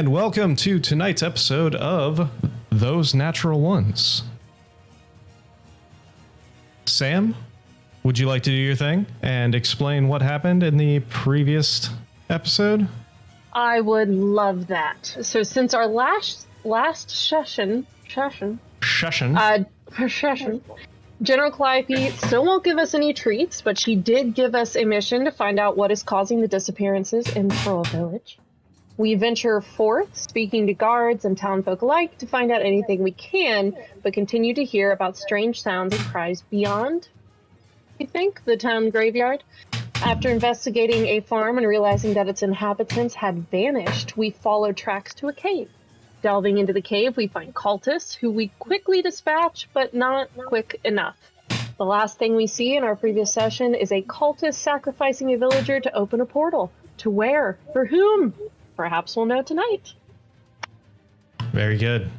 and welcome to tonight's episode of Those Natural Ones. Sam, would you like to do your thing and explain what happened in the previous episode? I would love that. So since our last session, General Calliope still won't give us any treats, but she did give us a mission to find out what is causing the disappearances in Pearl Village. We venture forth, speaking to guards and townfolk alike, to find out anything we can, but continue to hear about strange sounds and cries beyond, I think, the town graveyard. After investigating a farm and realizing that its inhabitants had vanished, we follow tracks to a cave. Delving into the cave, we find cultists, who we quickly dispatch, but not quick enough. The last thing we see in our previous session is a cultist sacrificing a villager to open a portal. To where? For whom? Perhaps we'll know tonight. Very good.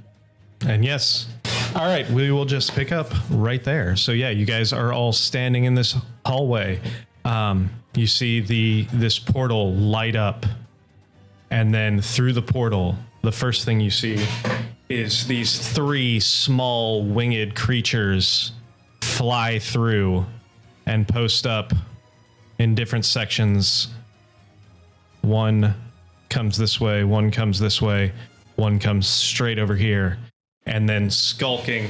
And yes. All right, we will just pick up right there. So yeah, you guys are all standing in this hallway. You see this portal light up, and then through the portal, the first thing you see is these three small winged creatures fly through and post up in different sections. One comes this way, one comes this way, one comes straight over here, and then skulking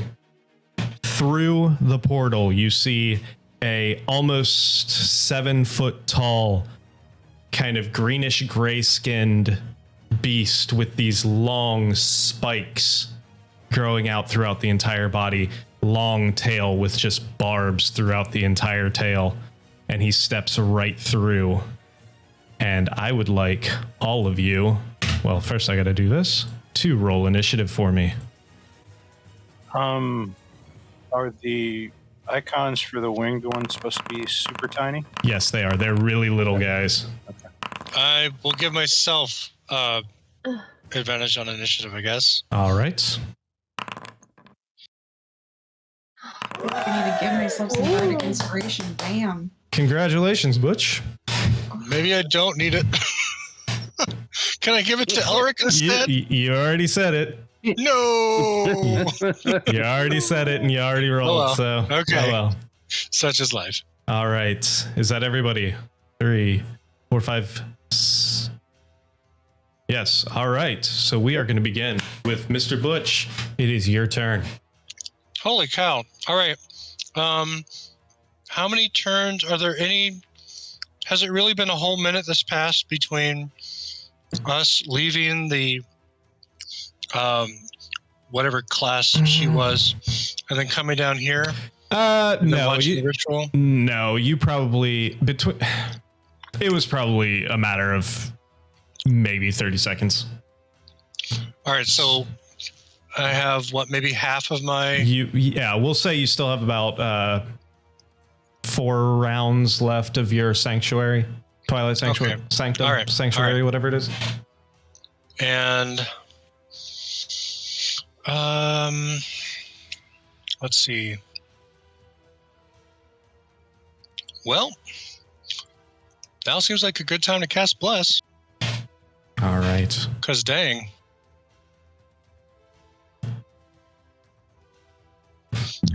through the portal, you see a almost 7 foot tall, kind of greenish gray skinned beast with these long spikes growing out throughout the entire body, long tail with just barbs throughout the entire tail, and he steps right through. And I would like all of you, well, first I gotta do this, to roll initiative for me. Are the icons for the winged ones supposed to be super tiny? Yes, they are. They're really little guys. Okay. I will give myself advantage on initiative, I guess. All right. I need to give myself some bardic inspiration. Damn. Congratulations, Butch. Maybe I don't need it. Can I give it to Elric instead? You already said it. No. You already said it and you already rolled. Oh well. So Okay. Oh well. Such is life. All right. Is that everybody? 3, 4, 5. Yes. All right. So we are going to begin with Mr. Butch. It is your turn. Holy cow. All right. How many turns are there? Has it really been a whole minute that's passed between us leaving the whatever class she was and then coming down here? No, Ritual? No, you probably it was probably a matter of maybe 30 seconds. All right, so I have maybe half of my. Yeah, we'll say you still have about 4 rounds left of your sanctuary, Twilight Sanctuary, okay. Sanctum, All right. Sanctuary, whatever it is. And let's see. Well, now seems like a good time to cast Bless. All right. Because dang.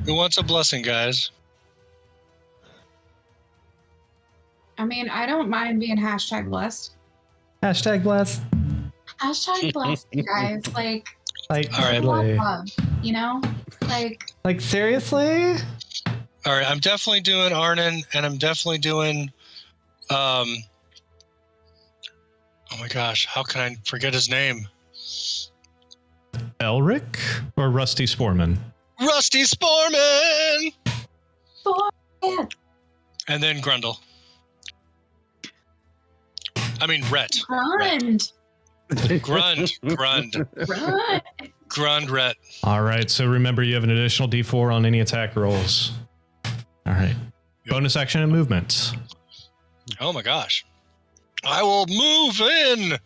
Who wants a blessing, guys? I mean, I don't mind being hashtag blessed. Hashtag bless. Hashtag blessed, you guys. Like All right. love, you know? Like seriously? All right, I'm definitely doing Arnon, and I'm definitely doing, oh my gosh, how can I forget his name? Elric or Rusty Sporman? Rusty Sporman! Yeah. And then Grundle. I mean, Rhett. Grund. Grund. Run. Grund, Rhett. All right, so remember you have an additional D4 on any attack rolls. All right. Bonus action and movement. Oh my gosh. I will move in!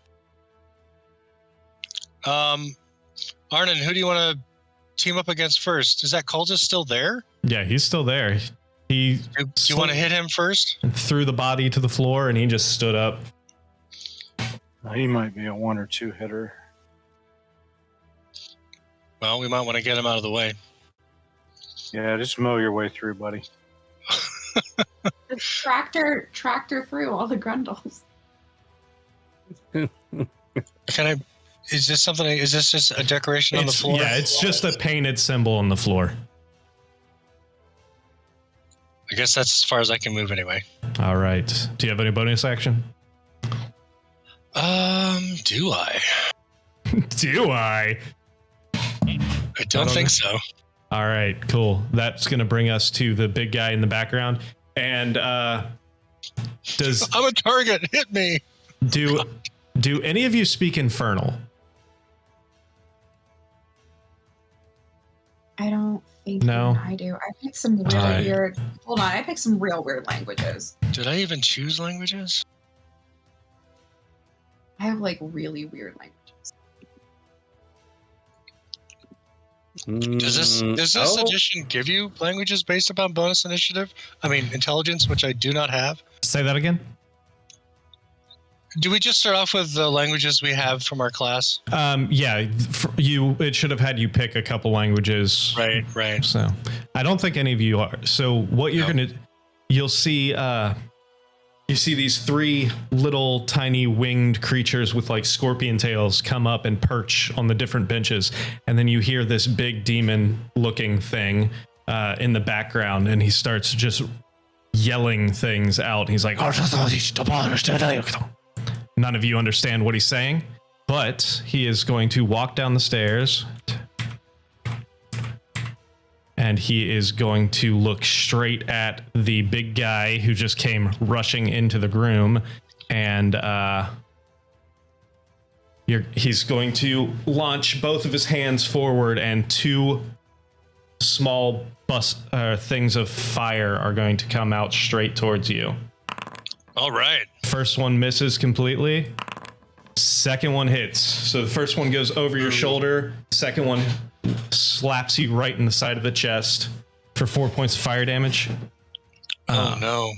Arnon, who do you want to team up against first? Is that cultist still there? Yeah, he's still there. He Do you want to hit him first? threw the body to the floor and he just stood up. He might be a 1 or 2 hitter. Well, we might want to get him out of the way. Yeah, just mow your way through, buddy. Tractor through all the grundles. Can I? Is this something? Is this just a decoration on the floor? Yeah, it's just a painted symbol on the floor. I guess that's as far as I can move anyway. All right. Do you have any bonus action? Do I? Do I? I don't think so. All right, cool. That's going to bring us to the big guy in the background. And does I'm a target. Hit me. do any of you speak Infernal? I don't think No. I do. I picked some really Alright. weird. Hold on, I picked some real weird languages. Did I even choose languages? I have like really weird languages. Does this edition give you languages based upon bonus initiative? I mean, intelligence, which I do not have. Say that again. Do we just start off with the languages we have from our class? Yeah, it should have had you pick a couple languages. Right. So I don't think any of you are. So what you're you'll see you see these three little tiny winged creatures with like scorpion tails come up and perch on the different benches, and then you hear this big demon looking thing in the background, and he starts just yelling things out. He's like, none of you understand what he's saying, but he is going to walk down the stairs and he is going to look straight at the big guy who just came rushing into the room, and he's going to launch both of his hands forward, and two small things of fire are going to come out straight towards you. All right. First one misses completely. Second one hits. So the first one goes over your shoulder. Second one slaps you right in the side of the chest for 4 points of fire damage. Oh, no.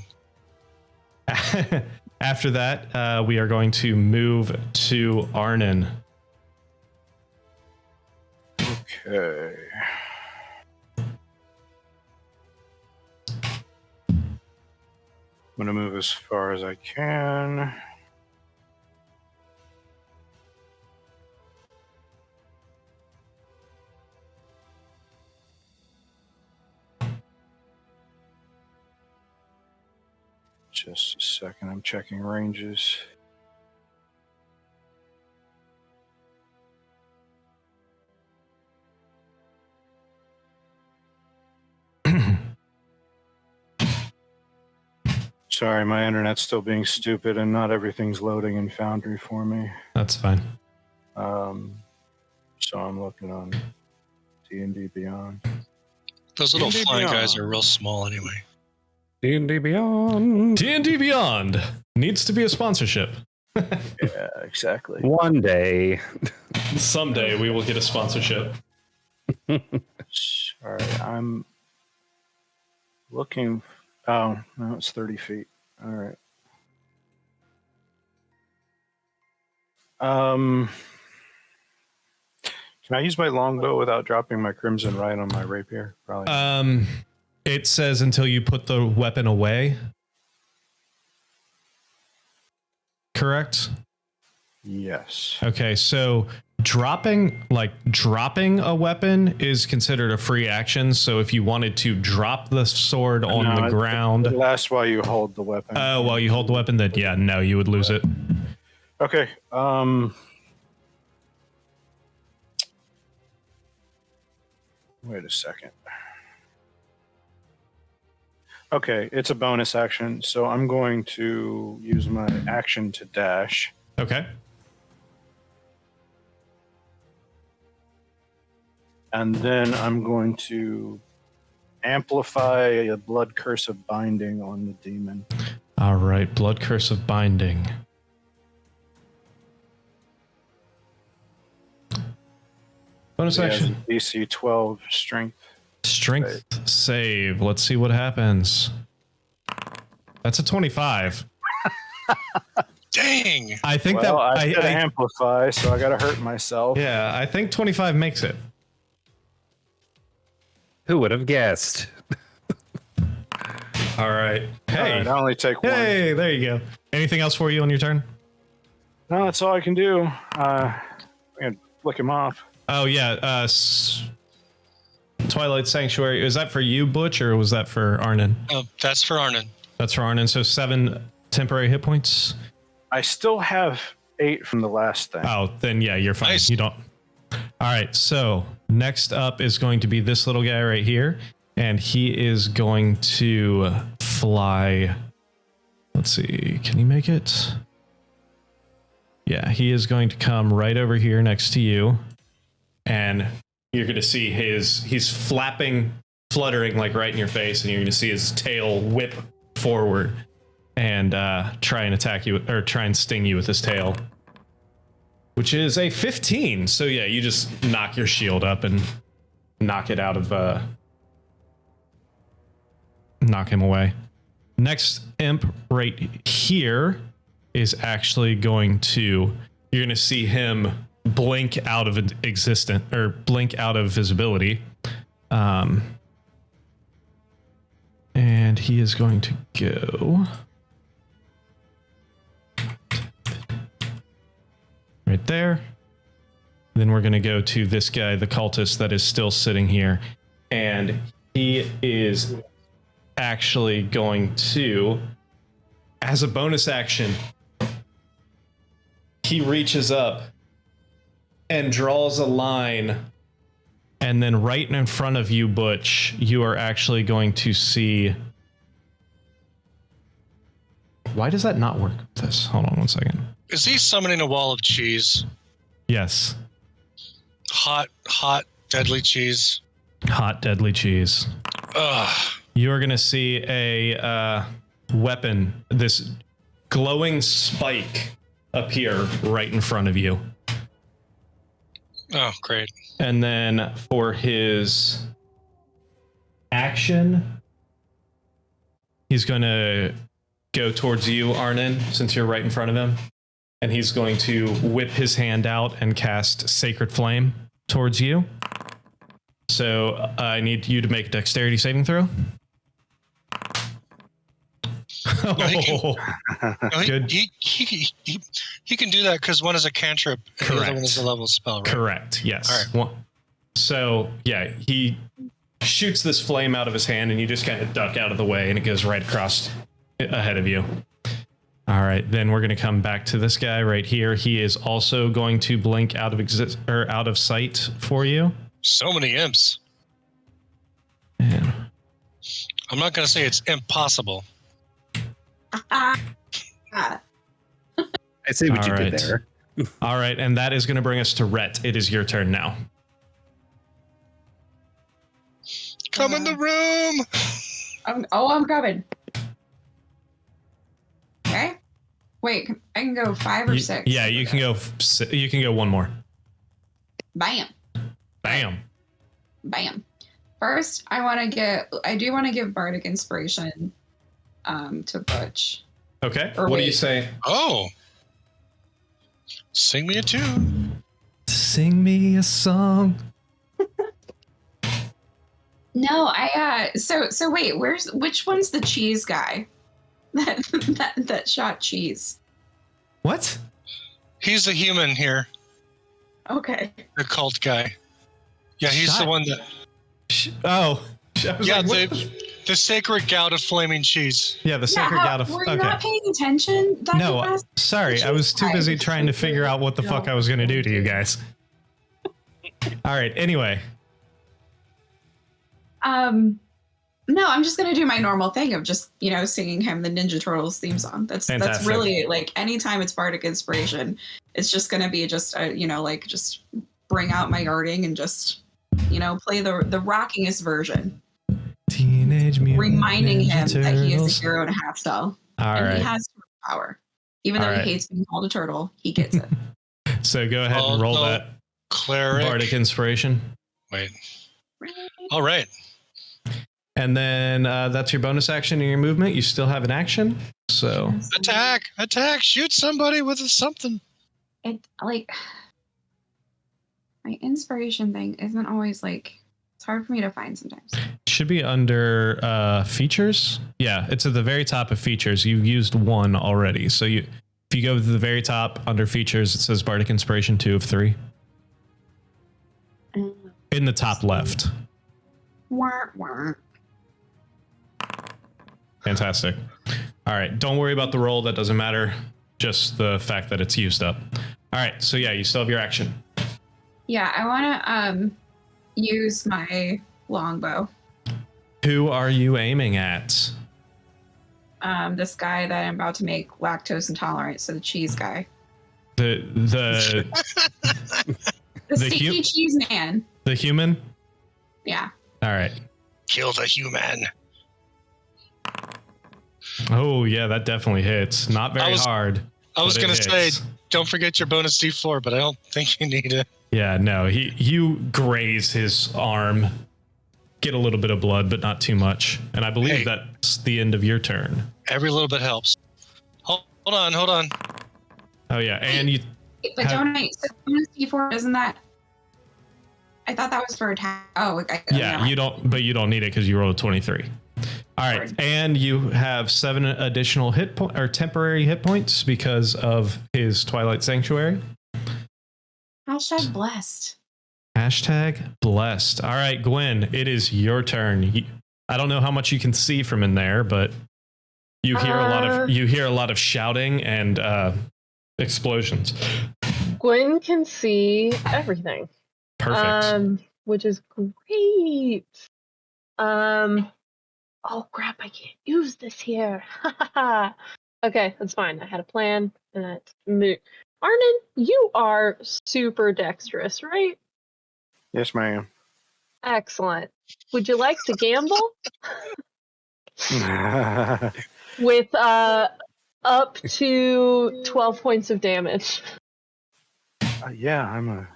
After that, we are going to move to Arnon. Okay. I'm going to move as far as I can. Just a second, I'm checking ranges. Sorry, my internet's still being stupid and not everything's loading in Foundry for me. That's fine. So I'm looking on D&D Beyond. Those little D&D flying Beyond. guys are real small anyway. D&D Beyond. D&D Beyond needs to be a sponsorship. Yeah, exactly. One day. Someday we will get a sponsorship. Sorry, I'm looking. Oh, no, it's 30 feet. All right. Can I use my longbow without dropping my crimson right on my rapier? Probably. It says until you put the weapon away. Correct? Yes. Okay, so dropping a weapon is considered a free action. So if you wanted to drop the sword on the ground, It lasts while you hold the weapon. while you hold the weapon, then yeah, no, you would lose it. Okay. Wait a second. Okay, it's a bonus action, so I'm going to use my action to dash. Okay. And then I'm going to amplify a blood curse of binding on the demon. All right, blood curse of binding. Bonus action. DC 12 strength. Strength save. Let's see what happens. That's a 25. Dang. I think Well, that I gotta amplify, so I gotta hurt myself. yeah, I think 25 makes it. Who would have guessed? All right. Hey. All right, I only take one. Hey, there you go. Anything else for you on your turn? No, that's all I can do. I can flick him off. Oh, yeah. Twilight Sanctuary. Is that for you, Butch, or was that for Arnon? Oh, that's for Arnon. That's for Arnon. So 7 temporary hit points. I still have 8 from the last thing. Oh, then yeah, you're fine. Nice. You don't. All right. So next up is going to be this little guy right here. And he is going to fly. Let's see. Can he make it? Yeah, he is going to come right over here next to you. And you're going to see he's flapping, fluttering like right in your face. And you're going to see his tail whip forward and try and attack you, or try and sting you with his tail, which is a 15. So yeah, you just knock your shield up and knock it out of, knock him away. Next imp right here is actually going to, you're going to see him blink out of existence, or blink out of visibility. And he is going to go right there. Then we're going to go to this guy, the cultist that is still sitting here. And he is actually going to, as a bonus action, he reaches up and draws a line. And then right in front of you, Butch, you are actually going to see... Why does that not work with this? Hold on one second. Is he summoning a wall of cheese? Yes. Hot, deadly cheese. Hot, deadly cheese. Ugh. You are going to see a weapon, this glowing spike, appear right in front of you. Oh, great. And then for his action, he's going to go towards you, Arnon, since you're right in front of him. And he's going to whip his hand out and cast Sacred Flame towards you. So I need you to make a dexterity saving throw. Good. He can do that because one is a cantrip and the other one is a level spell, right? Correct. Yes. All right. Well, so yeah, he shoots this flame out of his hand and you just kind of duck out of the way and it goes right across ahead of you. All right, then we're going to come back to this guy right here. He is also going to blink out of out of sight for you. So many imps. Man. I'm not going to say it's impossible. I see what All you right. did there. All right, and that is going to bring us to Rhett. It is your turn now. Come in the room. I'm coming. Okay. Wait, I can go 5 or 6. Yeah, you can go. You can go one more. Bam. Bam. Bam. First, I do want to give Bardic Inspiration to Butch. Okay. Or what do wait. you say? Oh. Sing me a tune. Sing me a song. No, so wait, which one's the cheese guy? that shot cheese. What? He's the human here. Okay. The cult guy. Yeah, he's the one that... Oh. I was Yeah, like, what the sacred gout of flaming cheese. yeah, the sacred god of... Were you not paying attention? Dr. No, West? sorry. I was too busy trying to figure out what the fuck I was going to do to you guys. All right, anyway. No, I'm just gonna do my normal thing of just, singing him the Ninja Turtles theme song. That's really, like, anytime it's Bardic Inspiration, it's just gonna be just just bring out my yarding and just play the rockingest version. Teenage Mutant reminding Ninja him that he is Turtles. a hero and a half cell. All and right. he has power. Even though All right. he hates being called a turtle, he gets it. So go ahead and roll that Cleric. Bardic Inspiration. Wait. All right. And then that's your bonus action in your movement. You still have an action. So Attack! Shoot somebody with something. It, like, my inspiration thing isn't always, like, It's hard for me to find sometimes. Should be under features. Yeah, it's at the very top of features. You've used one already. So if you go to the very top under features, it says Bardic Inspiration 2 of 3. In the top left. Fantastic. All right. Don't worry about the roll. That doesn't matter. Just the fact that it's used up. All right. So yeah, you still have your action. Yeah, I want to use my longbow. Who are you aiming at? This guy that I'm about to make lactose intolerant, so the cheese guy. The sticky cheese man. The human? Yeah. All right. Kill the human. Oh, yeah, that definitely hits. Not very hard. I was going to say, don't forget your bonus D4, but I don't think you need it. Yeah, no, you graze his arm, get a little bit of blood, but not too much. And I believe that's the end of your turn. Every little bit helps. Hold on. Oh, yeah, and you... But don't I... So bonus D4, isn't that... I thought that was for attack. Oh, okay. Yeah, you don't need it because you rolled a 23. All right, and you have 7 additional temporary hit points because of his Twilight Sanctuary. Hashtag blessed. Hashtag blessed. All right, Gwen, it is your turn. I don't know how much you can see from in there, but you hear a lot of shouting and explosions. Gwen can see everything. Perfect. Which is great. Oh crap! I can't use this here. Okay, that's fine. I had a plan, and that's moot. Arnon, you are super dexterous, right? Yes, ma'am. Excellent. Would you like to gamble? With up to 12 points of damage. Yeah, I'm a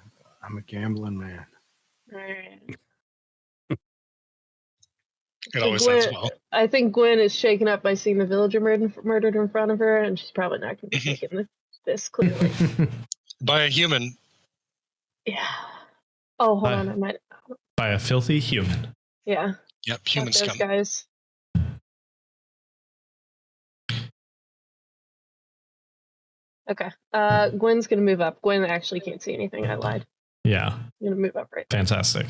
gambling man. It always ends well. I think Gwen is shaken up by seeing the villager murdered in front of her, and she's probably not going to be taking this clearly. By a human. Yeah. Oh, hold on. I might. By a filthy human. Yeah. Yep, human those scum. Guys. Okay. Gwen's going to move up. Gwen actually can't see anything. I lied. Yeah. I'm going to move up right there. Fantastic.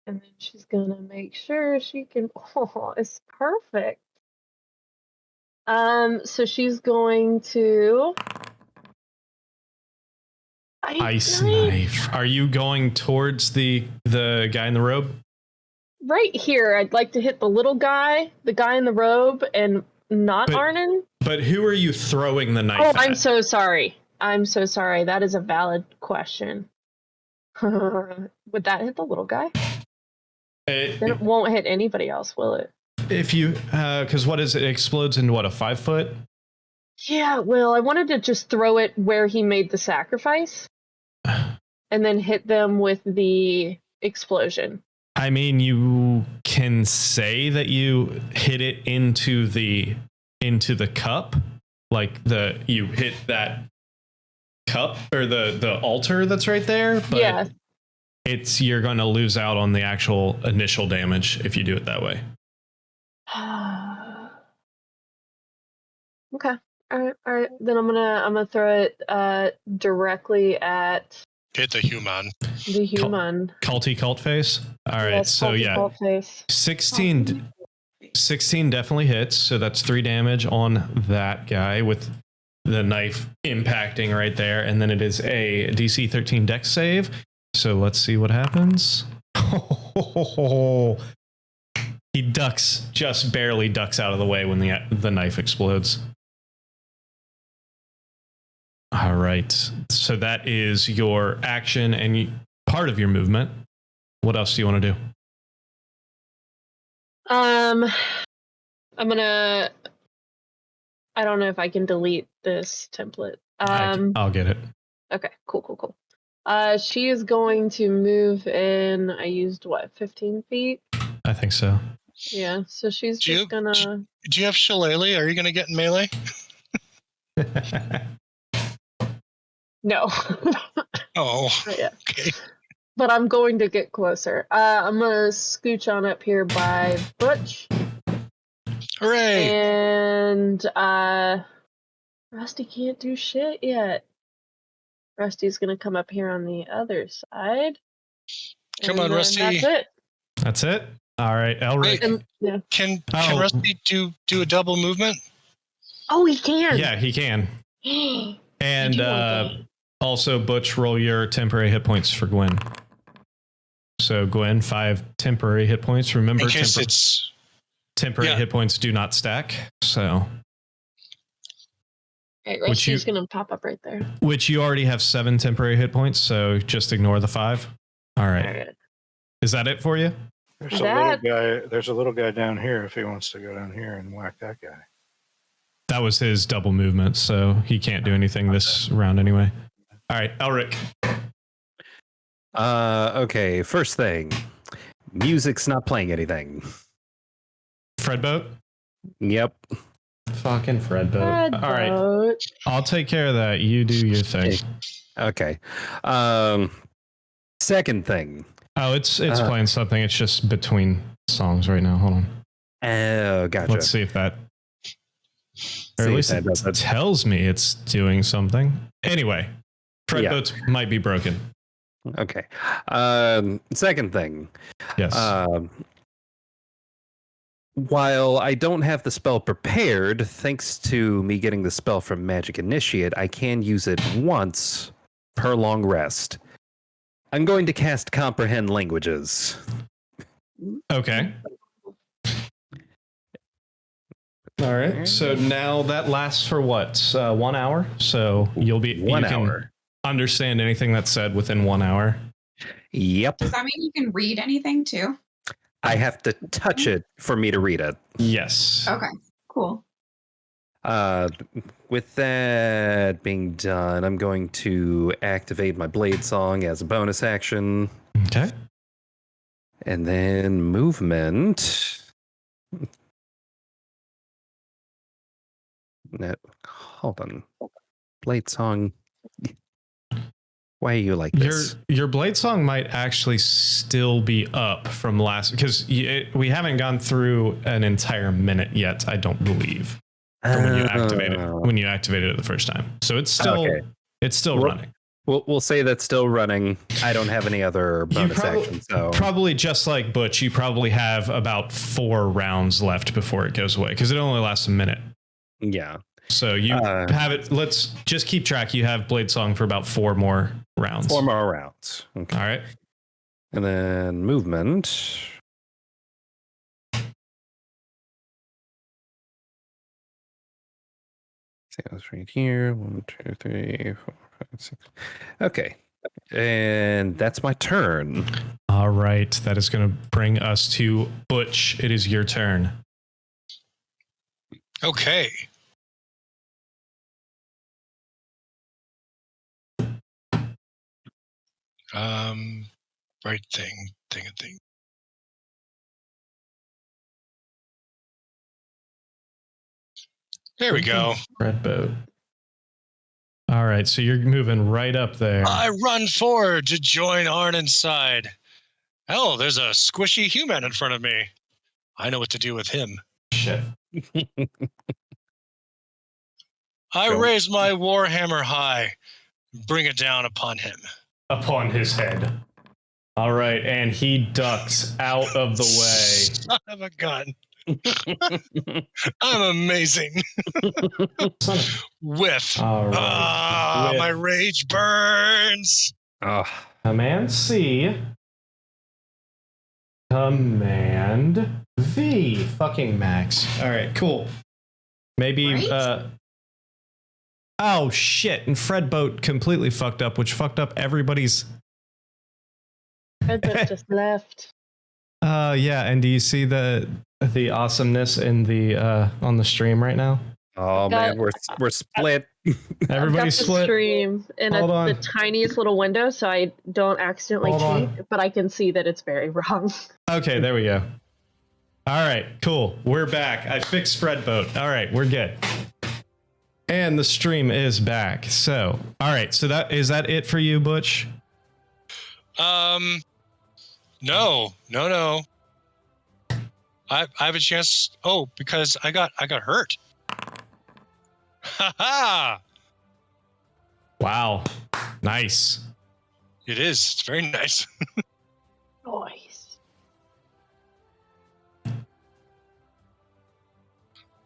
And then she's gonna make sure she can. Oh, it's perfect. So she's going to ice knife. Are you going towards the guy in the robe? Right here. I'd like to hit the little guy, the guy in the robe, and not Arnon. But who are you throwing the knife? Oh, at? I'm so sorry. That is a valid question. Would that hit the little guy? Then it won't hit anybody else, will it? If you, because what is it? It explodes into what, a 5 foot? Yeah, well, I wanted to just throw it where he made the sacrifice and then hit them with the explosion. I mean, you can say that you hit it into the cup, like you hit that cup or the altar that's right there, but yeah. You're going to lose out on the actual initial damage if you do it that way. Okay. All right. Then I'm gonna throw it directly at Hit the human. the human. Culty cult face. All right. Yes, So yeah, cult face. 16 definitely hits. So that's 3 damage on that guy with the knife impacting right there, and then it is a DC 13 Dex save. So let's see what happens. He just barely ducks out of the way when the knife explodes. All right. So that is your action and part of your movement. What else do you want to do? I don't know if I can delete this template. I'll get it. Okay, cool. She is going to move in, I used 15 feet? I think so. Yeah, so she's gonna... Do you have Shillelagh? Are you going to get in melee? No. Oh, Yeah. okay. but I'm going to get closer. I'm gonna scooch on up here by Butch. Hooray! And Rusty can't do shit yet. Rusty's gonna come up here on the other side. Come on, Rusty. That's it. That's it. All right, Elric. And, yeah. Can Rusty do a double movement? Oh, he can. Yeah, he can. I And do want that. also, Butch, roll your temporary hit points for Gwen. So, Gwen, 5 temporary hit points. Remember, In case it's temporary hit points do not stack. So, Right, Rusty's gonna pop up right there. which you already have 7 temporary hit points. So, just ignore the 5. All right. All right. Is that it for you? There's a little guy. There's a little guy down here. If he wants to go down here and whack that guy. That was his double movement, so he can't do anything this round anyway. All right, Elric. Okay, first thing. Music's not playing anything. Fredboat? Yep. Fucking Fredboat. All right. I'll take care of that. You do your thing. Okay. Second thing. Oh, it's playing something. It's just between songs right now. Hold on. Oh, gotcha. Let's see if that... Or at See if least that does it tells me it's doing something. Anyway, Fredboats might be broken. Okay. Second thing. Yes. While I don't have the spell prepared, thanks to me getting the spell from Magic Initiate, I can use it once per long rest. I'm going to cast Comprehend Languages. Okay. All right. So now that lasts for what? 1 hour. So you'll be 1 you can hour. understand anything that's said within 1 hour. Yep. Does that mean you can read anything too? I have to touch it for me to read it. Yes. Okay, cool. With that being done, I'm going to activate my Blade Song as a bonus action. Okay. And then movement. No, hold on. Blade Song. Why are you like this? Your Blade Song might actually still be up from last, because we haven't gone through an entire minute yet. I don't believe from when you activated it the first time. So it's still running. We'll say that's still running. I don't have any other bonus actions. So probably just like Butch, you probably have about 4 rounds left before it goes away, because it only lasts a minute. Yeah. So you have it. Let's just keep track. You have Blade Song for about 4 more rounds. 4 more rounds. Okay. All right. And then movement. See, I was right here. 1, 2, 3, 4, 5, 6. Okay. And that's my turn. All right. That is going to bring us to Butch. It is your turn. Okay. Right thing. There we go. Fredboat. All right, so you're moving right up there. I run forward to join Arnon's side. Oh, there's a squishy human in front of me. I know what to do with him. Shit. I raise my warhammer high, bring it down upon him. Upon his head. All right, and he ducks out of the way. Son of a gun. I'm amazing. Whiff. All right. My rage burns. Command C. Command V. Fucking max. All right, cool. Maybe, Right? oh shit, and Fredboat completely fucked up, which fucked up everybody's... Fredboat just left. Yeah, and do you see the awesomeness in the on the stream right now? Oh man, we're split. Everybody's I've got the split. stream in the tiniest little window, so I don't accidentally cheat, but I can see that it's very wrong. Okay, there we go. All right, cool. We're back. I fixed Fredboat. All right, we're good. And the stream is back. So, all right. So is that it for you, Butch? No. I have a chance. Oh, because I got hurt. Ha ha! Wow. Nice. It is. It's very nice. Nice.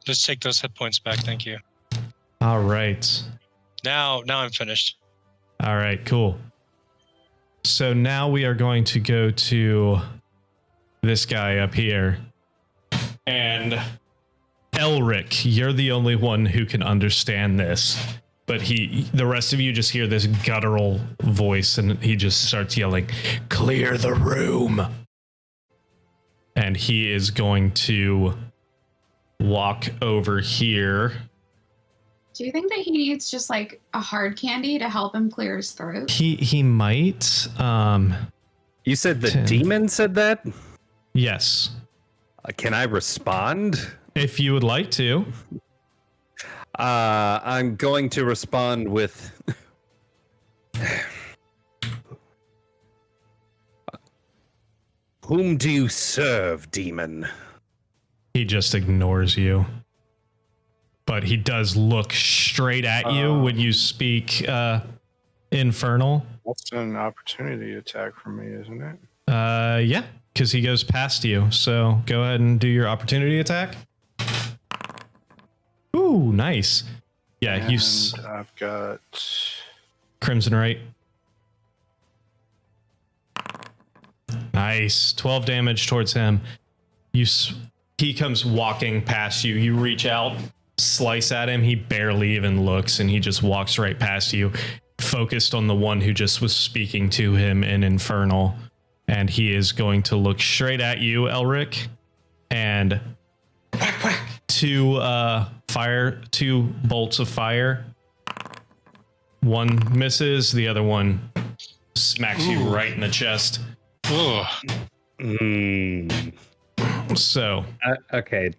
Just take those hit points back. Thank you. All right. Now I'm finished. All right, cool. So now we are going to go to this guy up here. And Elric, you're the only one who can understand this. But the rest of you just hear this guttural voice, and he just starts yelling, "Clear the room." And he is going to walk over here. Do you think that he needs just like a hard candy to help him clear his throat? He might. You said the 10. demon said that? Yes. Can I respond? If you would like to. I'm going to respond with... Whom do you serve, demon? He just ignores you. But he does look straight at you when you speak Infernal. That's an opportunity attack for me, isn't it? Yeah, because he goes past you. So go ahead and do your opportunity attack. Ooh, nice. Yeah, And you I've got... Crimson Right. Nice. 12 damage towards him. He comes walking past you. You reach out, slice at him. He barely even looks, and he just walks right past you, focused on the one who just was speaking to him in Infernal. And he is going to look straight at you, Elric, and whack, whack. Two bolts of fire. One misses, the other one smacks you right in the chest. Ooh. So okay.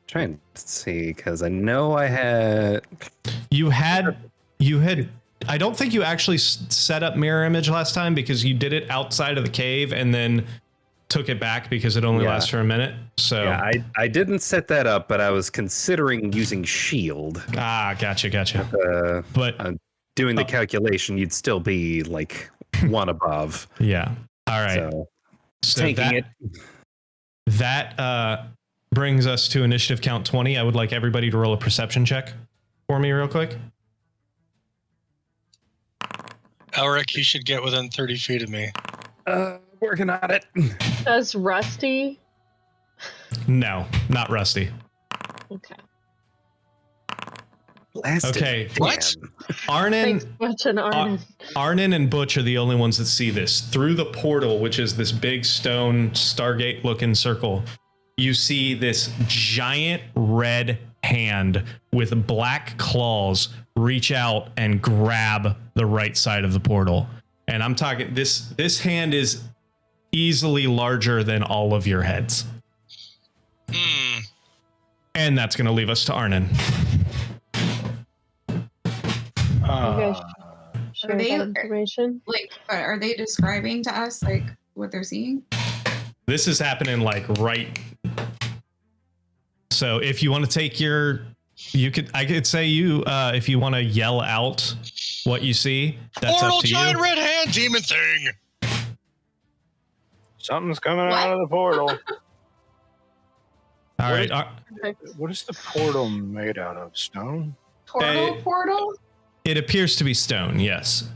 Trying to see, because I know I had... you had I don't think you actually set up mirror image last time, because you did it outside of the cave and then took it back because it only lasts for a minute. So yeah, I didn't set that up, but I was considering using shield. Gotcha. But doing the calculation, you'd still be like one above. Yeah. All right. So taking it. That brings us to initiative count 20. I would like everybody to roll a perception check for me real quick. Elric, you should get within 30 feet of me. Working on it. Does Rusty? No, not Rusty. Okay. Blasted. Okay. What? Arnon, Thanks, Butch and Arnon. Arnon and Butch are the only ones that see this. Through the portal, which is this big stone Stargate looking circle, you see this giant red hand with black claws reach out and grab the right side of the portal. And I'm talking, this hand is easily larger than all of your heads. And that's going to leave us to Arnon. You guys share they- that information? Like, are they describing to us like what they're seeing? This is happening like right. So if you want to take I could say if you want to yell out what you see, that's Portal, up to giant you. red hand demon thing. Something's coming out of the portal. All right. What is the portal made out of? Stone? Portal? It appears to be stone, yes.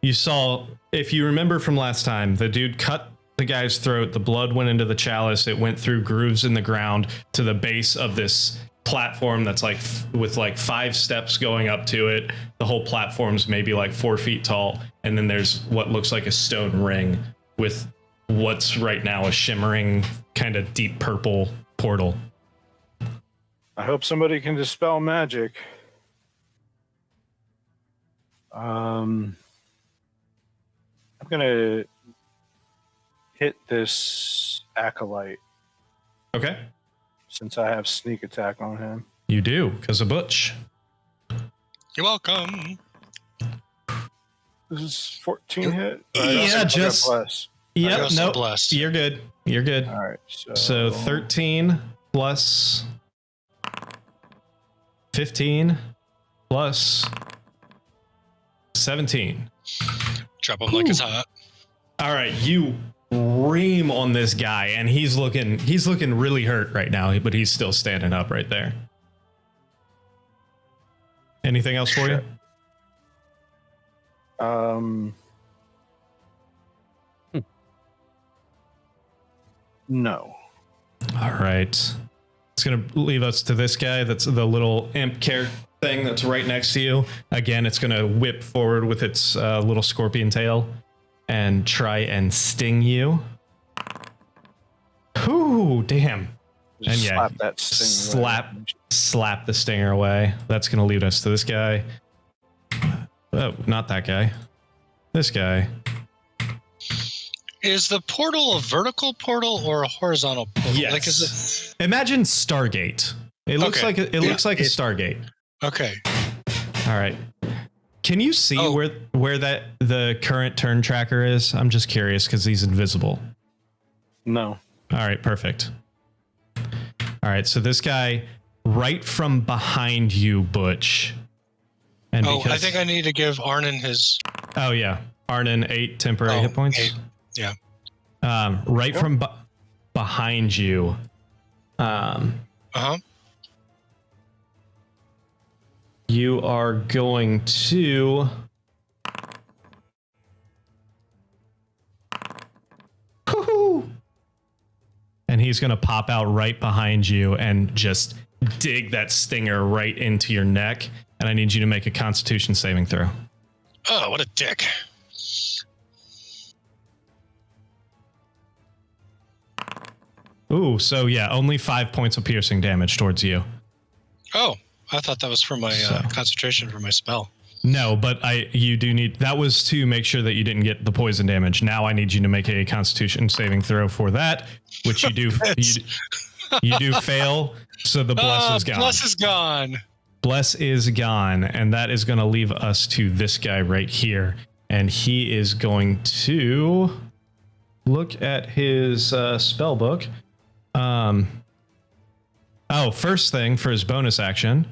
You saw, if you remember from last time, the dude cut the guy's throat, the blood went into the chalice, it went through grooves in the ground to the base of this platform that's like with like 5 steps going up to it. The whole platform's maybe like 4 feet tall, and then there's what looks like a stone ring with what's right now a shimmering kind of deep purple portal. I hope somebody can dispel magic. I'm gonna hit this acolyte Okay. since I have sneak attack on him. You do, because of Butch. You're welcome. This is 14 hit. Yeah, just bless. Yep, nope. Blessed. You're good. You're good. All right. So 13 plus 15 plus 17. Drop him like it's hot. All right, you ream on this guy, and he's looking really hurt right now, but he's still standing up right there. Anything else for you? No. All right. It's going to leave us to this guy. That's the little imp care thing that's right next to you. Again, it's going to whip forward with its little scorpion tail and try and sting you. Ooh, damn. Just and yeah, slap that sting away. slap the stinger away. That's going to lead us to this guy. Oh, not that guy. This guy. Is the portal a vertical portal or a horizontal portal? Yes. Like, is Imagine Stargate. It looks like a Stargate. Okay. All right. Can you see where the current turn tracker is? I'm just curious because he's invisible. No. All right, perfect. All right, so this guy right from behind you, Butch. And I think I need to give Arnon his. Oh yeah, Arnon 8 temporary hit points. 8. Yeah. Right from behind you. You are going to. Woo-hoo! And he's going to pop out right behind you and just dig that stinger right into your neck. And I need you to make a Constitution saving throw. Oh, what a dick. Ooh, so yeah, only 5 points of piercing damage towards you. Oh, I thought that was for my concentration for my spell. No, but you do need, that was to make sure that you didn't get the poison damage. Now I need you to make a Constitution saving throw for that, which you do. you do fail, so the bless is gone. Bless is gone. Bless is gone, and that is going to leave us to this guy right here, and he is going to look at his spell book. First thing for his bonus action,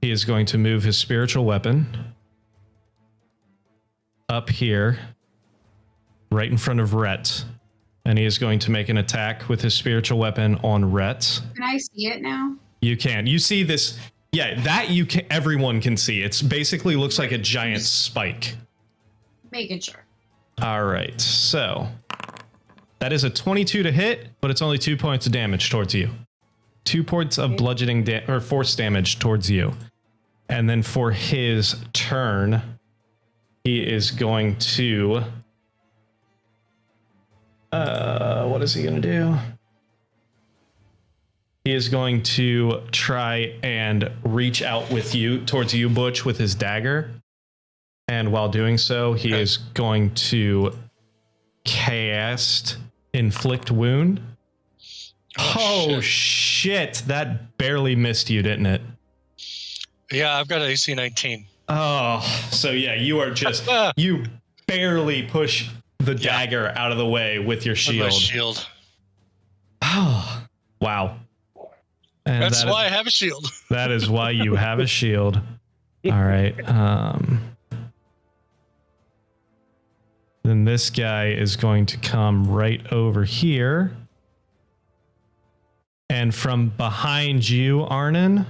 he is going to move his spiritual weapon up here, right in front of Rhett, and he is going to make an attack with his spiritual weapon on Rhett. Can I see it now? You can. You see this? Yeah, that you can. Everyone can see. It's basically looks like a giant spike. Making sure. All right, so that is a 22 to hit, but it's only 2 points of damage towards you. 2 points of bludgeoning or force damage towards you. And then for his turn, he is going to... what is he going to do? He is going to try and reach out with you, towards you, Butch, with his dagger. And while doing so, he is going to cast Inflict Wound. Oh shit, that barely missed you, didn't it? Yeah, I've got AC 19. Oh, so yeah, you are just, you barely push the dagger out of the way with your shield. With my shield. Oh, wow. And that's why I have a shield. That is why you have a shield. All right. Then this guy is going to come right over here. And from behind you, Arnon,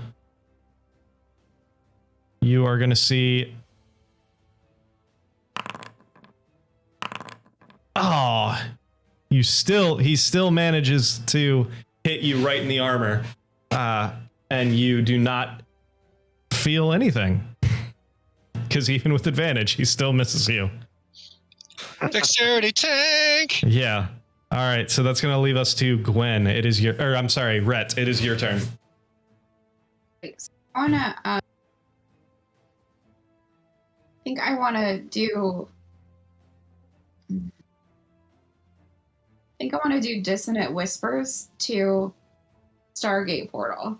you are going to see... Oh, he still manages to hit you right in the armor. And you do not feel anything. Because even with advantage, he still misses you. Dexterity tank! Yeah. All right, so that's going to leave us to Gwen. It is your... Or, I'm sorry, Rhett. It is your turn. I think I want to do... I think I want to do Dissonant Whispers to Stargate Portal.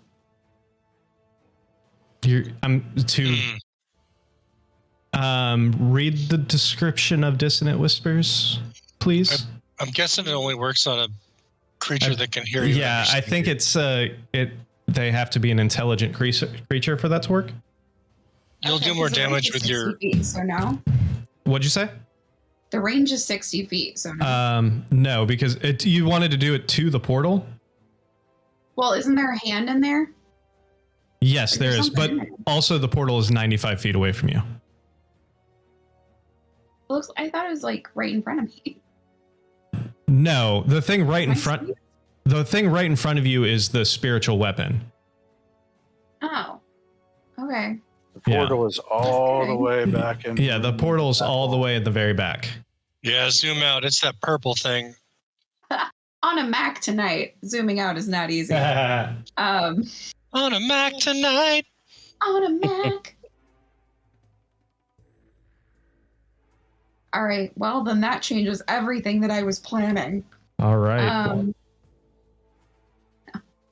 Read the description of Dissonant Whispers, please. I'm guessing it only works on a creature that can hear you. Yeah, I think it's they have to be an intelligent creature for that to work. You'll do more damage with your. Feet, so no. What'd you say? The range is 60 feet, so no. No, because you wanted to do it to the portal. Well, isn't there a hand in there? Yes, there is, but also the portal is 95 feet away from you. Looks. I thought it was like right in front of me. No, the thing right in front. The thing right in front of you is the spiritual weapon. Oh, okay. The portal is all the way back in. Yeah, the portal is all the way at the very back. Yeah, zoom out. It's that purple thing. On a Mac tonight, zooming out is not easy. On a Mac tonight. On a Mac. All right. Well, then that changes everything that I was planning. All right.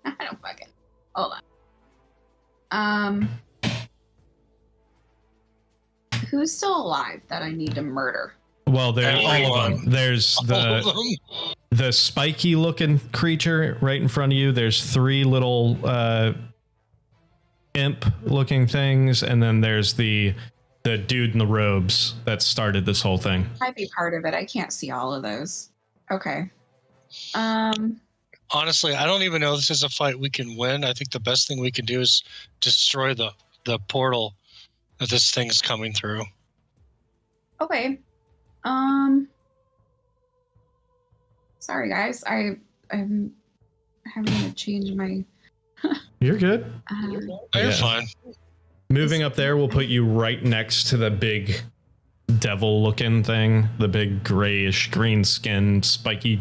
I don't fucking. Hold on. Who's still alive that I need to murder? Well, there's all of them. There's the spiky looking creature right in front of you. There's 3 little imp looking things, and then there's the dude in the robes that started this whole thing. Might be part of it. I can't see all of those. Okay. Honestly, I don't even know if this is a fight we can win. I think the best thing we can do is destroy the portal that this thing's coming through. Okay. Sorry guys, I'm having to change my. You're good. You're fine. Moving up there will put you right next to the big devil looking thing, the big grayish green skinned spiky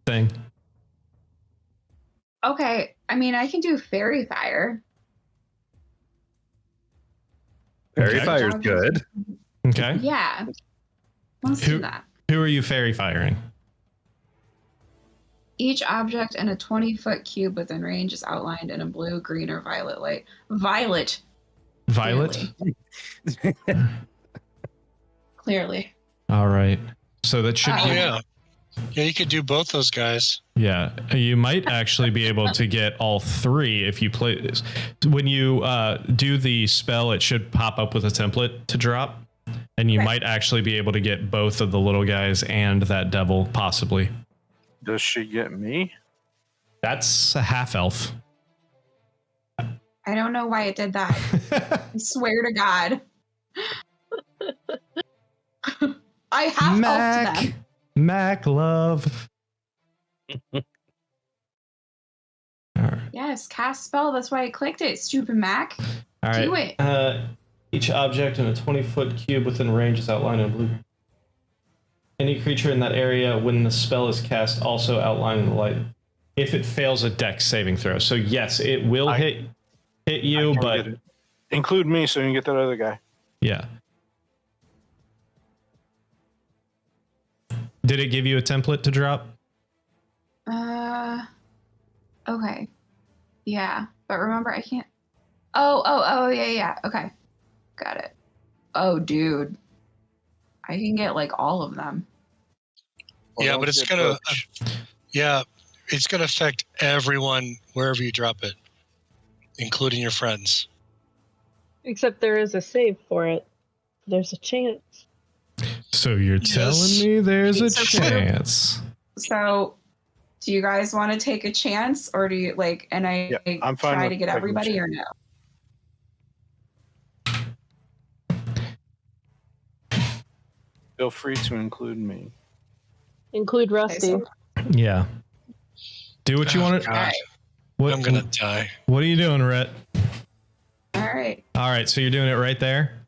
thing. Okay, I mean I can do fairy fire. Fairy fire's good. Okay. Yeah. Let's do that. Who are you fairy firing? Each object in a 20-foot cube within range is outlined in a blue, green, or violet light. Violet. Clearly. All right. So that should give Yeah, you could do both those guys. Yeah, you might actually be able to get all 3 if you play this. When you do the spell, it should pop up with a template to drop, and you might actually be able to get both of the little guys and that devil, possibly. Does she get me? That's a half elf. I don't know why it did that. I swear to God. I half elfed them. Mac love. All right. Yes, cast spell. That's why I clicked it. Stupid Mac. All right. Do it. Each object in a 20-foot cube within range is outlined in blue. Any creature in that area when the spell is cast also outlined in the light. If it fails a dex saving throw. So yes, it will hit you, but include me so you can get that other guy. Yeah. Did it give you a template to drop? Okay. Yeah, but remember I can't. Oh, yeah. Okay. Got it. Oh, dude. I can get like all of them. Well, yeah, but it's gonna it's gonna affect everyone wherever you drop it, including your friends. Except there is a save for it. There's a chance. So you're telling me there's a chance. So do you guys want to take a chance, or do you like, and I'm fine try to get everybody, or no? Feel free to include me. Include Rusty. Yeah. Do what you want to. Right. I'm gonna die. What are you doing, Rhett? All right. All right, so you're doing it right there.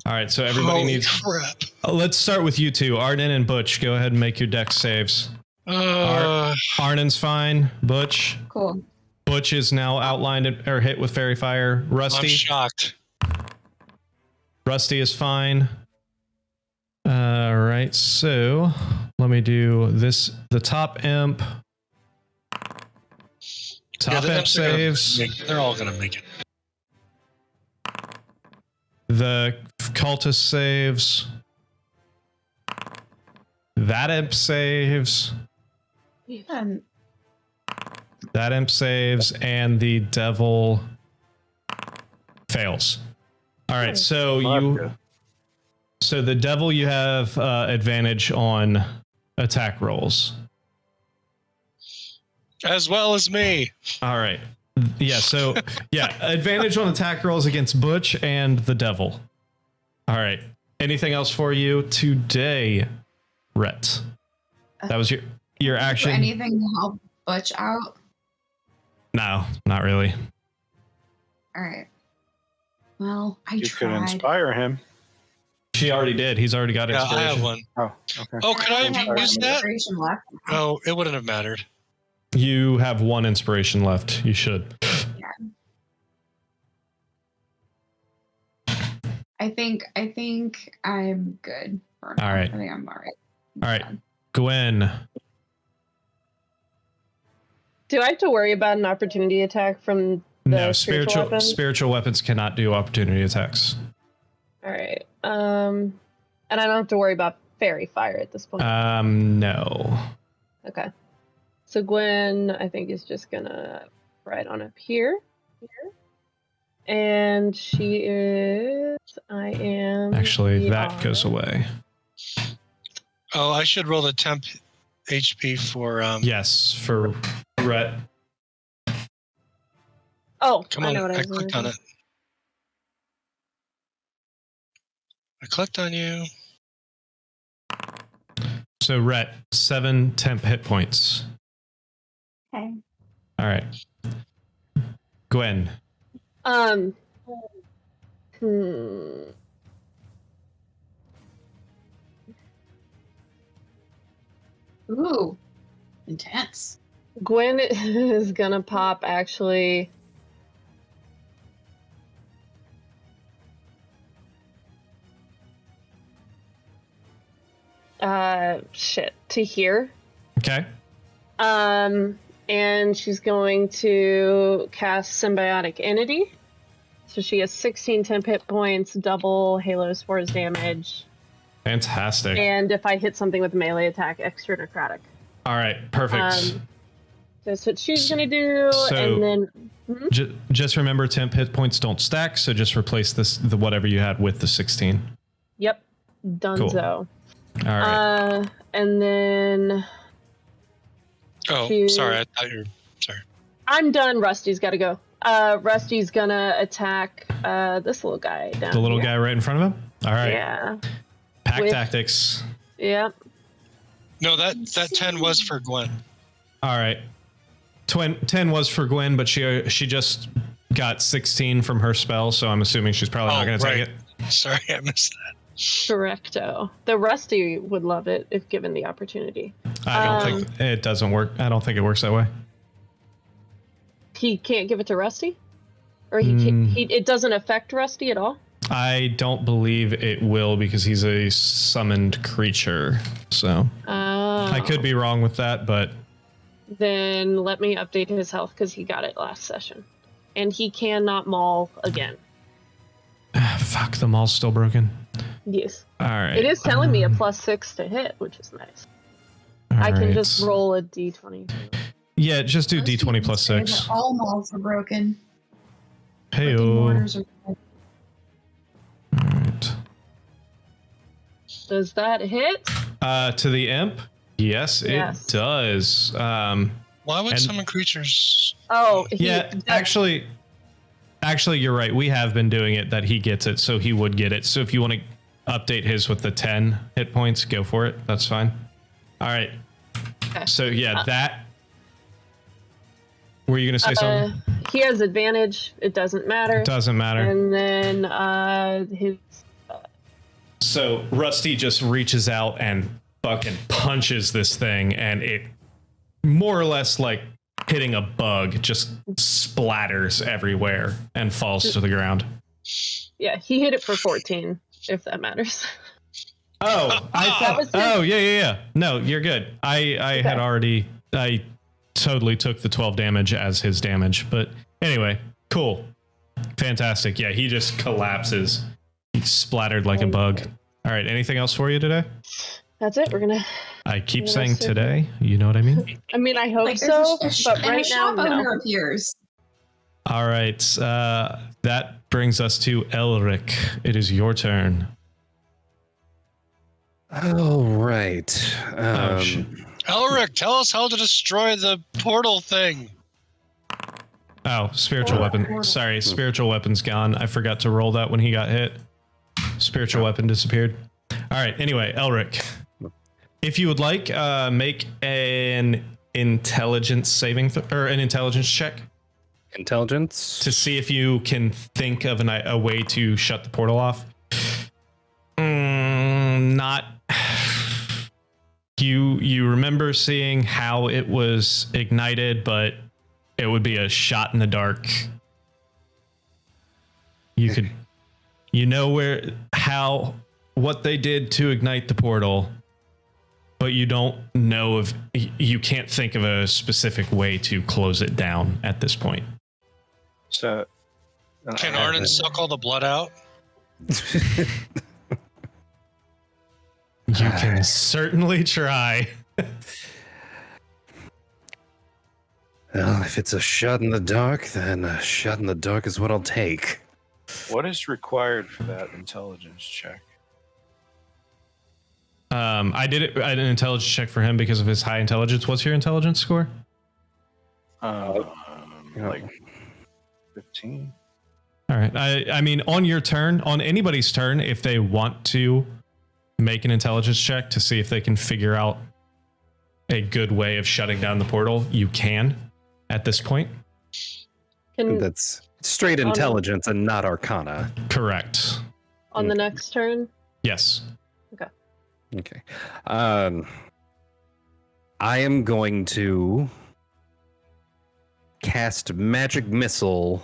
All right, so everybody Holy needs. crap. Let's start with you two, Arden and Butch. Go ahead and make your dex saves. Arden's fine. Butch. Cool. Butch is now outlined or hit with fairy fire. Rusty. I'm shocked. Rusty is fine. All right, so let me do this. The top imp. Top imp saves. They're all gonna make it. The cultist saves. That imp saves. Um, That imp saves, and the devil fails. All right, so so the devil, you have advantage on attack rolls. As well as me. All right. Yeah, so advantage on attack rolls against Butch and the devil. All right. Anything else for you today, Rhett? That was your action. Anything to help Butch out? No, not really. All right. Well, I You tried. could inspire him. She already did. He's already got Yeah, inspiration. I have one. Oh, okay. Oh, could I have used that? Inspiration left. No, it wouldn't have mattered. You have one inspiration left. You should. I think I'm good. For now. All right. I think I'm all right. All right. Gwen. Do I have to worry about an opportunity attack from the No, weapons? spiritual weapons cannot do opportunity attacks. All right. And I don't have to worry about fairy fire at this point. No. Okay. So Gwen, I think, is just gonna right on up here. And she is. I am. Actually, that goes away. Oh, I should roll the temp HP for. Yes, for Rhett. Oh, Come I on, know what I was clicked gonna on do. it. I clicked on you. So Rhett, 7 temp hit points. Okay. All right. Gwen. Ooh, intense. Gwen is gonna pop actually. To here. Okay. And she's going to cast Symbiotic Entity. So she has 16 temp hit points, double Halo Spores damage. Fantastic. And if I hit something with a melee attack, extra necrotic. All right. Perfect. That's what she's going to do. So- and then. Just remember, temp hit points don't stack, so just replace the whatever you had with the 16. Yep. Dunzo. All right. And then. Oh, sorry. I thought you were. Sorry. I'm done. Rusty's got to go. Rusty's gonna attack this little guy down The little here. guy right in front of him? All right. Yeah. Pack tactics. Yep. No, that 10 was for Gwen. All right. 10 was for Gwen, but she just got 16 from her spell, so I'm assuming she's probably not going to take it. Sorry, I missed that. Correcto. The Rusty would love it if given the opportunity. I don't think it doesn't work. I don't think it works that way. He can't give it to Rusty? Or it doesn't affect Rusty at all? I don't believe it will because he's a summoned creature. So I could be wrong with that, but then let me update his health because he got it last session. And he cannot maul again. fuck, the mall's still broken. Yes. All right. It is telling me a +6 to hit, which is nice. I can just roll a d20. Yeah, just do Most d20 people plus say 6. that all malls are broken. Hey, Brick and mortars are broken. all right. Does that hit? To the imp? Yes, Yes. it does. Why would summon creatures? Oh, actually, you're right. We have been doing it that he gets it, so he would get it. So if you want to update his with the 10 hit points, go for it. That's fine. All right. Okay. So that. Were you going to say something? He has advantage. It doesn't matter. Doesn't matter. And then his. So Rusty just reaches out and fucking punches this thing, and it more or less like hitting a bug, just splatters everywhere and falls to the ground. Yeah, he hit it for 14, if that matters. Oh, I thought. Oh, yeah. No, you're good. I had already. I totally took the 12 damage as his damage, but anyway, cool, fantastic. Yeah, he just collapses He's splattered like a bug. All right, anything else for you today? That's it. We're gonna. I keep saying today. You know what I mean? I mean, I hope Like so, there's but and right a now, shop owner no. appears. All right, that brings us to Elric. It is your turn. All right. Shit. Elric, tell us how to destroy the portal thing. Oh, spiritual weapon. Sorry, spiritual weapon's gone. I forgot to roll that when he got hit. Spiritual weapon disappeared. All right, anyway, Elric. If you would like, make an intelligence saving or an intelligence check. Intelligence? To see if you can think of a way to shut the portal off. Not. You remember seeing how it was ignited, but it would be a shot in the dark. You know what they did to ignite the portal, but you don't know if you can't think of a specific way to close it down at this point. So, Can Arnon suck all the blood out? You can certainly try. Well, if it's a shot in the dark, then a shot in the dark is what I'll take. what is required for that intelligence check? I did an intelligence check for him because of his high intelligence. What's your intelligence score? Like 15. All right. I mean, on your turn, on anybody's turn, if they want to make an intelligence check to see if they can figure out a good way of shutting down the portal, you can at this point. That's straight intelligence and not arcana. Correct. On the next turn? Yes. Okay. I am going to cast magic missile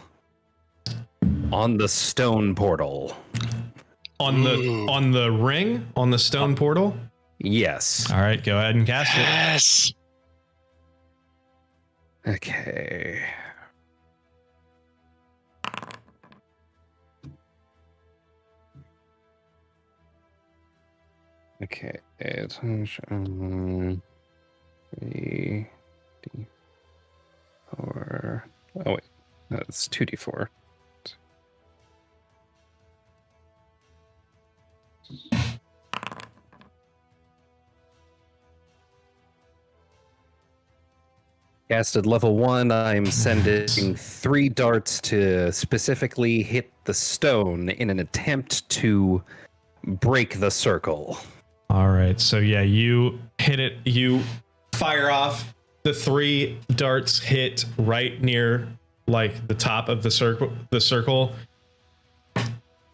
on the stone portal. On the ring, on the stone portal? Yes. All right, go ahead and cast it. Yes. Okay. Okay. It's 3D4. Oh wait, that's 2D4. Casted level 1, I'm sending 3 darts to specifically hit the stone in an attempt to break the circle. All right, so yeah, you hit it. You fire off. The 3 darts hit right near, like, the top of the circle.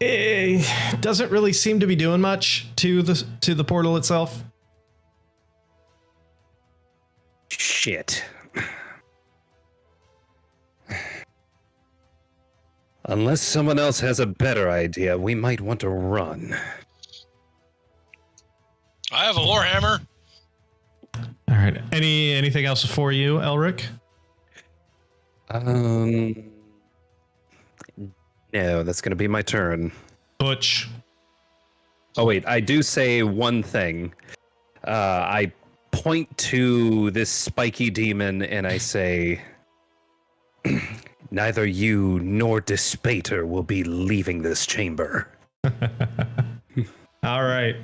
It doesn't really seem to be doing much to the portal itself. Shit. Unless someone else has a better idea, we might want to run. I have a warhammer. All right. Anything else for you, Elric? No, that's going to be my turn. Butch. Oh wait, I do say one thing. I point to this spiky demon and I say, neither you nor Despater will be leaving this chamber. All right.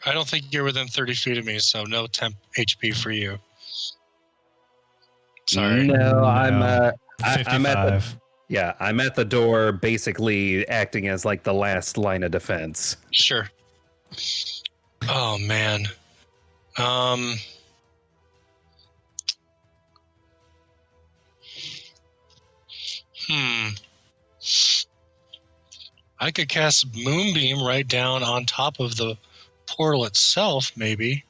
I don't think you're within 30 feet of me, so no temp HP for you. Sorry. No, I'm at 55. I'm at the door, basically acting as like the last line of defense. Sure. Oh man. I could cast Moonbeam right down on top of the portal itself, maybe.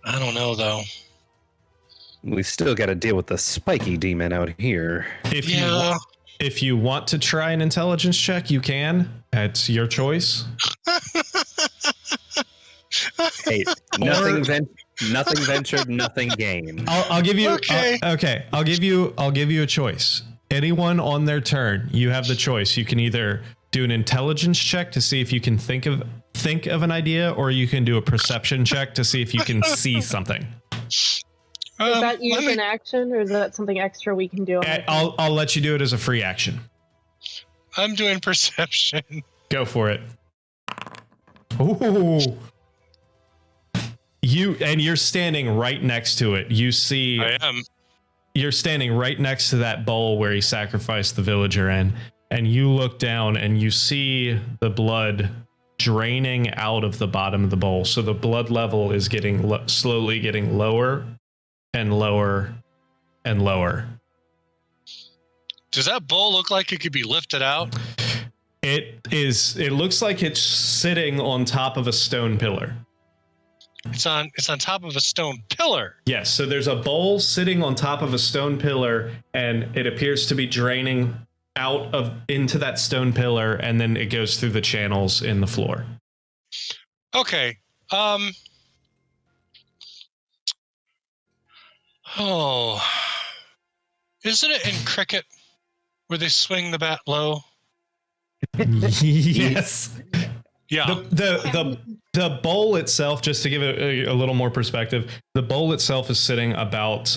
I don't know, though. We've still got to deal with the spiky demon out here. If you want to try an intelligence check, you can. It's your choice. Hey, nothing ventured, nothing gained. I'll give you. Okay. Okay. I'll give you a choice. anyone on their turn, you have the choice. You can either do an intelligence check to see if you can think of an idea, or you can do a perception check to see if you can see something. Is that use an action, or is that something extra we can do? I'll let you do it as a free action. I'm doing perception. Go for it. Ooh. You're standing right next to it. You see. I am. You're standing right next to that bowl where he sacrificed the villager in, and you look down and you see the blood draining out of the bottom of the bowl. So the blood level is slowly getting lower and lower and lower. Does that bowl look like it could be lifted out? It looks like it's sitting on top of a stone pillar. It's on top of a stone pillar. Yes, so there's a bowl sitting on top of a stone pillar, and it appears to be draining into that stone pillar, and then it goes through the channels in the floor. Okay. Isn't it in cricket where they swing the bat low? Yes. Yeah. The bowl itself, just to give it a little more perspective, the bowl itself is sitting about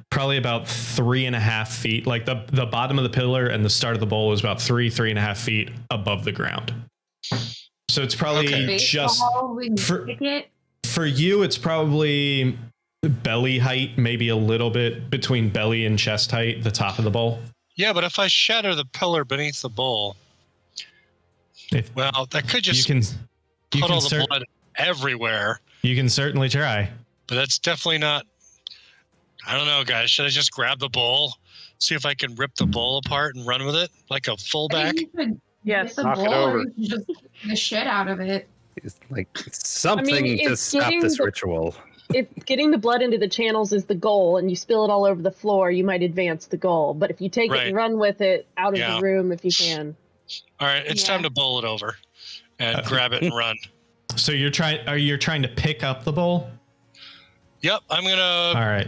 probably about 3.5 feet. Like the bottom of the pillar and the start of the bowl is about 3.5 feet above the ground. So it's probably just for you. It's probably belly height, maybe a little bit between belly and chest height, the top of the bowl. Yeah, but if I shatter the pillar beneath the bowl, that could just put all the blood everywhere. You can certainly try. But that's definitely not... I don't know, guys. Should I just grab the bowl, see if I can rip the bowl apart and run with it like a fullback? Yes. Knock it over. Just the shit out of it. It's like something to stop this ritual. If getting the blood into the channels is the goal and you spill it all over the floor, you might advance the goal. But if you take it and run with it out of the room, if you can. All right, it's time to bowl it over and grab it and run. So you're trying to pick up the bowl? Yep, I'm gonna. All right.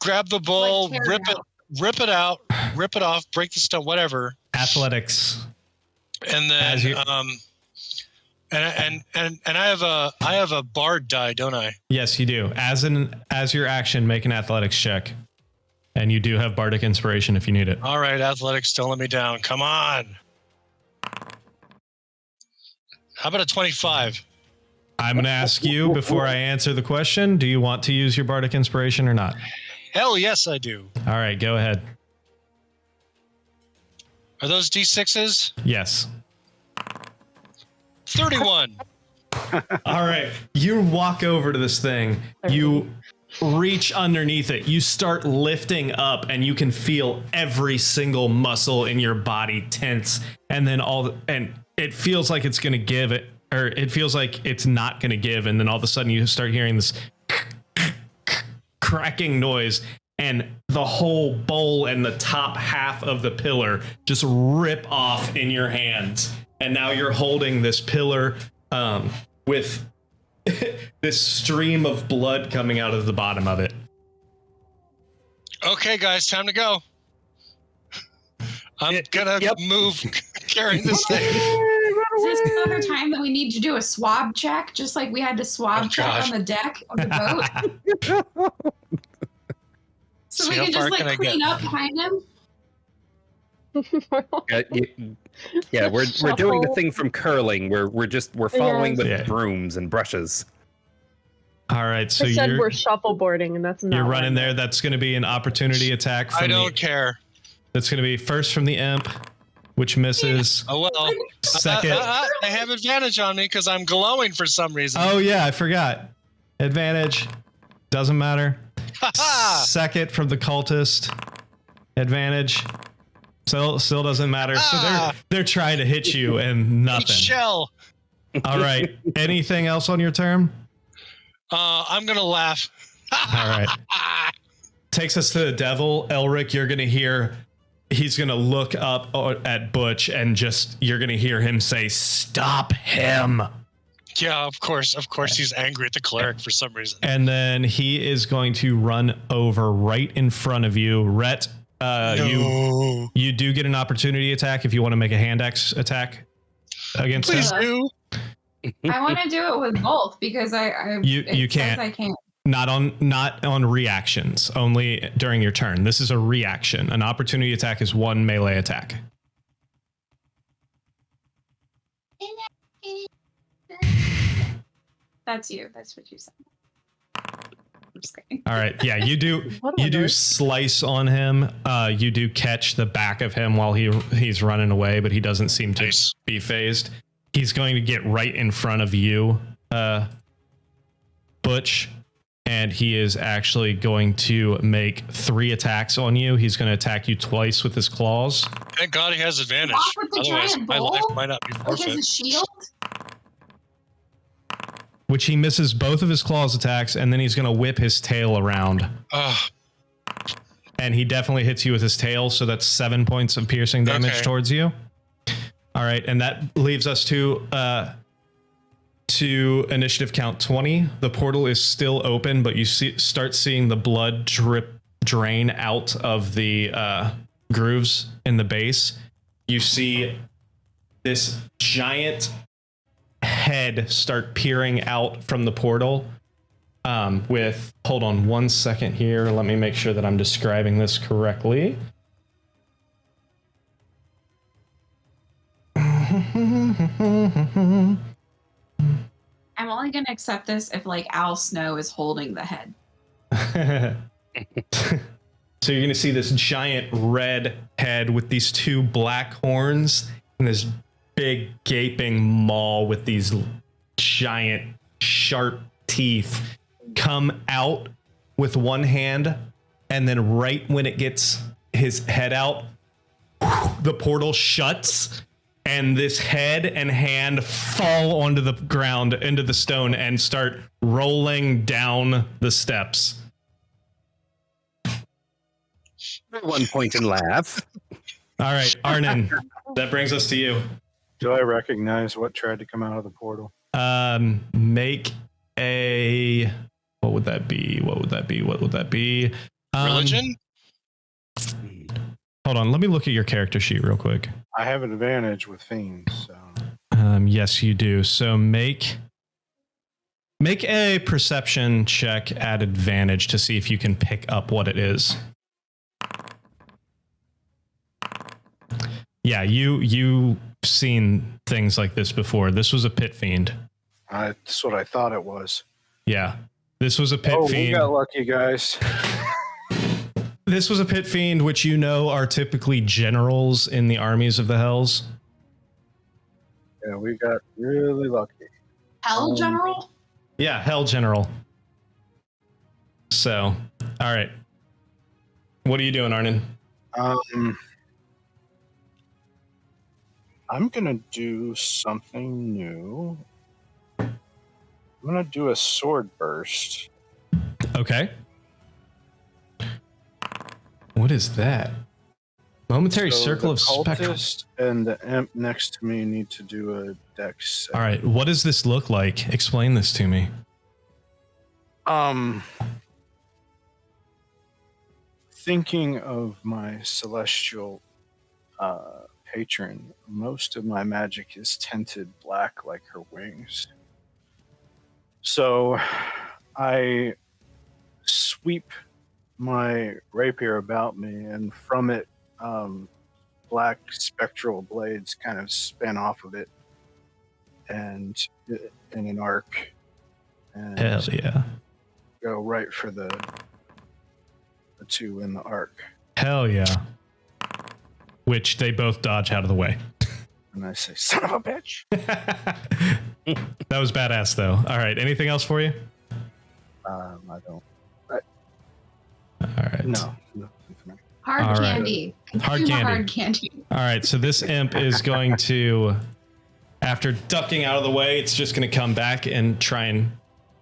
Grab the bowl, rip it out, rip it off, break the stone, whatever. Athletics. And then and I have a bard die, don't I? Yes, you do. As your action, make an athletics check. And you do have bardic inspiration if you need it. All right, athletics, don't let me down. Come on. How about a 25? I'm going to ask you before I answer the question, do you want to use your bardic inspiration or not? Hell yes, I do. All right, go ahead. Are those D6s? Yes. 31. All right. You walk over to this thing. You reach underneath it. You start lifting up, and you can feel every single muscle in your body tense. And then and it feels like it's going to give it, or it feels like it's not going to give. And then all of a sudden you start hearing this cracking noise, and the whole bowl and the top half of the pillar just rip off in your hands. And now you're holding this pillar with this stream of blood coming out of the bottom of it. Okay, guys, time to go. I'm gonna move carrying this thing. Is this another time that we need to do a swab check, just like we had to swab check on the deck of the boat? So we can just clean up behind him? We're doing the thing from curling. We're following with brooms and brushes. All right, so we're shuffleboarding, and that's not. You're running there. That's going to be an opportunity attack. I don't care. That's going to be first from the imp, which misses. Oh well. Second, I have advantage on me because I'm glowing for some reason. Oh yeah, I forgot. Advantage doesn't matter. Second from the cultist. Advantage. Still doesn't matter. So they're trying to hit you and nothing. Shell. All right. Anything else on your turn? I'm gonna laugh. All right. Takes us to the devil. Elric, you're gonna hear. He's gonna look up at Butch and you're gonna hear him say, "Stop him." Yeah, of course. He's angry at the cleric for some reason. And then he is going to run over right in front of you. Rhett, You do get an opportunity attack if you want to make a hand axe attack against Please him. do. I want to do it with both because You can't. I can't. Not on reactions, only during your turn. This is a reaction. An opportunity attack is one melee attack. That's you. That's what you said. I'm just kidding. All right. Yeah, you do slice on him. You do catch the back of him while he's running away, but he doesn't seem to be phased. He's going to get right in front of you, Butch, and he is actually going to make 3 attacks on you. He's going to attack you twice with his claws. Thank God he has advantage. With the Otherwise, giant my bull? life might not be With forfeit. his shield? Which he misses both of his claws attacks, and then he's going to whip his tail around. And he definitely hits you with his tail, so that's 7 points of piercing damage towards you. All right, and that leaves us to initiative count 20. The portal is still open, but you start seeing the blood drain out of the grooves in the base. You see this giant head start peering out from the portal with, hold on 1 second here. Let me make sure that I'm describing this correctly. I'm only going to accept this if like Al Snow is holding the head. So you're going to see this giant red head with these 2 black horns and this big gaping maw with these giant sharp teeth come out with one hand, and then right when it gets his head out, the portal shuts and this head and hand fall onto the ground, into the stone, and start rolling down the steps. One point and laugh. All right, Arnon, that brings us to you. Do I recognize what tried to come out of the portal? Make a... What would that be? Religion? Hold on, let me look at your character sheet real quick. I have an advantage with fiends, so... Yes, you do. So make a perception check at advantage to see if you can pick up what it is. Yeah, you've seen things like this before. This was a pit fiend. That's what I thought it was. Yeah, this was a pit fiend. We got lucky, guys. This was a pit fiend, which you know are typically generals in the armies of the Hells. Yeah, we got really lucky. Hell General? Yeah, Hell General. So, all right. What are you doing, Arnon? I'm going to do something new. I'm going to do a sword burst. Okay. What is that? Momentary circle of spectrum. And the imp next to me need to do a dex save. All right, what does this look like? Explain this to me. Thinking of my celestial patron, most of my magic is tinted black like her wings. So I sweep my rapier about me, and from it, black spectral blades kind of span off of it and in an arc. And Hell yeah. go right for the 2 in the arc. Hell yeah. Which they both dodge out of the way. And I say, son of a bitch. That was badass, though. All right. Anything else for you? I don't. All right. No. Hard All right. candy. Hard Consumer candy. Hard candy. All right. So this imp is going to, after ducking out of the way, it's just going to come back and try and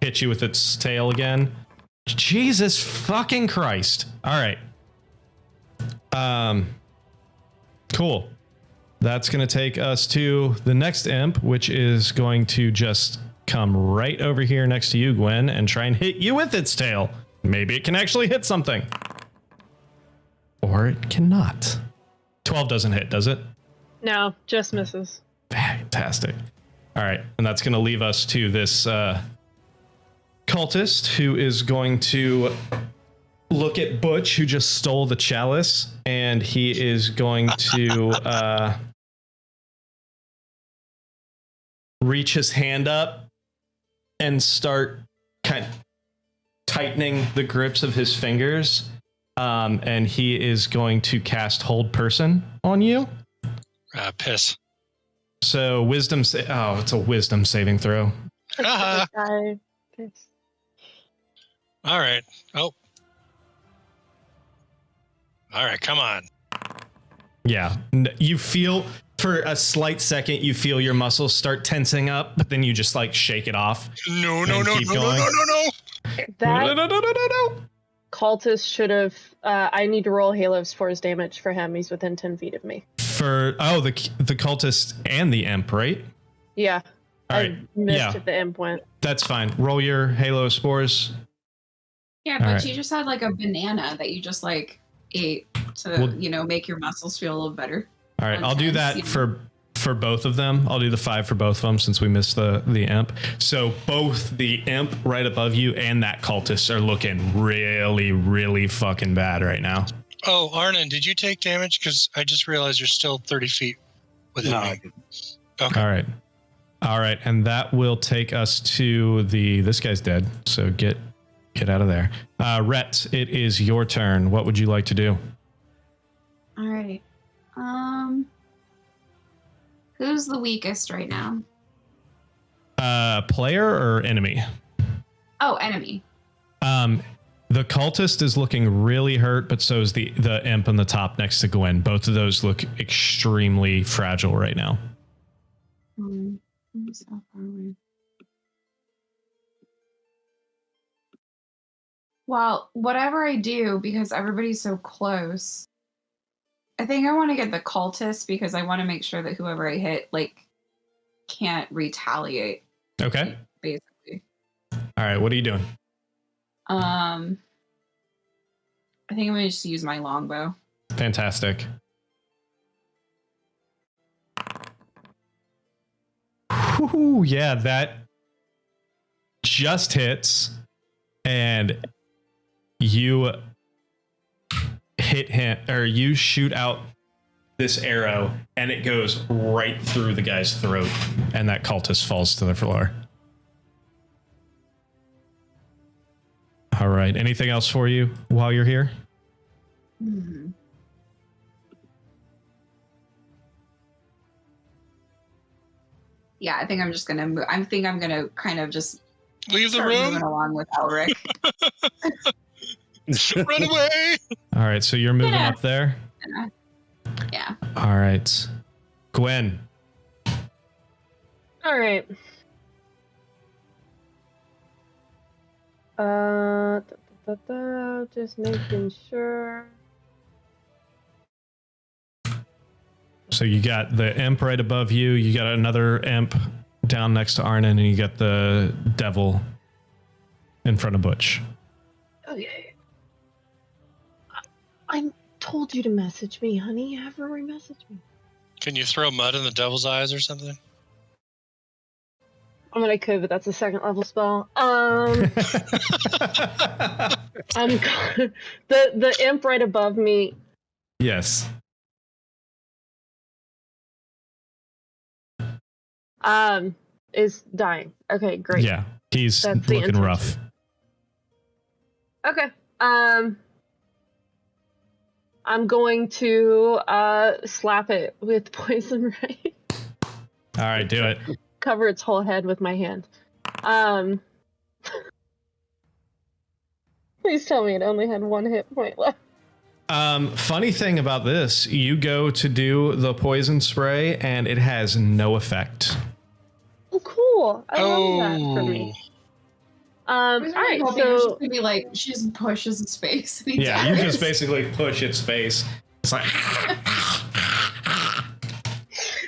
hit you with its tail again. Jesus fucking Christ. All right. Cool. That's going to take us to the next imp, which is going to just come right over here next to you, Gwen, and try and hit you with its tail. Maybe it can actually hit something. Or or it cannot. 12 doesn't hit, does it? No, just misses. Fantastic. All right, and that's going to leave us to this cultist who is going to look at Butch, who just stole the chalice, and he is going to reach his hand up and start kind of tightening the grips of his fingers. And he is going to cast Hold Person on you. Piss. So wisdom. It's a wisdom saving throw. All right. Oh. All right. Come on. Yeah. You feel for a slight second, you feel your muscles start tensing up, but then you just like shake it off. No. That cultist should have. I need to roll Halos for his damage for him. He's within 10 feet of me. For the cultist and the imp, right? Yeah. All I right. missed if the imp went. That's fine. Roll your Halo spores. Yeah, but you just had like a banana that you just like ate to, make your muscles feel a little better. All right, I'll do that for both of them. I'll do the 5 for both of them since we missed the imp. So both the imp right above you and that cultist are looking really, really fucking bad right now. Oh, Arnon, did you take damage? Because I just realized you're still 30 feet within me. I didn't. Okay. All right, and that will take us to this guy's dead. So get out of there. Rhett, it is your turn. What would you like to do? All right. Who's the weakest right now? Player or enemy? Oh, enemy. The cultist is looking really hurt, but so is the imp on the top next to Gwen. Both of those look extremely fragile right now. So far away. Well, whatever I do, because everybody's so close, I think I want to get the cultist because I want to make sure that whoever I hit, can't retaliate. Okay. Basically. All right. What are you doing? I think I'm going to just use my longbow. Fantastic. Whew, yeah, that just hits, and you hit him, or you shoot out this arrow, and it goes right through the guy's throat, and that cultist falls to the floor. All right. Anything else for you while you're here? Mm-hmm. Yeah, I think I'm just gonna move. I think I'm gonna kind of just leave the start room. Moving along with Elric. Run away. All right. So you're moving up there. Yeah. All right. Gwen. All right. Just making sure. So you got the imp right above you. You got another imp down next to Arnon, and you got the devil in front of Butch. Okay. I told you to message me, honey. Have her re-message me. Can you throw mud in the devil's eyes or something? I'm gonna COVID. That's a 2nd level spell. I'm the imp right above me. Yes. Is dying. Okay, great. Yeah, he's That's the looking intention. rough. Okay. I'm going to slap it with poison ray. All right, do it. Cover its whole head with my hand. Please tell me it only had 1 hit point left. Funny thing about this, you go to do the poison spray and it has no effect. Oh, cool. I love that for me. All right, so gonna be like she just pushes his face. And yeah, you just basically push its face. It's like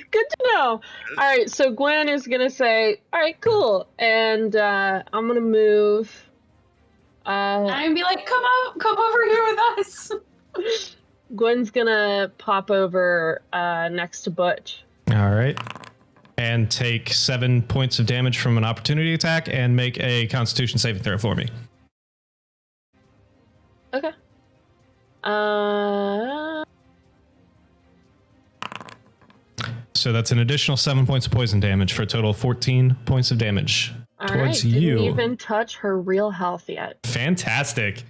good to know. All right, so Gwen is gonna say, "All right, cool," and I'm gonna move. And be like, come over here with us. Gwen's gonna pop over next to Butch. All right. And take 7 points of damage from an opportunity attack and make a Constitution saving throw for me. Okay. So that's an additional 7 points of poison damage for a total of 14 points of damage All towards right, you. didn't even touch her real health yet. Fantastic.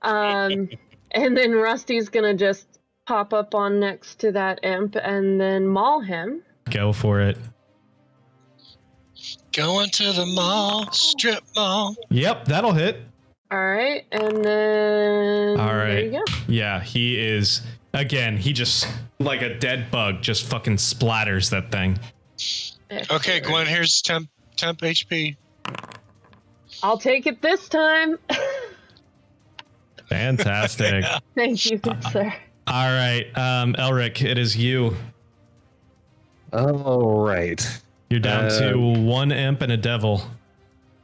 And then Rusty's gonna just pop up on next to that imp and then maul him. Go for it. Going to the mall, strip mall. Yep, that'll hit. All right, and then All right. there you go. Yeah, he is. Again, he just, like a dead bug, just fucking splatters that thing. Okay, Gwen, here's temp HP. I'll take it this time. Fantastic. Yeah. Thank you, good sir. All right, Elric, it is you. All right. You're down to 1 imp and a devil.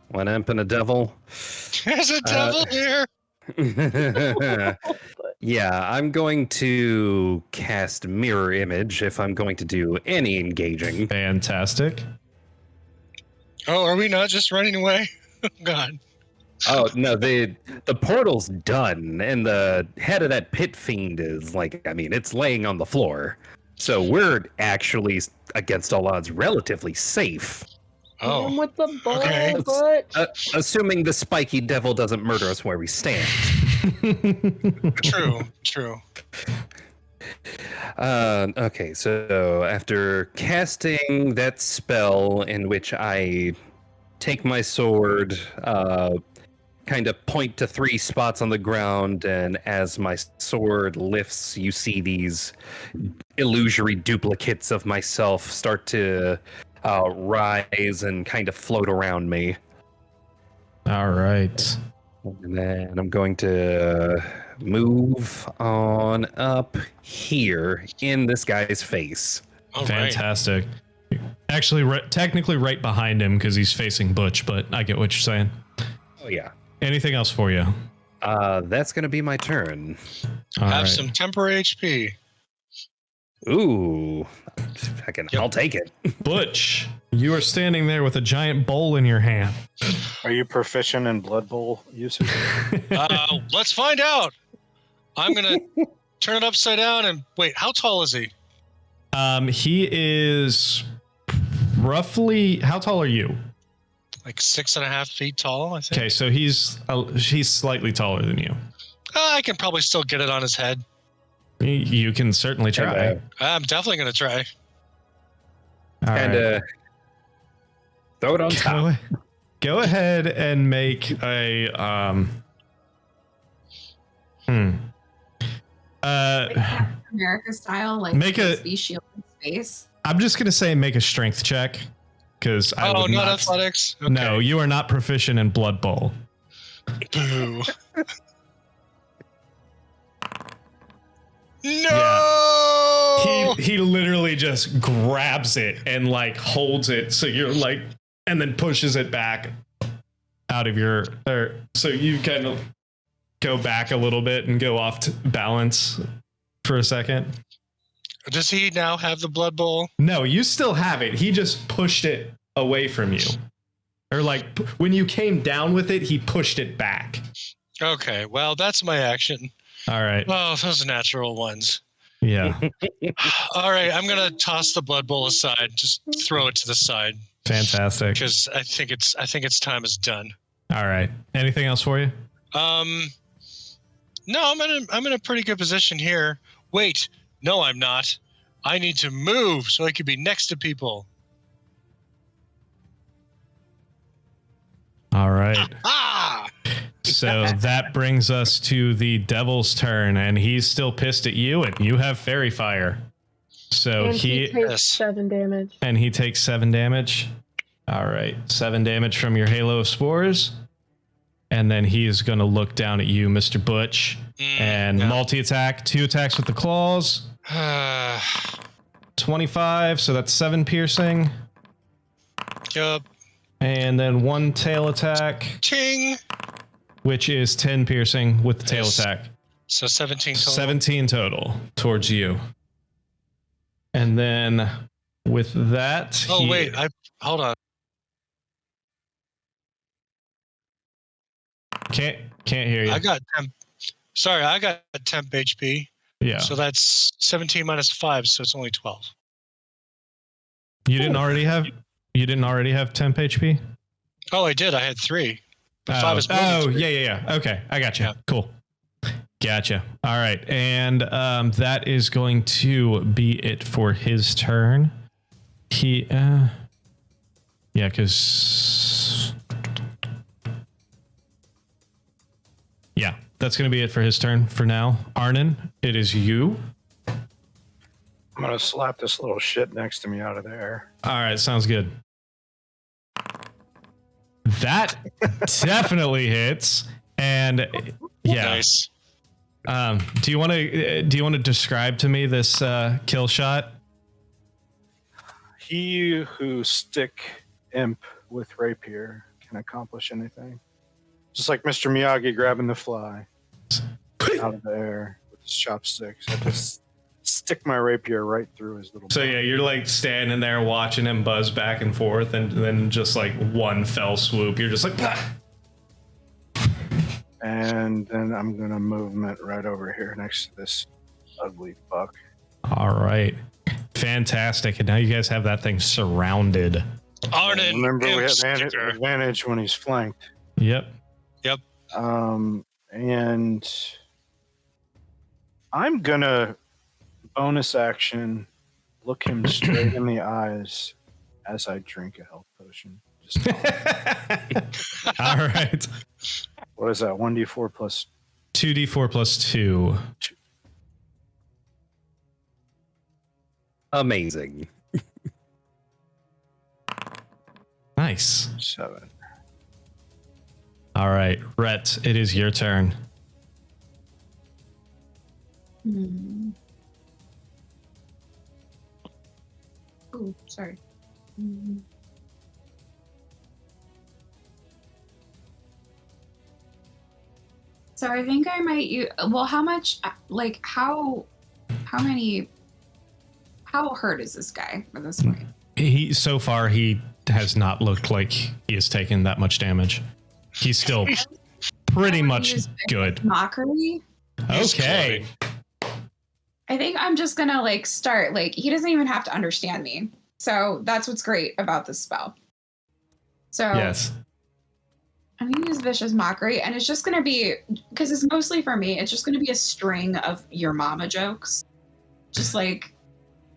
1 imp and a devil. There's a devil here. Yeah, I'm going to cast Mirror Image if I'm going to do any engaging. Fantastic. Oh, are we not just running away? God. Oh no, the portal's done, and the head of that pit fiend is it's laying on the floor. So we're actually, against all odds, relatively safe. Him with the ball, okay. Butch. Assuming the spiky devil doesn't murder us where we stand. True. Okay, so after casting that spell in which I take my sword, kind of point to 3 spots on the ground, and as my sword lifts, you see these illusory duplicates of myself start to rise and kind of float around me. All right. And then I'm going to move on up here in this guy's face. All right. Fantastic. Actually, technically right behind him because he's facing Butch, but I get what you're saying. Oh, yeah. Anything else for you? That's going to be my turn. All Have right. some temporary HP. Ooh. I'll take it. Butch, you are standing there with a giant bowl in your hand. Are you proficient in Blood Bowl usage? Let's find out. I'm gonna turn it upside down and wait. How tall is he? He is roughly. How tall are you? Like 6.5 feet tall, I think. Okay, so he's slightly taller than you. I can probably still get it on his head. You can certainly try. I'm definitely gonna try. All And right. throw it on top. Go ahead and make a America style, like Make a- USB shield in space. I'm just gonna say make a strength check because I would not not. athletics. Okay. No, you are not proficient in Blood Bowl. Boo. No. He literally just grabs it and like holds it, so you're like, and then pushes it back out of your. So you kind of go back a little bit and go off to balance for a second. Does he now have the blood bowl? No, you still have it. He just pushed it away from you. Or like when you came down with it, he pushed it back. Okay, well, that's my action. All right. Oh, those natural ones. Yeah. All right, I'm gonna toss the blood bowl aside. Just throw it to the side Fantastic. because I think its time is done. All right. Anything else for you? No, I'm in a pretty good position here. Wait, no, I'm not. I need to move so I can be next to people. All right. Ah! So that brings us to the devil's turn, and he's still pissed at you, and you have fairy fire. So And he takes Yes. 7 damage. and he takes 7 damage. All right, 7 damage from your halo of spores, and then he is going to look down at you, Mr. Butch, and multi-attack, 2 attacks with the claws, 25. So that's 7 piercing, Yup. and then 1 tail attack, Ting. which is 10 piercing with the tail Yes. attack. So 17 total. 17 total towards you. And then with that, Oh wait, hold on. Can't hear you. I got temp. Sorry, I got temp HP. Yeah. So that's 17 minus 5, so it's only 12. You didn't already have temp HP? Oh, I did. I had 3. But 5 is more than 3. Yeah. Okay, I got you. Yeah. Cool. Gotcha. All right, and that is going to be it for his turn. That's going to be it for his turn for now. Arnon, it is you. I'm going to slap this little shit next to me out of there. All right, sounds good. That definitely hits. And yeah. Nice. Do you want to describe to me this kill shot? He who stick imp with rapier can accomplish anything. Just like Mr. Miyagi grabbing the fly out of the air with his chopsticks. I just stick my rapier right through his little. So yeah, you're like standing there watching him buzz back and forth, and then just like one fell swoop, you're just like. Bah! And then I'm gonna movement right over here next to this ugly fuck. All right, fantastic. And now you guys have that thing surrounded. Arnon, remember, we have sticker. advantage when he's flanked. Yep. And I'm gonna bonus action look him straight in the eyes as I drink a health potion. Just All right. what is that? 1d4 plus 2d4 plus 2. Amazing. Nice. 7. All right, Rhett, it is your turn. Oh, sorry. So I think I might use. Well, how much? Like how hurt is this guy at this point? So far he has not looked like he has taken that much damage. He's still pretty much good. Mockery. Okay. I think I'm just gonna start. He doesn't even have to understand me. So that's what's great about this spell. So yes, I'm gonna use Vicious Mockery, and it's just gonna be, because it's mostly for me, it's just gonna be a string of your mama jokes.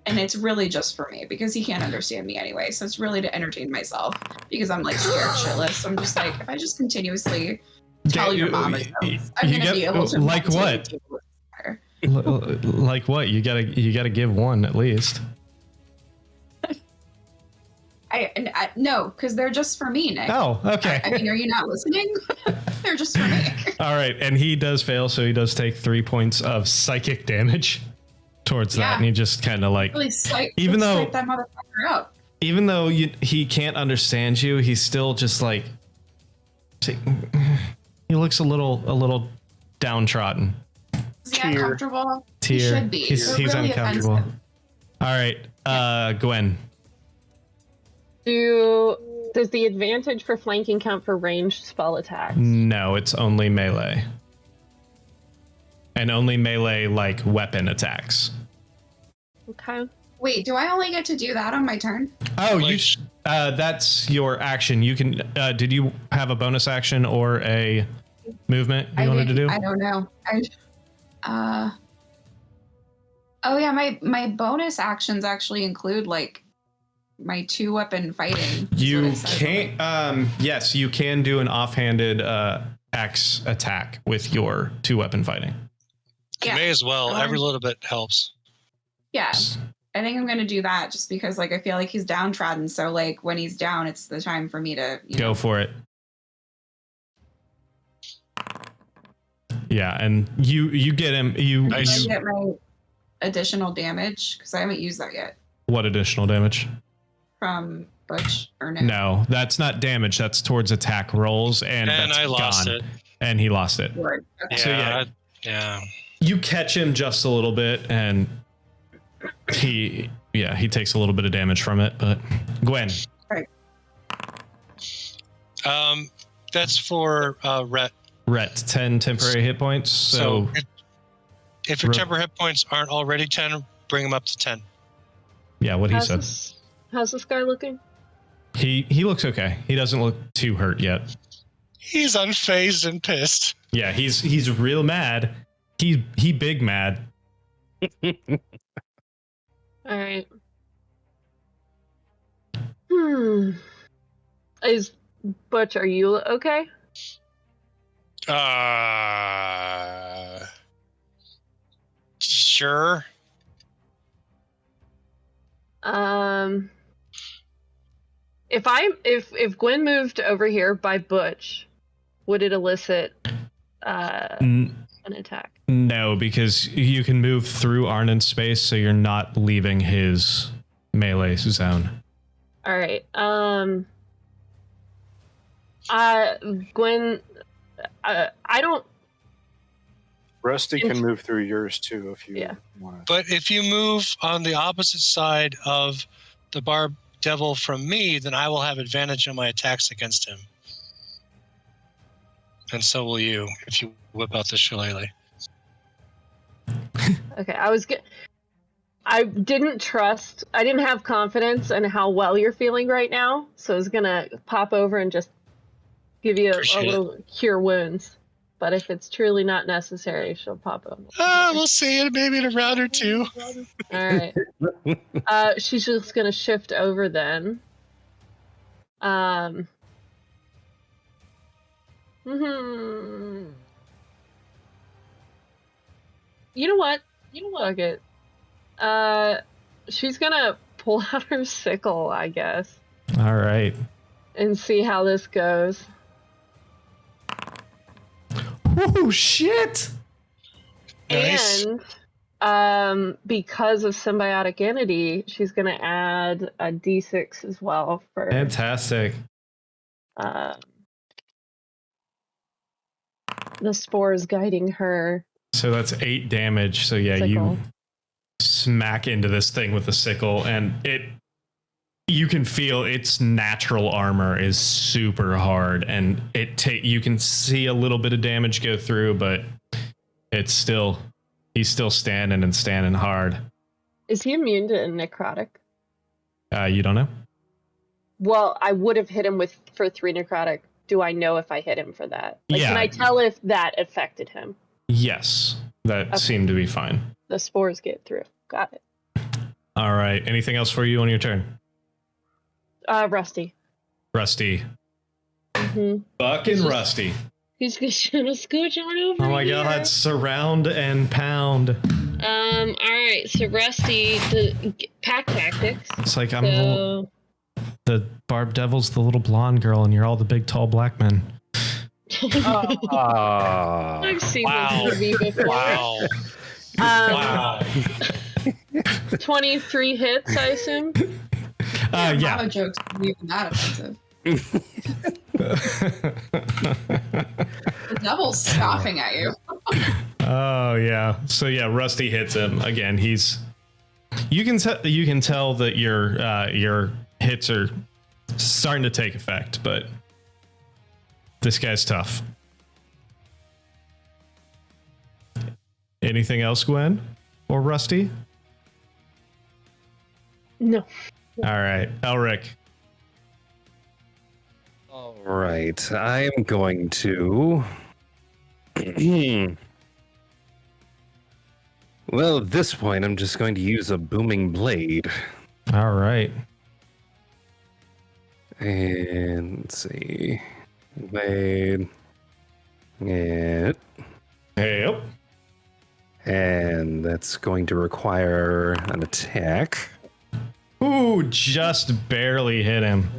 And it's really just for me because he can't understand me anyway. So it's really to entertain myself because I'm scared shitless. So I'm just if I just continuously tell your mama jokes, I'm going to be able to. Like what? Like what? You gotta give one at least. No, because they're just for me, Nick. Oh, okay. I mean, are you not listening? They're just for me. All right, and he does fail, so he does take 3 points of psychic damage towards that, and he just kind of really even though that motherfucker up. Even though he can't understand you, he's still just he looks a little downtrodden. Is he uncomfortable? He should be. He's really uncomfortable. Offensive. All right, Gwen. Does the advantage for flanking count for ranged spell attacks? No, it's only melee. And only melee weapon attacks. Okay. Wait, do I only get to do that on my turn? Oh, that's your action. You can. Did you have a bonus action or a movement you wanted to do? I don't know. Oh yeah, my bonus actions actually include my 2-weapon fighting. You can't. Yes, you can do an offhanded axe attack with your 2-weapon fighting. You may as well. Every little bit helps. Yeah. I think I'm going to do that just because I feel like he's downtrodden. So when he's down, it's the time for me to go for it. Yeah. And you get him. You get my additional damage because I haven't used that yet. What additional damage? From Butch or no? No, that's not damage. That's towards attack rolls. And that's I lost gone. it. And he lost it. Okay. So yeah, Yeah. You catch him just a little bit, and he takes a little bit of damage from it. But Gwen, that's for Rhett. Rhett, 10 temporary hit points. So if your temporary hit points aren't already 10, bring them up to 10. Yeah, what he said. How's this guy looking? He looks okay. He doesn't look too hurt yet. He's unfazed and pissed. Yeah, he's real mad. He big mad. All right. Is Butch, are you okay? Sure. If Gwen moved over here by Butch, would it elicit an attack? No, because you can move through Arnon's space, so you're not leaving his melee zone. All right. Gwen, I don't. Rusty can move through yours too if you want. But if you move on the opposite side of the barb devil from me, then I will have advantage on my attacks against him. And so will you if you whip out the shillelagh. Okay, I didn't have confidence in how well you're feeling right now, so I was gonna pop over and just give you a little cure wounds. But if it's truly not necessary, she'll pop up. We'll see it maybe in a round or two. All right. She's just gonna shift over then. You know what? Fuck it. She's gonna pull out her sickle, I guess. All right. And see how this goes. Oh shit! Nice. And because of symbiotic entity, she's gonna add a d6 as well for Fantastic. The spores guiding her. So that's 8 damage. So yeah, sickle. You smack into this thing with the sickle, and you can feel its natural armor is super hard, and you can see a little bit of damage go through, but he's still standing hard. Is he immune to necrotic? You don't know? Well, I would have hit him for 3 necrotic. Do I know if I hit him for that? Can I tell if that affected him? Yes, that seemed to be fine. The spores get through. Got it. All right. Anything else for you on your turn? Rusty. Rusty. Mm-hmm. Fucking Rusty. He's just gonna scooch on over. Oh my god, surround and pound. All right, so Rusty, the pack tactics. It's like the Barb Devil's the little blonde girl, and you're all the big, tall black men. I've seen this movie before. Wow. Wow. 23 hits, I assume. Yeah. Mama jokes aren't even that offensive. The devil's scoffing at you. Oh yeah. So yeah, Rusty hits him again. You can tell that your hits are starting to take effect, but this guy's tough. Anything else, Gwen or Rusty? No. All right, Elric. All right, I am going to. Well, at this point, I'm just going to use a booming blade. All right. And let's see. Blade. Yeah. Hey. And that's going to require an attack. Ooh, just barely hit him.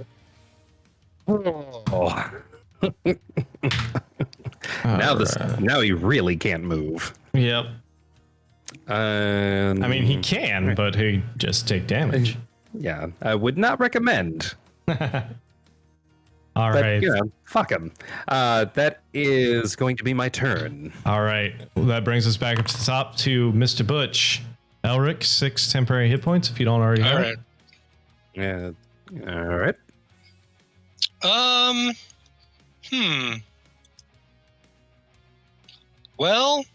Oh. Now he really can't move. Yep. I mean, he can, but he just take damage. Yeah, I would not recommend. All But, right. fuck him. That is going to be my turn. All right. Well, that brings us back up to the top to Mr. Butch. Elric, 6 temporary hit points if you don't already have it. Yeah. All right. Well,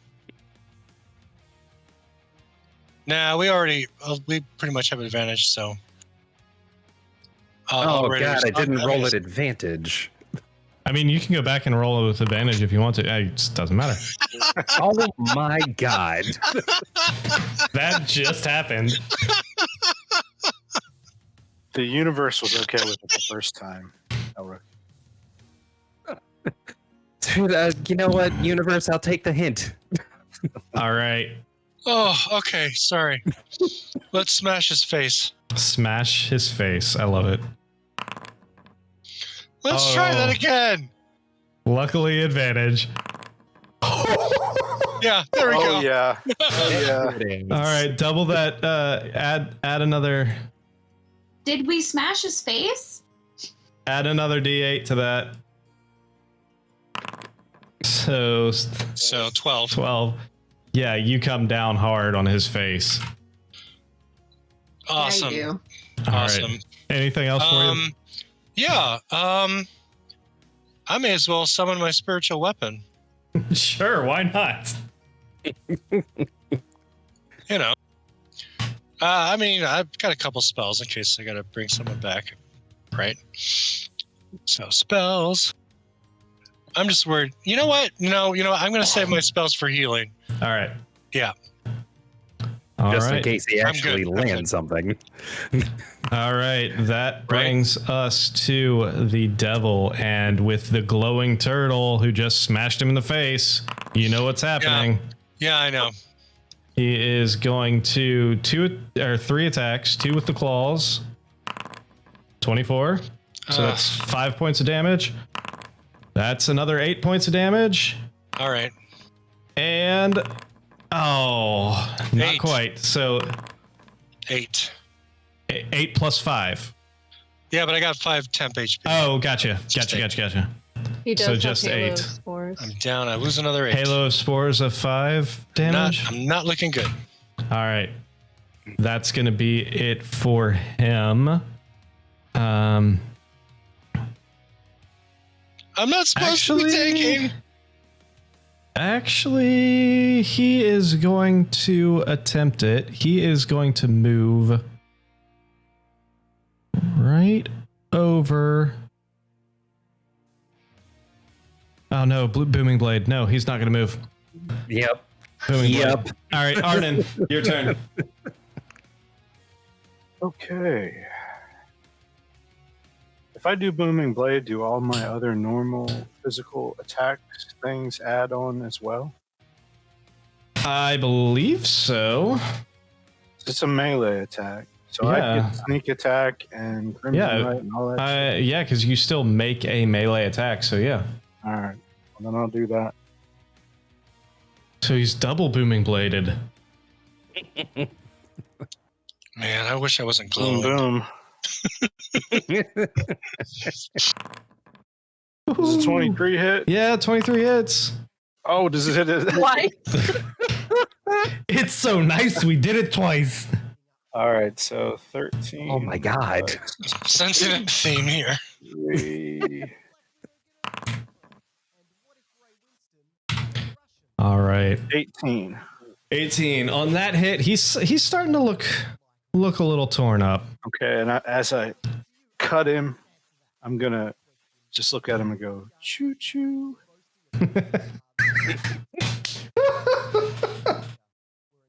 nah, we pretty much have advantage, so. Oh, God, I didn't roll at advantage. I mean, you can go back and roll it with advantage if you want to. It just doesn't matter. Oh, my God. That just happened. The universe was okay with it the first time, Elric. Dude, you know what, universe? I'll take the hint. All right. Oh, okay. Sorry. Let's smash his face. Smash his face. I love it. Let's try that again. Luckily, advantage. Yeah, there we go. Yeah. Oh, yeah. All right, double that. Add another. Did we smash his face? Add another D8 to that. So 12. 12. Yeah, you come down hard on his face. Awesome. Yeah, you All awesome. right. Anything else for you? Yeah. I may as well summon my spiritual weapon. Sure, why not? You know. I mean, I've got a couple spells in case I got to bring someone back, right? So spells. I'm just worried. You know what? No, I'm going to save my spells for healing. All right. Yeah. All Just right. in case he actually I'm good. lands something. All right. That brings us to the devil, and with the glowing turtle who just smashed him in the face, you know what's happening. Yeah, I know. He is going to 3 attacks, 2 with the claws. 24. So that's 5 points of damage. That's another 8 points of damage. All right. And not 8. quite. So 8. 8 plus 5. Yeah, but I got 5 temp HP. Oh, gotcha. He does So have just Halo 8. Spores. I'm down. I lose another 8. Halo of spores of 5 damage. I'm not looking good. All right. That's going to be it for him. I'm not supposed to be taking. Actually, he is going to attempt it. He is going to move right over. Oh no, Booming Blade. No, he's not going to move. Yep. Booming Yep. Blade. All right, Arden, your turn. Okay. If I do Booming Blade, do all my other normal physical attacks things add on as well? I believe so. It's a melee attack. So Yeah. I get sneak attack and crimson light and all that shit. Yeah, because you still make a melee attack, so yeah. All right. Well, then I'll do that. So he's double Booming Bladed. Man, I wish I wasn't Boom, glowing. boom. Does a 23 hit? Yeah, 23 hits. Oh, does it hit? What? It's so nice we did it twice. All right, so 13. Oh my God. Sensing a theme here. 3. All right. 18. 18. On that hit, he's starting to look a little torn up. Okay, and as I cut him, I'm going to just look at him and go, choo choo.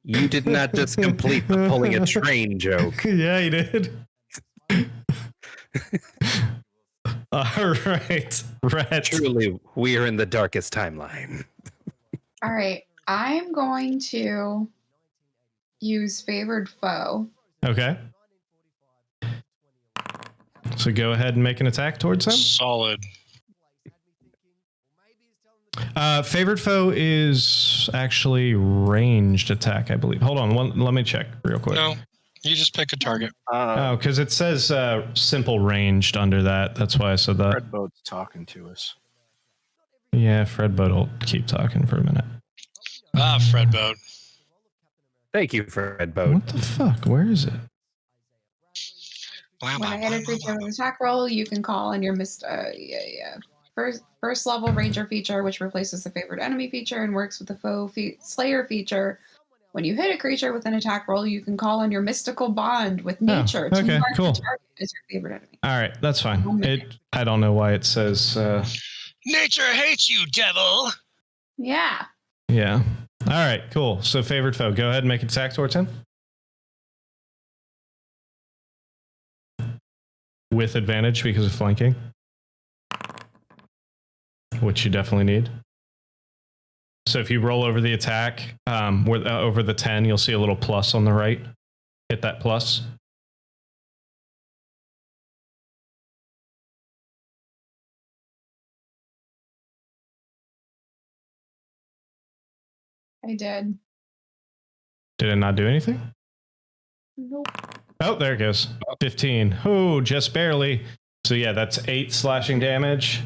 You did not just complete the pulling a train joke. Yeah, he did. All right. Rat. Truly, we are in the darkest timeline. All right. I'm going to use favored foe. Okay. So go ahead and make an attack towards him. Solid. Favored foe is actually ranged attack, I believe. Hold on, let me check real quick. No, You just pick a target. Oh, because it says simple ranged under that. That's why I said that. Red Boat's talking to us. Yeah, Fred Boat will keep talking for a minute. Fred Boat. Thank you, Fred Boat. What the fuck? Where is it? When I hit a creature with an attack roll, you can call on your first level ranger feature, which replaces the favored enemy feature and works with the foe slayer feature. When you hit a creature with an attack roll, you can call on your mystical bond with nature to mark cool. the target as your favorite enemy. All right, that's fine. I don't know why it says. Nature hates you, devil. Yeah. Yeah. All right, cool. So favorite foe, go ahead and make an attack towards him. With advantage because of flanking. Which you definitely need. So if you roll over the attack, over the 10, you'll see a little plus on the right. Hit that plus. I did. Did it not do anything? Nope. Oh, there it goes. 15. Oh, just barely. So yeah, that's 8 slashing damage.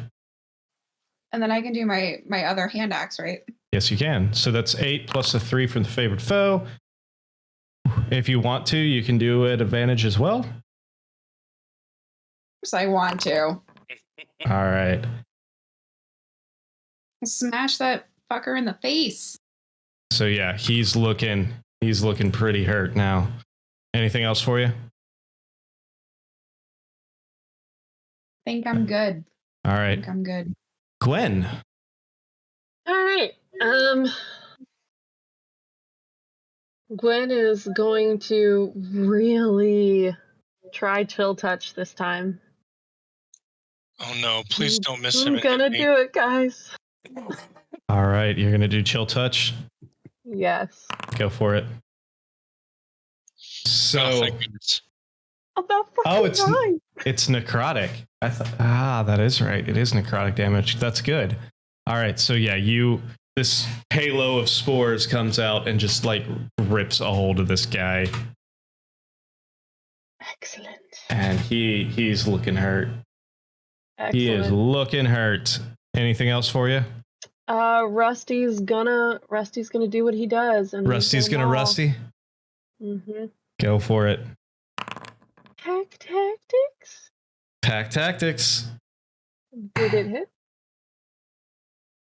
And then I can do my other hand axe, right? Yes, you can. So that's 8 plus a 3 from the favorite foe. If you want to, you can do it advantage as well. Of course I want to. All right. Smash that fucker in the face. So yeah, he's looking pretty hurt now. Anything else for you? Think I'm good. All right. Think I'm good. Gwen. All right. Gwen is going to really try chill touch this time. Oh no, please don't miss him. I'm gonna do it, guys. All right, you're gonna do chill touch. Yes. Go for it. So, oh, thank goodness. About fucking it's necrotic. I thought, that is right. It is necrotic damage. That's good. All right, so yeah, this halo of spores comes out and just like rips a hold of this guy. Excellent. And he's looking hurt. Excellent. He is looking hurt. Anything else for you? Rusty's gonna do what he does. And Rusty's gonna Rusty? Mm-hmm. Go for it. Tactics? Pack tactics. Did it hit?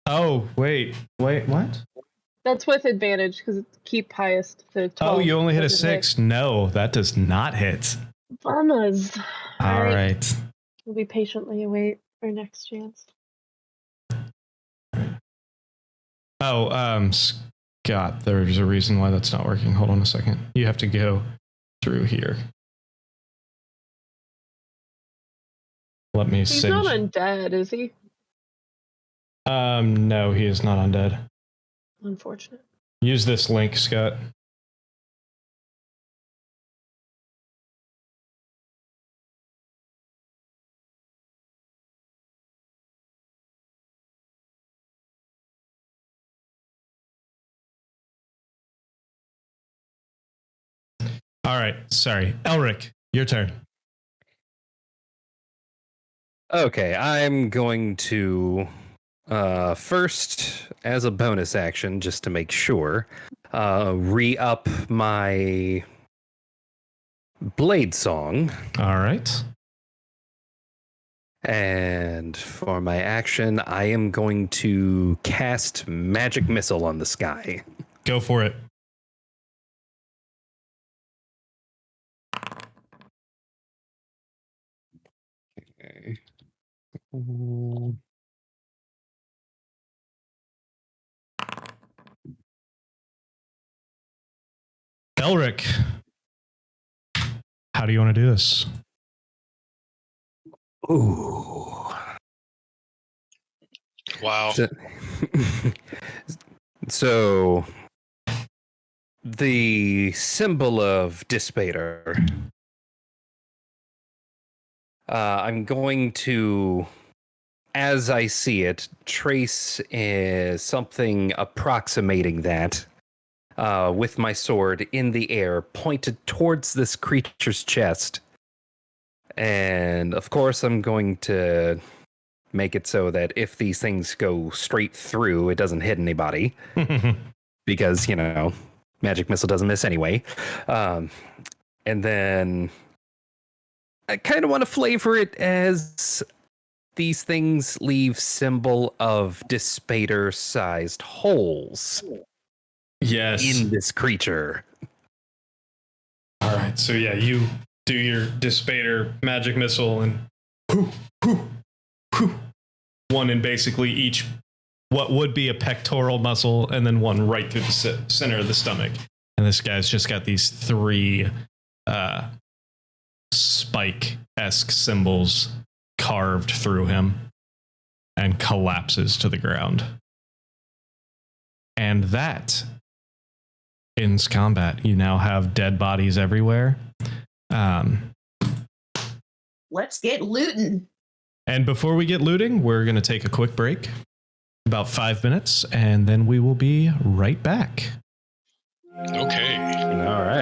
Oh, wait, what? That's with advantage because it's keep highest to 12. Oh, you only hit a 6. No, that does not hit. Bummas. All right. We'll be patiently await our next chance. Oh, Scott, there's a reason why that's not working. Hold on a second. You have to go through here. Let me see. He's not undead, is he? No, he is not undead. Unfortunate. Use this link, Scott. All right, sorry. Elric, your turn. Okay, I'm going to first, as a bonus action, just to make sure, re-up my Blade Song. All right. And for my action, I am going to cast Magic Missile on the sky. Go for it. Okay. Elric, how do you want to do this? Ooh. Wow. So the symbol of Dispater. I'm going to, as I see it, trace something approximating that with my sword in the air, pointed towards this creature's chest. And of course, I'm going to make it so that if these things go straight through, it doesn't hit anybody. Because, magic missile doesn't miss anyway. And then I kind of want to flavor it as these things leave symbol of despater-sized holes. Yes. In this creature. All right. So yeah, you do your despater magic missile and whoo, whoo, whoo. One in basically each what would be a pectoral muscle, and then one right through the center of the stomach. And this guy's just got these 3 spike-esque symbols carved through him and collapses to the ground. And that ends combat. You now have dead bodies everywhere. Let's get looting. And before we get looting, we're going to take a quick break, about 5 minutes, and then we will be right back. Okay. All right.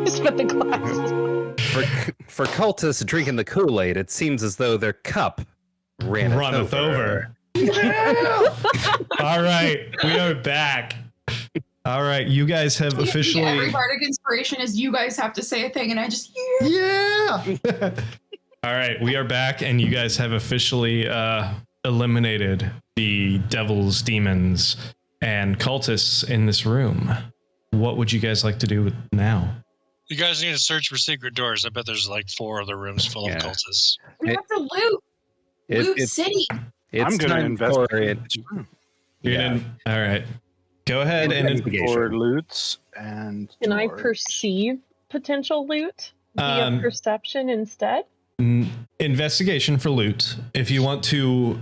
Spit the glass. For cultists drinking the Kool-Aid, it seems as though their cup runneth over. All right, we are back. All right, you guys have officially. Every bardic inspiration is you guys have to say a thing, and I just All right, we are back, and you guys have officially eliminated the devils, demons, and cultists in this room. What would you guys like to do now? You guys need to search for secret doors. I bet there's like 4 other rooms full of cultists. We have to loot city. I'm going to investigate. All right, go ahead and for loots and. Can I perceive potential loot via perception instead? Investigation for loot. If you want to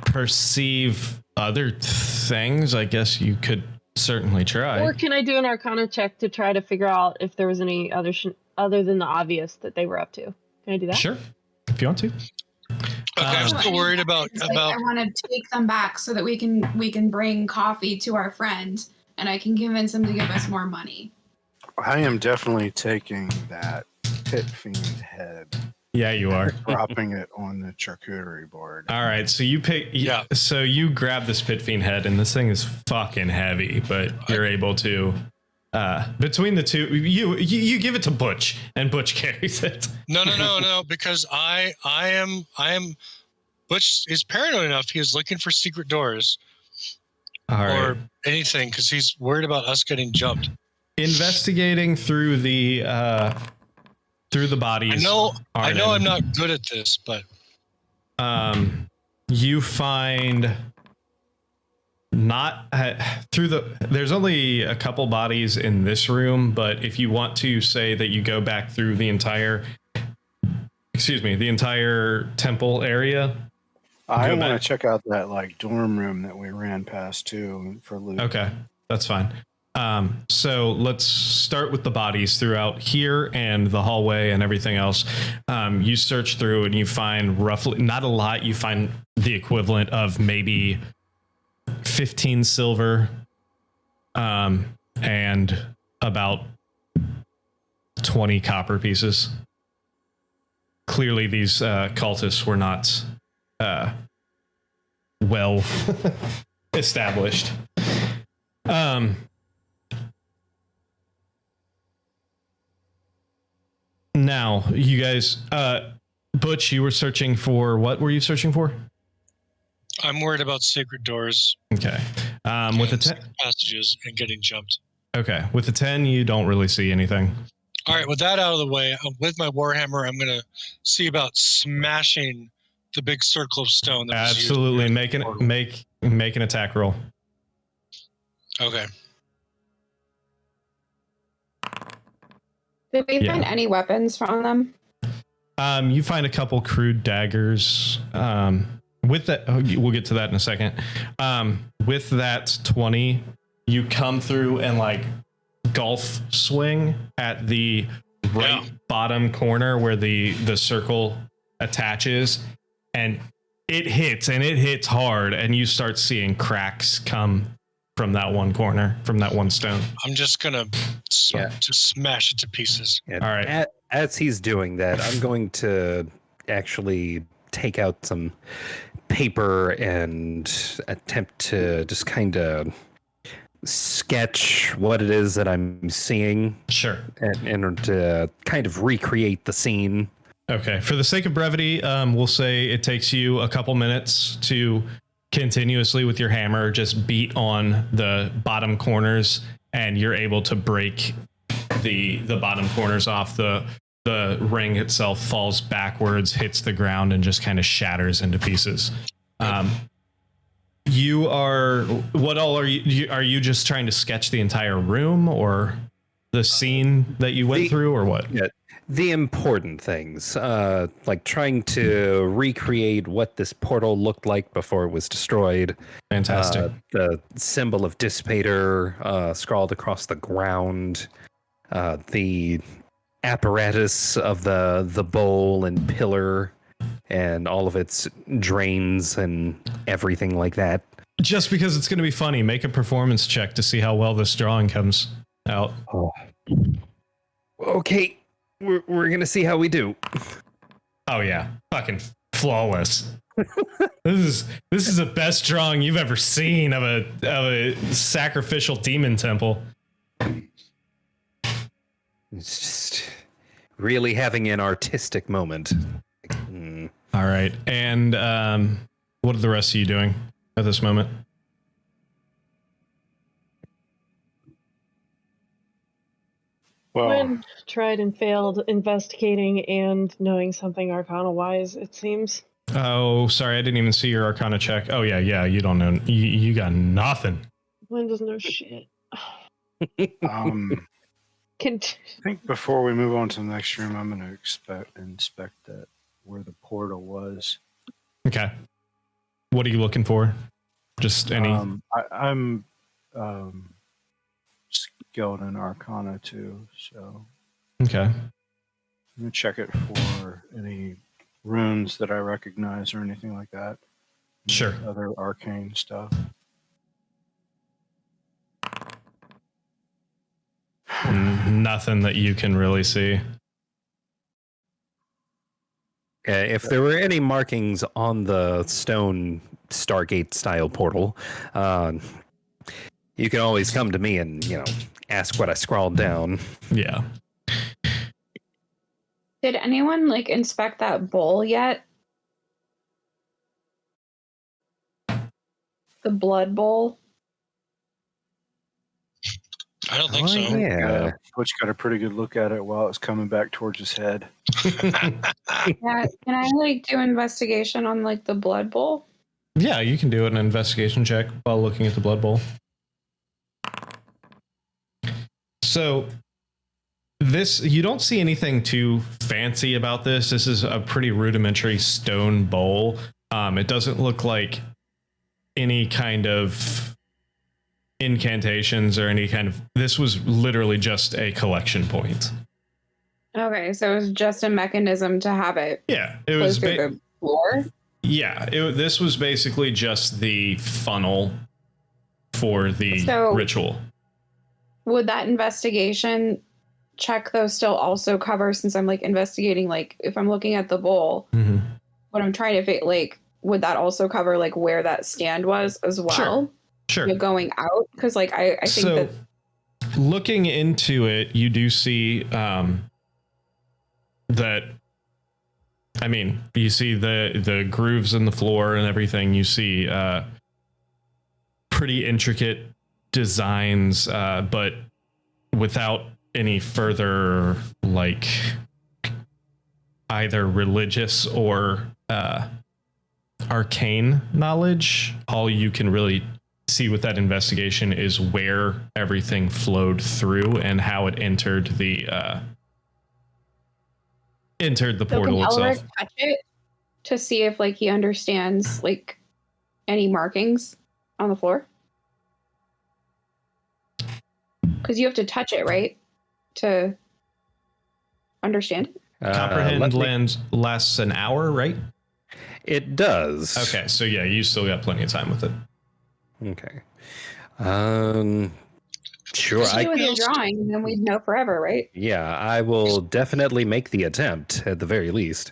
perceive other things, I guess you could certainly try. Or can I do an Arcana check to try to figure out if there was any other than the obvious that they were up to? Can I do that? Sure, if you want to. Okay, I'm still worried about. I want to take them back so that we can bring coffee to our friend, and I can convince him to give us more money. I am definitely taking that pit fiend head. Yeah, you are dropping it on the charcuterie board. All right, so you pick. Yeah. So you grab this pit fiend head, and this thing is fucking heavy, but you're able to. Between the two, you give it to Butch, and Butch carries it. No, because I am. Butch is paranoid enough. He is looking for secret doors, or anything, because he's worried about us getting jumped. Investigating through the bodies. I know I'm not good at this, but you find not there's only a couple bodies in this room, but if you want to say that you go back through the entire temple area, I want to check out that dorm room that we ran past too for loot. Okay, that's fine. So let's start with the bodies throughout here and the hallway and everything else. You search through and you find roughly, not a lot, you find the equivalent of maybe 15 silver and about 20 copper pieces. Clearly these cultists were not well established. Now, you guys, Butch, you were searching for, what were you searching for? I'm worried about secret doors. Okay. With the 10 passages and getting jumped. Okay. With the 10, you don't really see anything. All right. With that out of the way, with my Warhammer, I'm going to see about smashing the big circle of stone. That absolutely. Make an attack roll. Okay. Did we find any weapons from them? You find a couple crude daggers. With that, we'll get to that in a second. With that 20, you come through and golf swing at the bottom corner where the circle attaches, and it hits hard, and you start seeing cracks come from that one corner, from that one stone. I'm just gonna just smash it to pieces. And All right. As he's doing that, I'm going to actually take out some paper and attempt to just kind of sketch what it is that I'm seeing. Sure. And to kind of recreate the scene. Okay. For the sake of brevity, we'll say it takes you a couple minutes to continuously with your hammer just beat on the bottom corners, and you're able to break the bottom corners off. The ring itself falls backwards, hits the ground, and just kind of shatters into pieces. You are, what all are you? Are you just trying to sketch the entire room or the scene that you went through, or what? Yeah, the important things, like trying to recreate what this portal looked like before it was destroyed. Fantastic. The symbol of Dissipator scrawled across the ground. The apparatus of the bowl and pillar and all of its drains and everything like that. Just because it's going to be funny, make a performance check to see how well this drawing comes out. Oh. Okay, we're going to see how we do. Oh yeah, fucking flawless. This is the best drawing you've ever seen of a sacrificial demon temple. It's just really having an artistic moment. All right, and what are the rest of you doing at this moment? Well, When tried and failed investigating and knowing something arcana-wise, it seems. Oh, sorry, I didn't even see your Arcana check. Oh yeah, you don't know. You got nothing. Gwen doesn't know shit. I Can think before we move on to the next room, I'm going to inspect that where the portal was. Okay. What are you looking for? Just any. I'm skilled in Arcana too, so Okay. I'm going to check it for any runes that I recognize or anything like that. Sure. Other arcane stuff. Nothing that you can really see. If there were any markings on the stone Stargate style portal, you can always come to me and, ask what I scrawled down. Yeah. Did anyone inspect that bowl yet? The blood bowl? I don't think so. Yeah. Butch got a pretty good look at it while it's coming back towards his head. Yeah. Can I do investigation on the blood bowl? Yeah, you can do an investigation check while looking at the blood bowl. So you don't see anything too fancy about this. This is a pretty rudimentary stone bowl. It doesn't look like any kind of incantations or any kind of. This was literally just a collection point. Okay, so it was just a mechanism to have it. Yeah, it was the floor. Yeah, this was basically just the funnel for the ritual. Would that investigation check though still also cover, since I'm investigating, if I'm looking at the bowl, what I'm trying to would that also cover where that stand was as well? Sure. Going out, because I think so, that looking into it, you do see that. I mean, you see the grooves in the floor and everything. You see pretty intricate designs, but without any further either religious or arcane knowledge. All you can really see with that investigation is where everything flowed through and how it entered the portal itself. Can Elric touch it to see if he understands any markings on the floor? Because you have to touch it, right, to understand it? Comprehend lasts an hour, right? It does. Okay, so yeah, you still got plenty of time with it. Okay. Sure. What you do with your drawing, and then we'd know forever, right? Yeah, I will definitely make the attempt at the very least.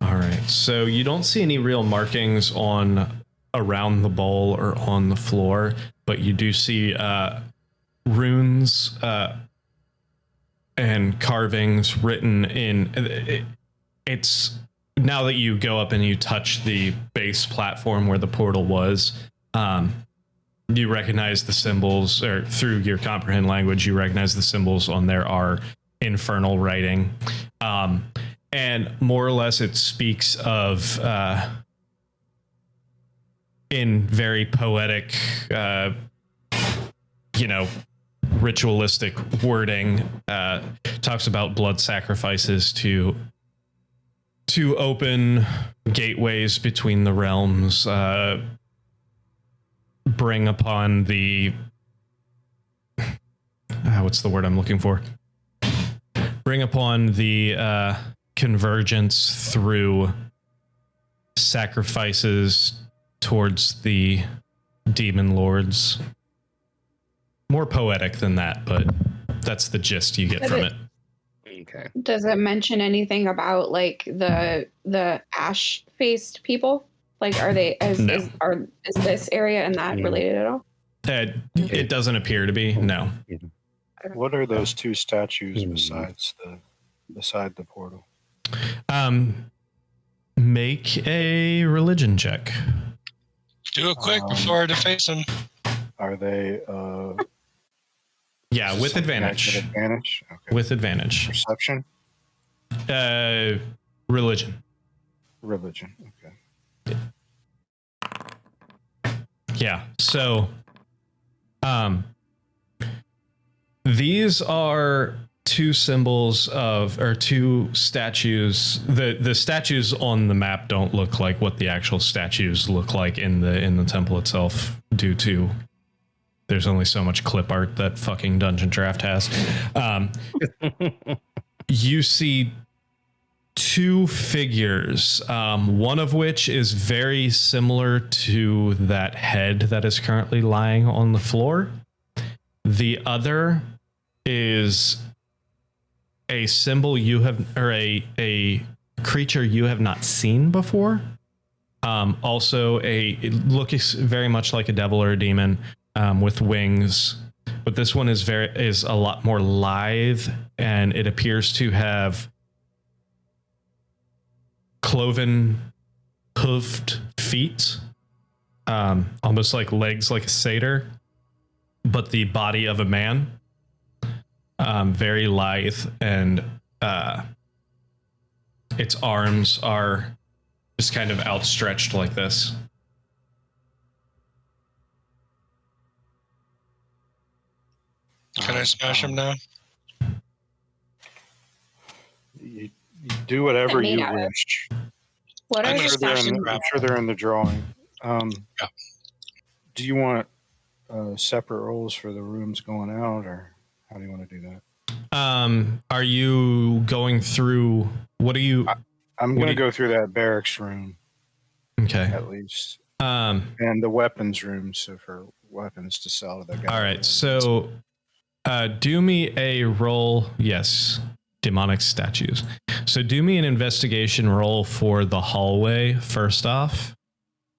All right. So you don't see any real markings on around the bowl or on the floor, but you do see runes and carvings written in. It's now that you go up and you touch the base platform where the portal was. You recognize the symbols, or through your comprehend language, you recognize the symbols on there are Infernal writing. And more or less it speaks of, in very poetic, ritualistic wording, talks about blood sacrifices to open gateways between the realms, bring upon the what's the word I'm looking for? Bring upon the convergence through sacrifices towards the demon lords. More poetic than that, but that's the gist you get from it. Okay. Does it mention anything about like the ash-faced people? Like, are they is this area and that related at all? It doesn't appear to be. No. What are those two statues beside the portal? Make a religion check. Do it quick before I deface them. Are they? Yeah, with advantage. With advantage. Okay. With advantage. Perception. Religion. Religion. Okay. Yeah. So, these are two symbols or two statues. The statues on the map don't look like what the actual statues look like in the temple itself, due to there's only so much clip art that fucking Dungeon Draft has. You see two figures, one of which is very similar to that head that is currently lying on the floor. The other is a symbol a creature you have not seen before. Also it looks very much like a devil or a demon, with wings, but this one is a lot more lithe, and it appears to have cloven hoofed feet, almost like legs like a satyr, but the body of a man. Very lithe, and its arms are just kind of outstretched like this. Can I smash him now? You do whatever you wish. What are I'm sure they're in the drawing. Yeah. Do you want separate rolls for the rooms going out, or how do you want to do that? Are you going through? What are you? I'm going to go through that barracks room. Okay. At least. And the weapons room, so for weapons to sell to the guy. All right. So, do me a roll. Yes. Demonic statues. So do me an investigation roll for the hallway first off.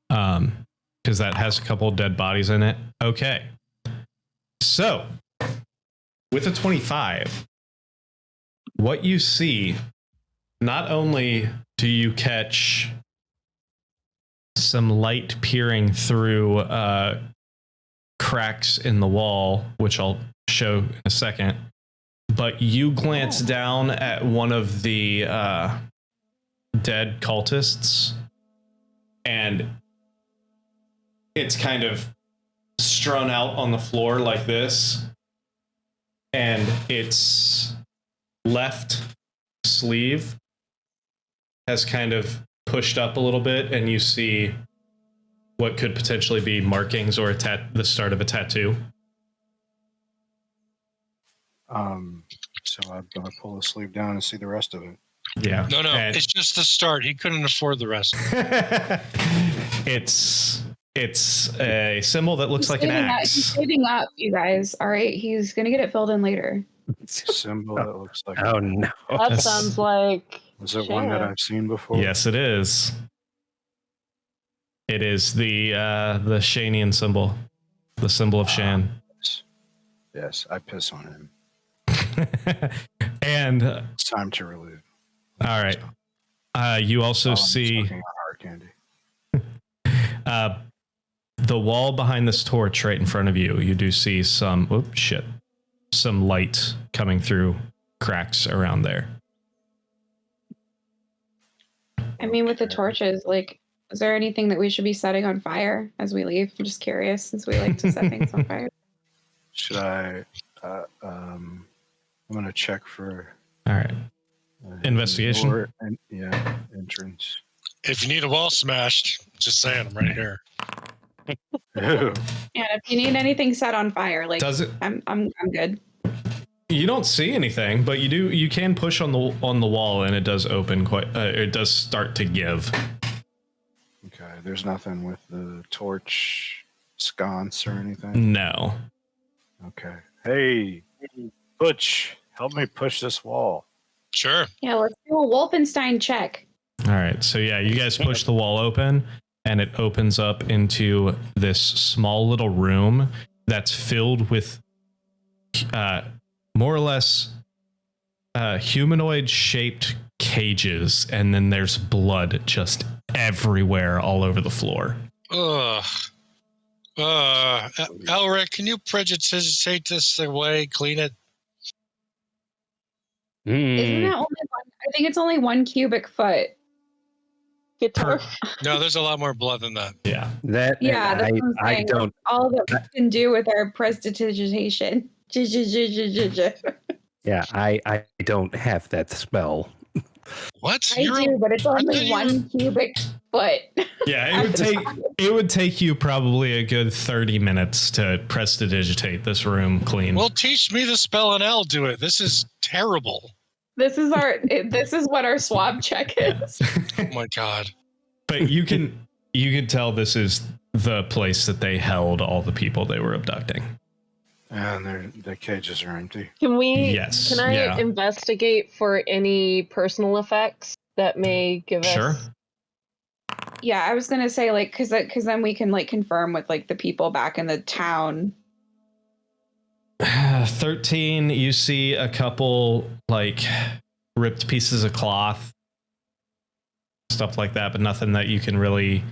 Because that has a couple dead bodies in it. Okay. So with a 25, what you see, not only do you catch some light peering through cracks in the wall, which I'll show in a second, but you glance down at one of the dead cultists, and it's kind of strewn out on the floor like this, and its left sleeve has kind of pushed up a little bit, and you see what could potentially be markings or the start of a tattoo. So I'm going to pull the sleeve down and see the rest of it. Yeah. No, it's just the start. He couldn't afford the rest. It's It's a symbol that looks like an axe. He's saving up, you guys. All right, he's gonna get it filled in later. Symbol that looks like. Oh no! That sounds like. Was it one that I've seen before? Yes, it is. It is the Shanian symbol, the symbol of Shan. Yes, I piss on him. And it's time to relive. All right. You also see hard candy. The wall behind this torch right in front of you. You do see some light coming through cracks around there. I mean, with the torches, like, is there anything that we should be setting on fire as we leave? I'm just curious, since we like to set things on fire. Should I? I'm gonna check for. All right. Investigation. Entrance. If you need a wall smashed, just saying, I'm right here. And if you need anything set on fire, like, does it? I'm good. You don't see anything, but you can push on the wall, and it does open it does start to give. Okay, there's nothing with the torch sconce or anything. No. Okay. Hey, Butch, help me push this wall. Sure. Yeah, let's do a Wolfenstein check. All right. So yeah, you guys push the wall open, and it opens up into this small little room that's filled with more or less humanoid shaped cages, and then there's blood just everywhere all over the floor. Ugh. Elric, can you prestidigitate this away, clean it? Isn't that only one? I think it's only 1 cubic foot. No, there's a lot more blood than that. Yeah. That's what I'm I saying. don't. All that we can do with our prestidigitation. Yeah, I don't have that spell. What? I do, but it's only 1 cubic foot. Yeah, it would take you probably a good 30 minutes to prestidigitate this room clean. Well, teach me the spell and I'll do it. This is terrible. This is what our swab check is. Oh my god. But you can tell this is the place that they held all the people they were abducting. And the cages are empty. Can we? Yes. Can I investigate for any personal effects that may give us? Sure. Yeah, I was gonna say, like, because then we can, like, confirm with, like, the people back in the town. 13. You see a couple, like, ripped pieces of cloth, stuff like that, but nothing that you can really.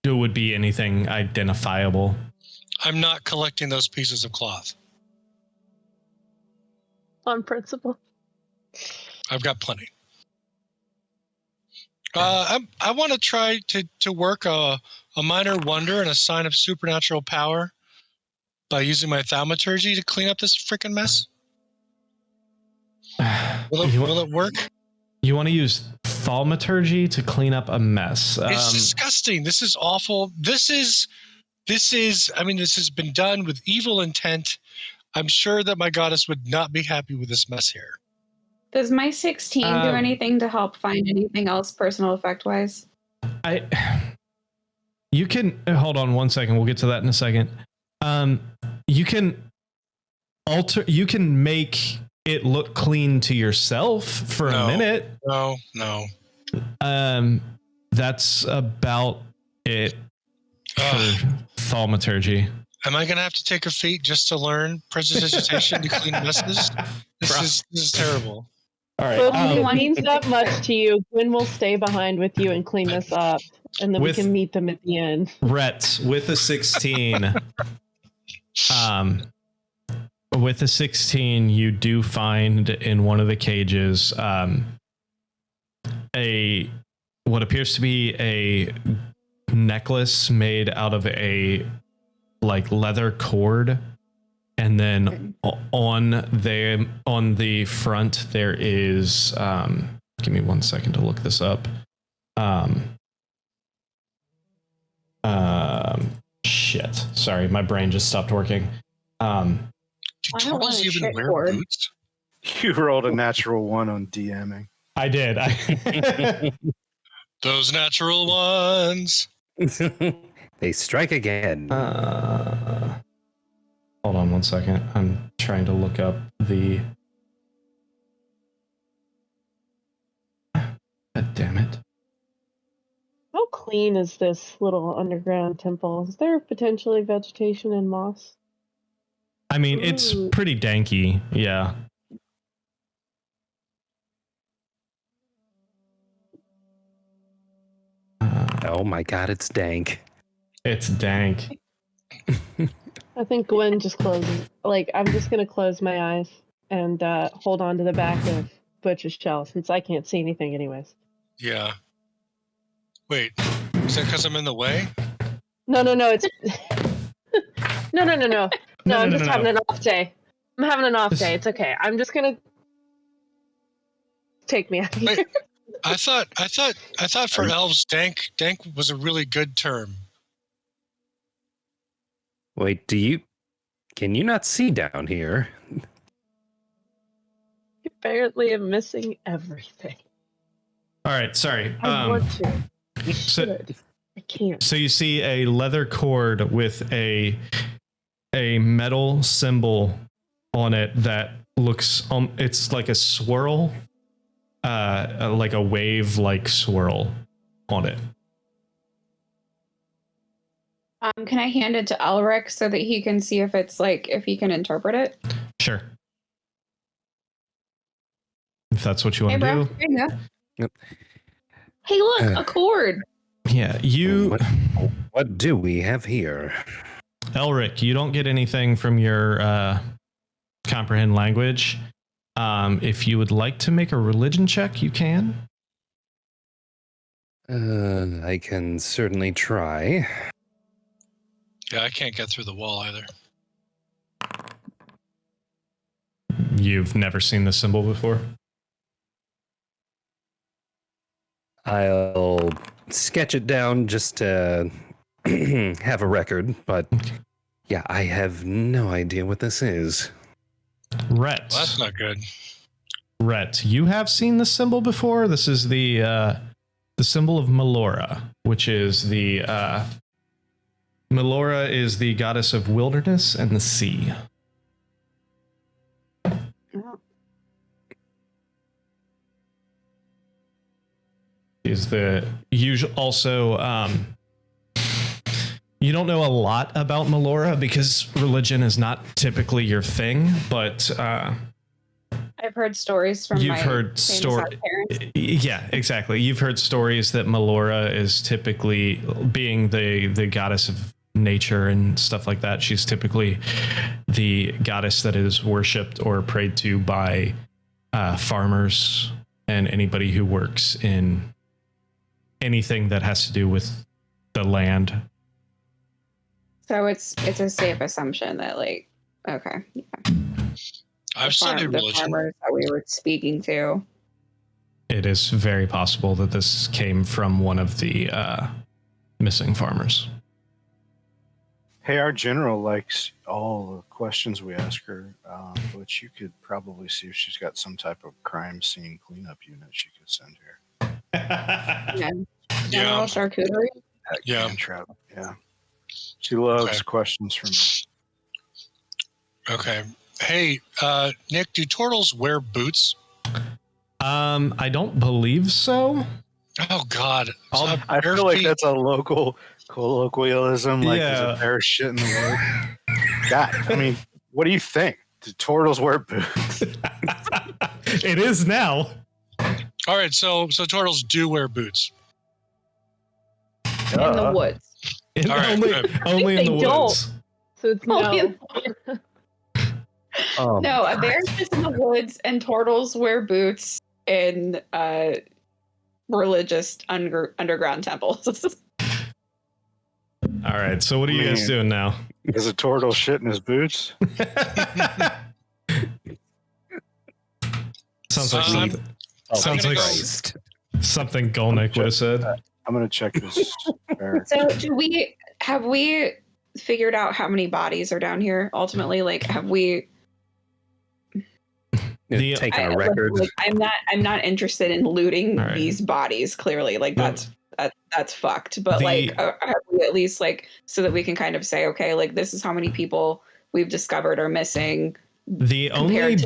Would be anything identifiable. I'm not collecting those pieces of cloth. On principle. I've got plenty. I want to try to work a minor wonder and a sign of supernatural power by using my thaumaturgy to clean up this freaking mess. Will it work? You want to use thaumaturgy to clean up a mess? It's disgusting. This is awful. This is. I mean, this has been done with evil intent. I'm sure that my goddess would not be happy with this mess here. Does my 16 do anything to help find anything else personal effect wise? You can hold on 1 second. We'll get to that in a second. You can make it look clean to yourself for a minute. No. That's about it for thaumaturgy. Am I going to have to take a feat just to learn prestidigitation to clean messes? This is terrible. All right. Well, if it means that much to you, Gwen will stay behind with you and clean this up, and then we can meet them at the end. Rhett, with a 16, with a 16, you do find in one of the cages what appears to be a necklace made out of a leather cord, and then on the front there is give me 1 second to look this up. Shit, sorry, my brain just stopped working. Do trolls even wear boots? You rolled a natural 1 on DMing. I did. Those natural ones. They strike again. Hold on one second. I'm trying to look up the... God damn it. How clean is this little underground temple? Is there potentially vegetation and moss? I mean, it's pretty danky, yeah. Oh my god, it's dank. It's dank. I think Gwen just closes. Like, I'm just gonna close my eyes and hold on to the back of Butch's shell since I can't see anything, anyways. Yeah. Wait, is that because I'm in the way? No. It's no. I'm just having an off day. I'm having an off day. It's okay. I'm just gonna take me out of here. Wait, I thought for elves, dank was a really good term. Wait, can you not see down here? Apparently, I'm missing everything. All right, sorry. I want to. So, I can't. so you see a leather cord with a metal symbol on it that looks it's like a swirl, like a wave like swirl on it. Can I hand it to Elric so that he can see if it's like if he can interpret it? Sure. If that's what you want to do. Here you go. Yep. Hey, look, a cord. Yeah, you... What do we have here? Elric, you don't get anything from your comprehend language. If you would like to make a religion check, you can. I can certainly try. Yeah, I can't get through the wall either. You've never seen this symbol before? I'll sketch it down just to have a record, but yeah, I have no idea what this is. Rhett. Well, that's not good. Rhett, you have seen this symbol before. This is the symbol of Melora, which is the Melora is the goddess of wilderness and the sea. Is the usual also you don't know a lot about Melora because religion is not typically your thing, but I've heard stories from you've heard stories. Yeah, exactly. You've heard stories that Melora is typically being the goddess of nature and stuff like that. She's typically the goddess that is worshipped or prayed to by farmers and anybody who works in anything that has to do with the land. So it's a safe assumption that like, okay. Yeah. I've studied religion. The farmers that we were speaking to. It is very possible that this came from one of the missing farmers. Hey, our general likes all the questions we ask her, but you could probably see if she's got some type of crime scene cleanup unit she could send here. General charcuterie. Yeah. Yeah. She loves questions from me. Okay. Hey, Nick, do turtles wear boots? I don't believe so. Oh God. I feel like that's a local colloquialism. Like, Yeah. is there shit in the wood? God, I mean, what do you think? Do turtles wear boots? It is now. All right, so turtles do wear boots. In the woods. All right, only in the woods. So it's no. No, a bear sits in the woods and turtles wear boots in religious underground temples. All right, so what are you guys doing now? Is a turtle shit in his boots? Sounds like something Golnick would have said. I'm gonna check this. So have we figured out how many bodies are down here ultimately? Like, have we taken a record? I'm not interested in looting these bodies, clearly. Like, that's that's fucked. But like, have we at least like so that we can kind of say, okay, like this is how many people we've discovered are missing. The only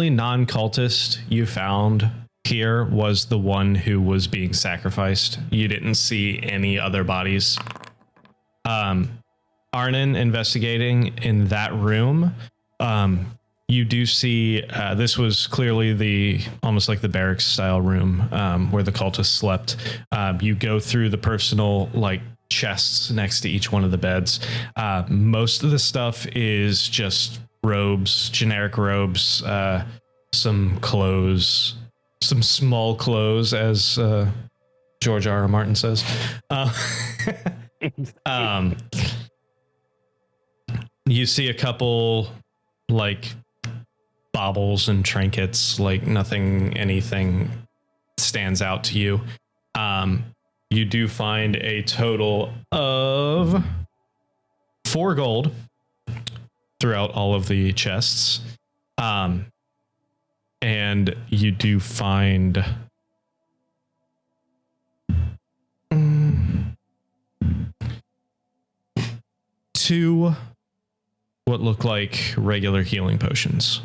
non-cultist you found here was the one who was being sacrificed. You didn't see any other bodies. Arnon investigating in that room. You do see this was clearly almost like the barracks style room where the cultists slept. You go through the personal like chests next to each one of the beds. Most of the stuff is just robes, generic robes, some clothes, some small clothes, as George R. R. Martin says. You see a couple like baubles and trinkets, like anything stands out to you. You do find a total of 4 gold throughout all of the chests. And you do find 2 what look like regular healing potions.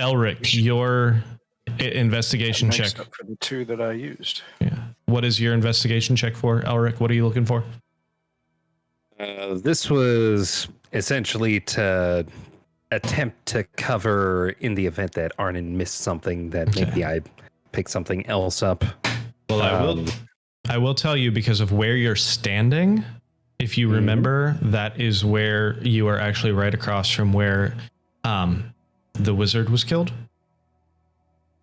Elric, your investigation check up for the 2 that I used. Yeah. What is your investigation check for, Elric? What are you looking for? This was essentially to attempt to cover in the event that Arnon missed something that maybe I picked something else up. Well, I will tell you, because of where you're standing, if you remember, that is where you are actually right across from where the wizard was killed.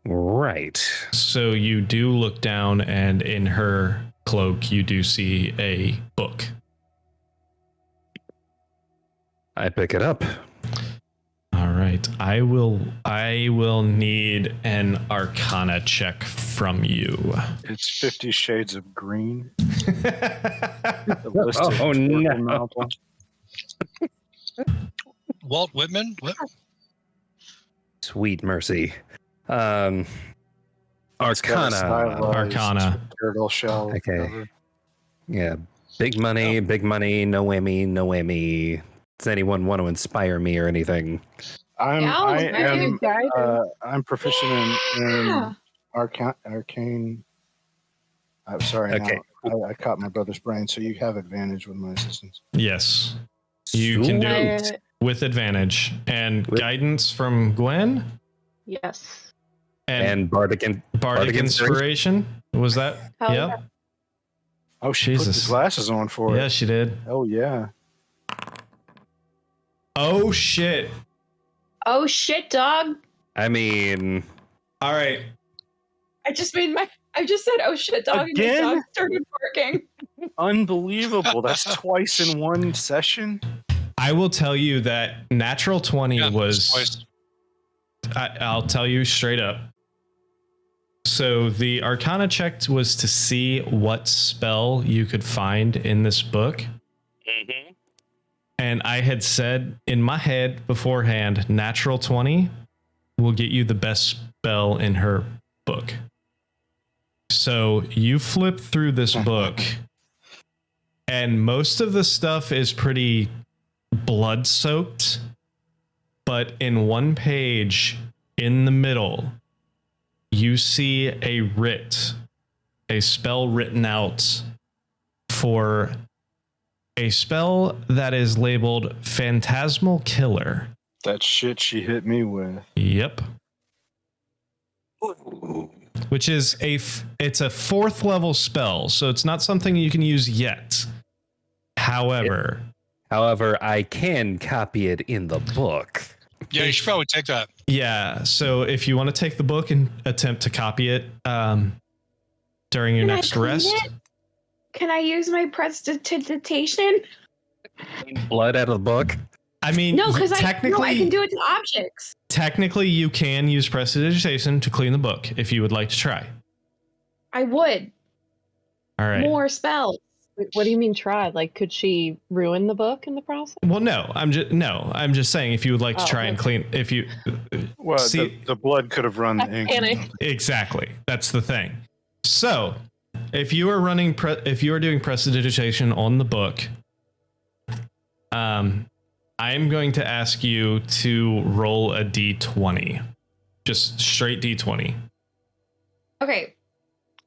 Right. So you do look down, and in her cloak, you do see a book. I pick it up. All right. I will need an Arcana check from you. It's 50 Shades of Green. Oh no. Walt Whitman? What? Sweet mercy. Arcana. Arcana. Turtle shell. Okay. Cover. Yeah. Big money, no whammy, no whammy. Does anyone want to inspire me or anything? I'm proficient in arcane. I'm sorry. Okay. Now, I caught my brother's brain, so you have advantage with my assistance. Yes. You can do it with advantage. And guidance from Gwen? Yes. And Bardic Inspiration? Was that? Hell Yep. yeah. Oh, she put the glasses on for it. Yeah, she did. Oh, yeah. Oh, shit. Oh shit, dog. I mean, all right. I just said, oh shit, dog, Again? and the dog started barking. Unbelievable. That's twice in one session. I will tell you that natural 20 was twice. I'll tell you straight up. So the Arcana check was to see what spell you could find in this book. Mm-hmm. And I had said in my head beforehand, natural 20 will get you the best spell in her book. So you flip through this book, and most of the stuff is pretty blood soaked. But in one page in the middle, you see a spell written out for a spell that is labeled Phantasmal Killer. That shit she hit me with. Yep. Which is it's a 4th level spell, so it's not something you can use yet. However, I can copy it in the book. Yeah, you should probably take that. Yeah, so if you want to take the book and attempt to copy it during your next rest. Can I use my prestidigitation? Blood out of the book? I mean, no, because I can do it to objects. Technically, you can use prestidigitation to clean the book if you would like to try. I would. All right. More spells. What do you mean try? Like, could she ruin the book in the process? Well, no. I'm just saying if you would like to try and clean, if you see the blood could have run the ink. Exactly. That's the thing. So, if you are doing prestidigitation on the book, I am going to ask you to roll a d20, just straight d20. Okay.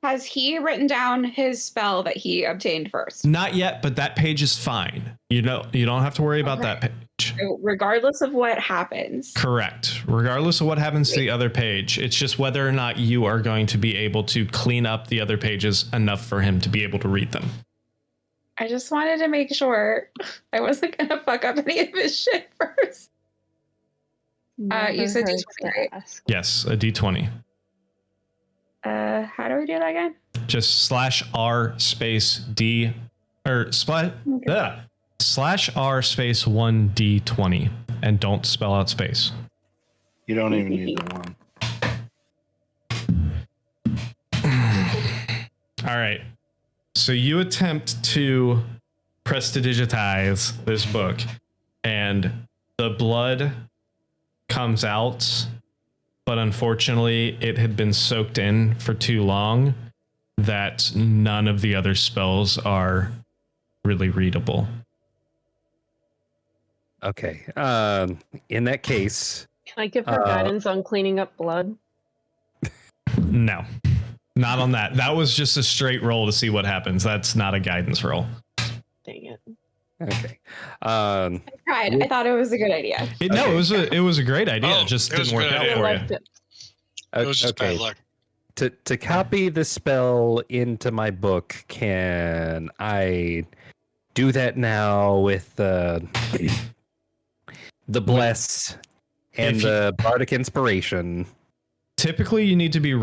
Has he written down his spell that he obtained first? Not yet, but that page is fine. You don't have to worry about that page. So regardless of what happens. Correct. Regardless of what happens to the other page, it's just whether or not you are going to be able to clean up the other pages enough for him to be able to read them. I just wanted to make sure I wasn't going to fuck up any of his shit first. You said D20, right? Yes, a d20. How do we do that again? Just /r space d or /r space 1d20 and don't spell out space. You don't even need the one. All right. So you attempt to prestidigitize this book and the blood comes out, but unfortunately it had been soaked in for too long that none of the other spells are really readable. Okay. In that case, Can I give her guidance on cleaning up blood? No, not on that. That was just a straight roll to see what happens. That's not a guidance roll. Dang it. okay. I tried. I thought it was a good idea. No, it was a great idea. It just didn't work out for you. It was just bad luck. To copy the spell into my book, can I do that now with the bless and the bardic inspiration? Typically, you need to be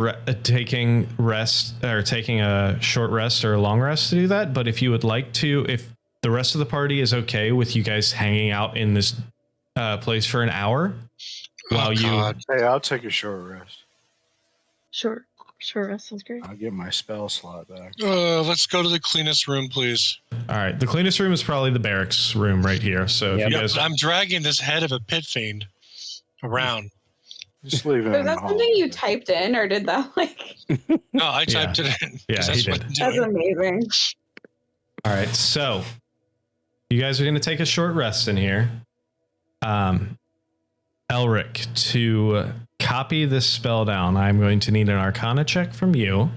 taking a short rest or a long rest to do that. But if you would like to, if the rest of the party is okay with you guys hanging out in this place for an hour, Hey, I'll take a short rest. Sure, that sounds great. I'll get my spell slot back. Let's go to the cleanest room, please. All right, the cleanest room is probably the barracks room right here. So if you guys, I'm dragging this head of a pit fiend around. Just leave it. Was that something you typed in, or did that like? No, I typed it in. Yeah, he did. That's amazing. All right, so you guys are going to take a short rest in here. Elric, to copy this spell down, I'm going to need an Arcana check from you.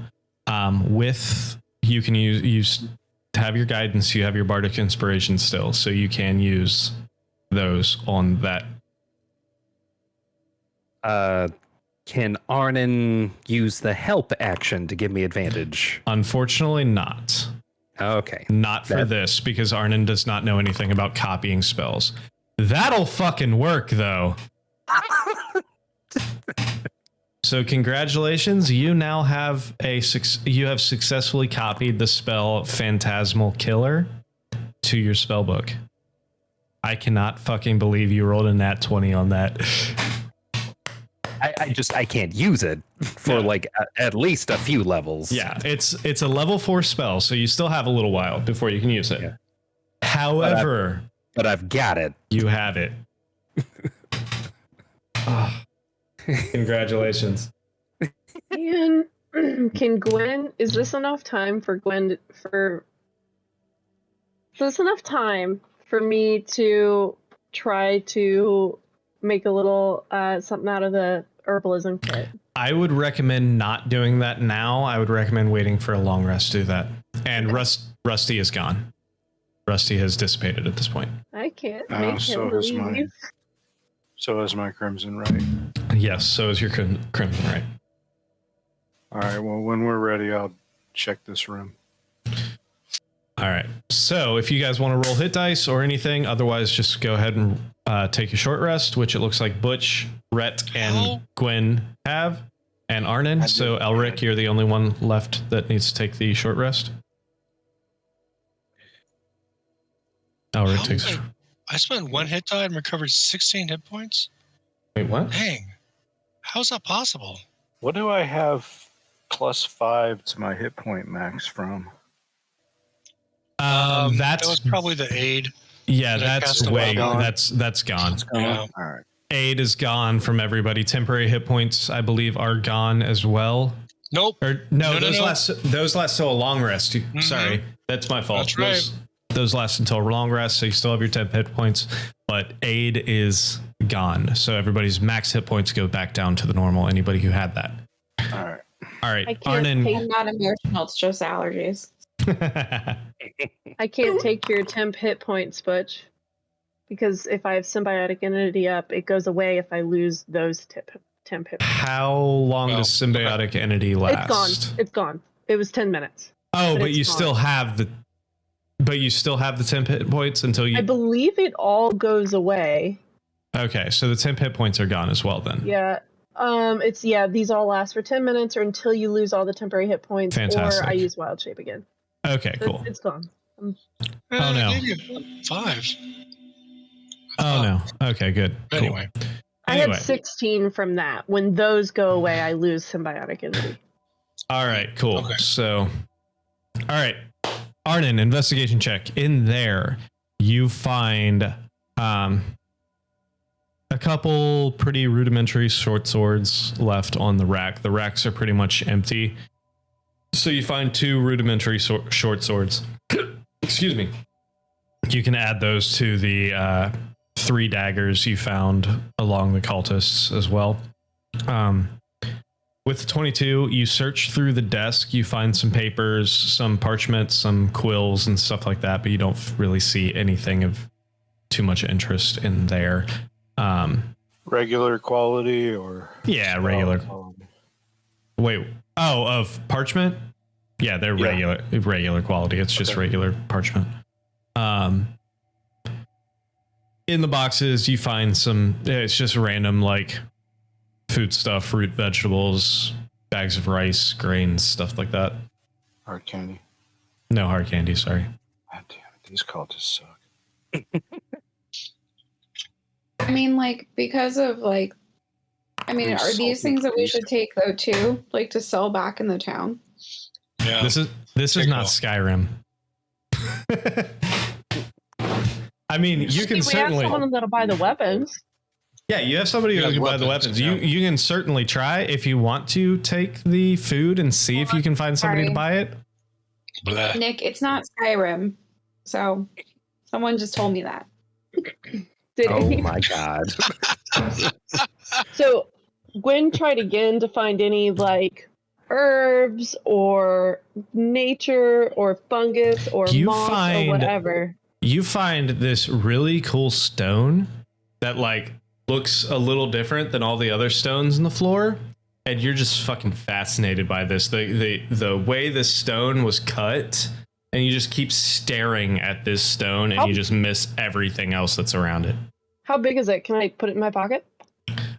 You can use to have your guidance. You have your bardic inspiration still, so you can use those on that. Can Arnon use the help action to give me advantage? Unfortunately, not. Okay. Not for this, because Arnon does not know anything about copying spells. That'll fucking work, though. So congratulations, you now have successfully copied the spell Phantasmal Killer to your spell book. I cannot fucking believe you rolled a nat 20 on that. I can't use it for at least a few levels. Yeah, it's a level 4 spell, so you still have a little while before you can use it. Yeah. However, but I've got it. You have it. Congratulations. And can Gwen? Is this enough time for Gwen? Is this enough time for me to try to make a little something out of the herbalism kit? I would recommend not doing that now. I would recommend waiting for a long rest to do that. And Rusty is gone. Rusty has dissipated at this point. I can't make him leave. So is my Crimson Right. Yes, so is your Crimson Right. All right, well, when we're ready, I'll check this room. All right, so if you guys want to roll hit dice or anything, otherwise just go ahead and take a short rest, which it looks like Butch, Rhett, and Gwen have, and Arnon. So Elric, you're the only one left that needs to take the short rest. Elric takes... I spent 1 hit die and recovered 16 hit points? Wait, what? Dang. How's that possible? What do I have +5 to my hit point max from? That was probably the aid. Yeah, Did I that's cast a way level? that's gone. What's going on? All right. Aid is gone from everybody. Temporary hit points, I believe, are gone as well. Nope. Or no, those last till a long rest. Sorry, that's my fault. That's right. Those last until a long rest, so you still have your 10 hit points, but aid is gone. So everybody's max hit points go back down to the normal. Anybody who had that. All right. Arnon. I'm not emotional. It's just allergies. I can't take your temp hit points, Butch, because if I have symbiotic entity up, it goes away if I lose those temp hit points. How long does symbiotic entity last? It's gone. It was 10 minutes. Oh, but you still have the 10 hit points until you. I believe it all goes away. Okay, so the 10 hit points are gone as well then. Yeah. These all last for 10 minutes or until you lose all the temporary hit points. Fantastic. Or I use wild shape again. Okay, cool. It's gone. Oh no. 5. Oh no. Okay, good. Anyway. Cool. I had 16 from that. When those go away, I lose symbiotic entity. All right, cool. Okay. So, all right, Arnon, investigation check. In there, you find a couple pretty rudimentary short swords left on the rack. The racks are pretty much empty. So you find 2 rudimentary short swords. Excuse me. You can add those to the 3 daggers you found along the cultists as well. With 22, you search through the desk. You find some papers, some parchment, some quills and stuff like that, but you don't really see anything of too much interest in there. Regular quality or? Yeah, regular quality. Wait. Oh, of parchment? Yeah, they're regular quality. It's just regular parchment. In the boxes, you find some. It's just random like food stuff, fruit, vegetables, bags of rice, grains, stuff like that. Hard candy. No hard candy. Sorry. God damn it! These cultists suck. I mean, like because of like. I mean, are these things that we should take though too, like to sell back in the town? Yeah. This is not Skyrim. I mean, you can certainly. We have someone that'll buy the weapons. Yeah, you have somebody who can buy the weapons. You can certainly try if you want to take the food and see if you can find somebody to buy it. Blah. Nick, it's not Skyrim, so someone just told me that. Oh my god! So Gwen tried again to find any like herbs or nature or fungus or moss or whatever. You find this really cool stone that like looks a little different than all the other stones in the floor, and you're just fucking fascinated by this. The way this stone was cut, and you just keep staring at this stone, and you just miss everything else that's around it. How big is it? Can I put it in my pocket?